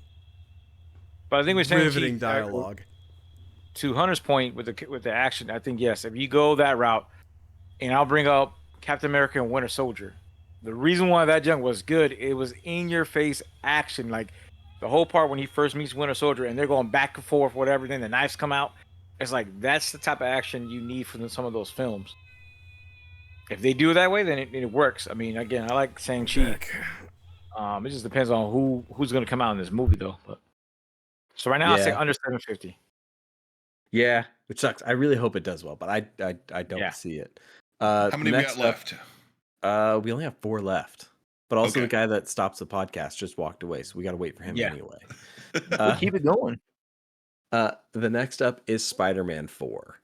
But I think we're saying Riveting dialogue. To Hunter's point with the action, I think yes, if you go that route, and I'll bring up Captain America and Winter Soldier. The reason why that junk was good, it was in your face action, like the whole part when he first meets Winter Soldier and they're going back and forth, whatever. Then the knives come out. It's like that's the type of action you need from some of those films. If they do it that way, then it works. I mean, again, I like Shang-Chi. It just depends on who's going to come out in this movie, though. But so right now, I say Yeah. under 750. Yeah, which sucks. I really hope it does well, but I don't Yeah. see it. How many we next got up, left? we only have 4 left. But also Okay. the guy that stops the podcast just walked away, so we got to wait for him Yeah. anyway. We'll keep it going. The next up is Spider-Man 4.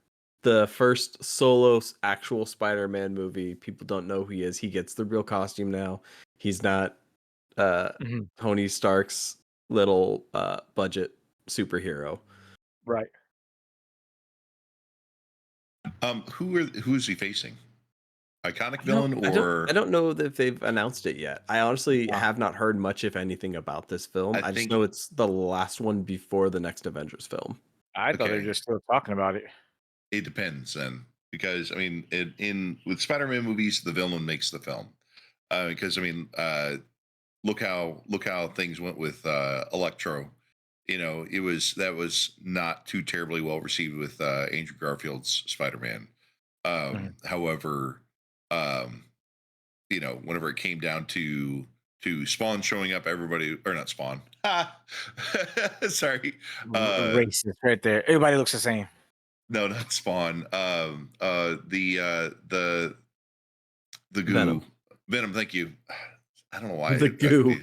The first solo actual Spider-Man movie. People don't know who he is. He gets the real costume now. He's not Mhm. Tony Stark's little budget superhero. Right. Who is he facing? Iconic villain or I don't know if they've announced it yet. I honestly Wow. have not heard much, if anything, about this film. I I just think- know it's the last one before the next Avengers film. I thought they were Okay. just still talking about it. it depends then, because I mean, in with Spider-Man movies, the villain makes the film. Because I mean, look how things went with Electro. You know, that was not too terribly well received with Andrew Garfield's Spider-Man. However, you know, whenever it came down to Spawn showing up, everybody, or not Spawn. Sorry. Racist right there. Everybody looks the same. No, not Spawn. The goo. Venom, thank you. I don't know why. The goo.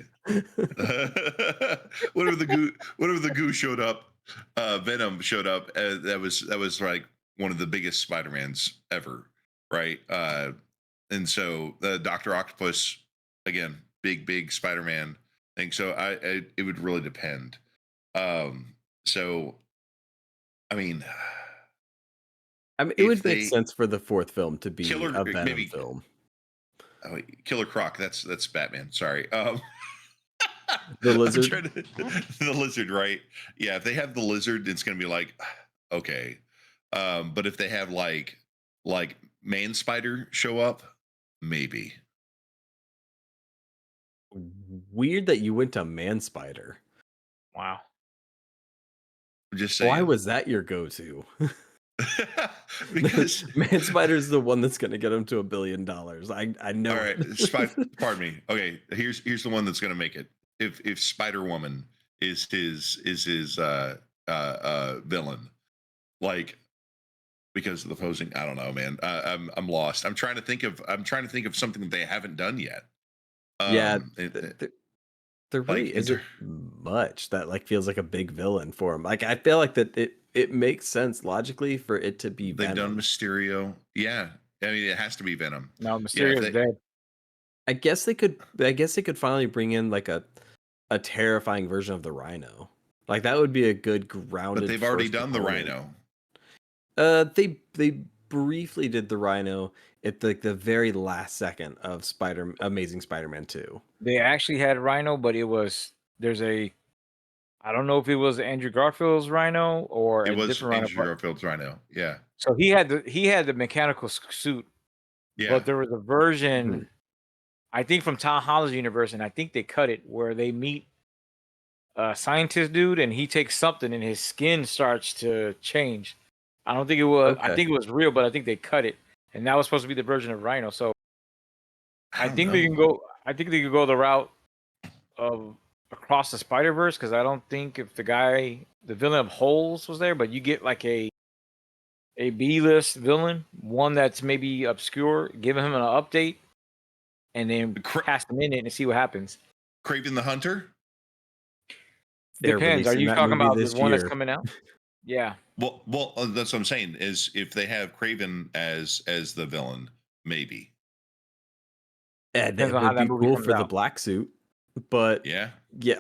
Whenever the goo showed up, Venom showed up. That was like one of the biggest Spider-Mans ever, right? And so Dr. Octopus, again, big Spider-Man thing. So it would really depend. So I mean, it would make sense for the fourth film to be Killer- a Venom maybe- film. oh, Killer Croc. That's Batman. Sorry. The I'm lizard? trying the lizard, right? Yeah, if they have the lizard, it's gonna be like, okay. But if they have like Man Spider show up, maybe. Weird that you went to Man Spider. Wow. I'm just saying. Why was that your go-to? Because Man Spider's the one that's going to get him to $1 billion. I know. all right, it. pardon me. Okay, here's the one that's gonna make it. If Spider Woman is his villain, like, because of the posing, I don't know, man. I'm lost. I'm trying to think of something that they haven't done yet. Yeah, it- there really like, isn't much that like feels like a big villain for him. Like I feel like that it makes sense logically for it to be they've Venom. done Mysterio. Yeah, I mean it has to be Venom. No, Mysterio's dead. I guess they could. I guess they could finally bring in like a terrifying version of the Rhino. Like that would be a good grounded. But they've already first done the opponent. Rhino. They briefly did the Rhino at the very last second of Amazing Spider-Man 2. They actually had Rhino, but I don't know if it was Andrew Garfield's Rhino or It a was different Rhino. Andrew Garfield's Rhino. Yeah. So he had the mechanical suit, Yeah. but there was a version, I think from Tom Holland's universe, and I think they cut it where they meet a scientist dude, and he takes something, and his skin starts to change. I don't think it was. I Okay. think it was real, but I think they cut it, and that was supposed to be the version of Rhino. So I think they can go. I think they could go the route of Across the Spider-Verse, because I don't think if the villain of Holes was there, but you get like a B-list villain, one that's maybe obscure, give him an update, and then cast him in it and see what happens. Kraven the Hunter? Depends. Are you talking about the one that's coming out? Yeah. Well, that's what I'm saying. Is if they have Kraven as the villain, maybe. Yeah, that would be cool for the black suit. But yeah,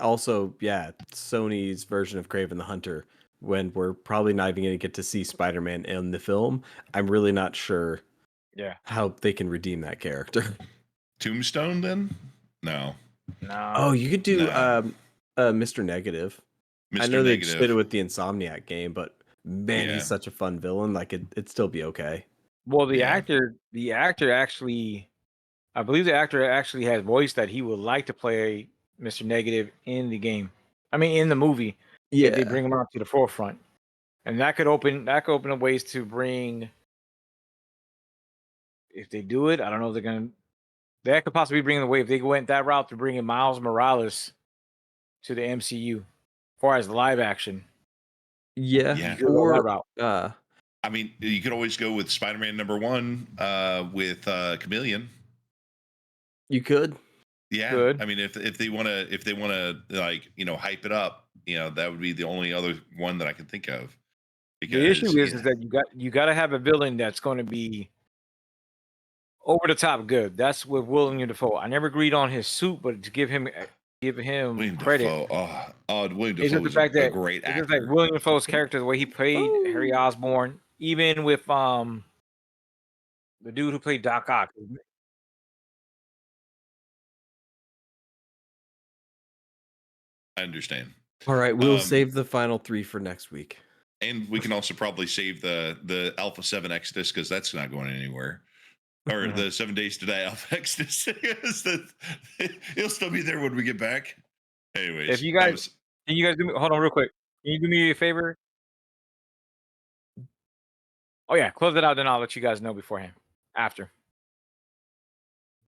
also Sony's version of Kraven the Hunter, when we're probably not even going to get to see Spider-Man in the film. I'm really not sure how they can redeem that character. Tombstone then? No. Oh, you could do Mr. Negative. I know they did it with the Insomniac game, but man, he's such a fun villain. Like it'd still be okay. Well, the actor actually, I believe the actor actually has voiced that he would like to play Mr. Negative in the game. I mean, in the movie. Yeah, if they bring him out to the forefront, and that could open up ways to bring. If they do it, I don't know if they're gonna. That could possibly bring the way if they went that route to bringing Miles Morales to the MCU, as far as live action. Yeah. Or route. I mean, you could always go with Spider-Man #1 with Chameleon. You could. Yeah. Good. I mean, if they want to like hype it up, that would be the only other one that I can think of. Because the issue is that you got to have a villain that's going to be over the top good. That's with William Dafoe. I never agreed on his suit, but to give him William credit. William Dafoe is a great actor. It's like William Dafoe's character, the way he played Harry Osborn, even with the dude who played Doc Ock. I understand. All right, we'll save the final 3 for next week. And we can also probably save the Alpha 7 Exodus, because that's not going anywhere. Or the 7 Days to Die Alpha Exodus. He'll still be there when we get back. Anyways. If you guys can you guys do me, hold on real quick. Can you do me a favor? Oh yeah, close it out, then I'll let you guys know beforehand. After.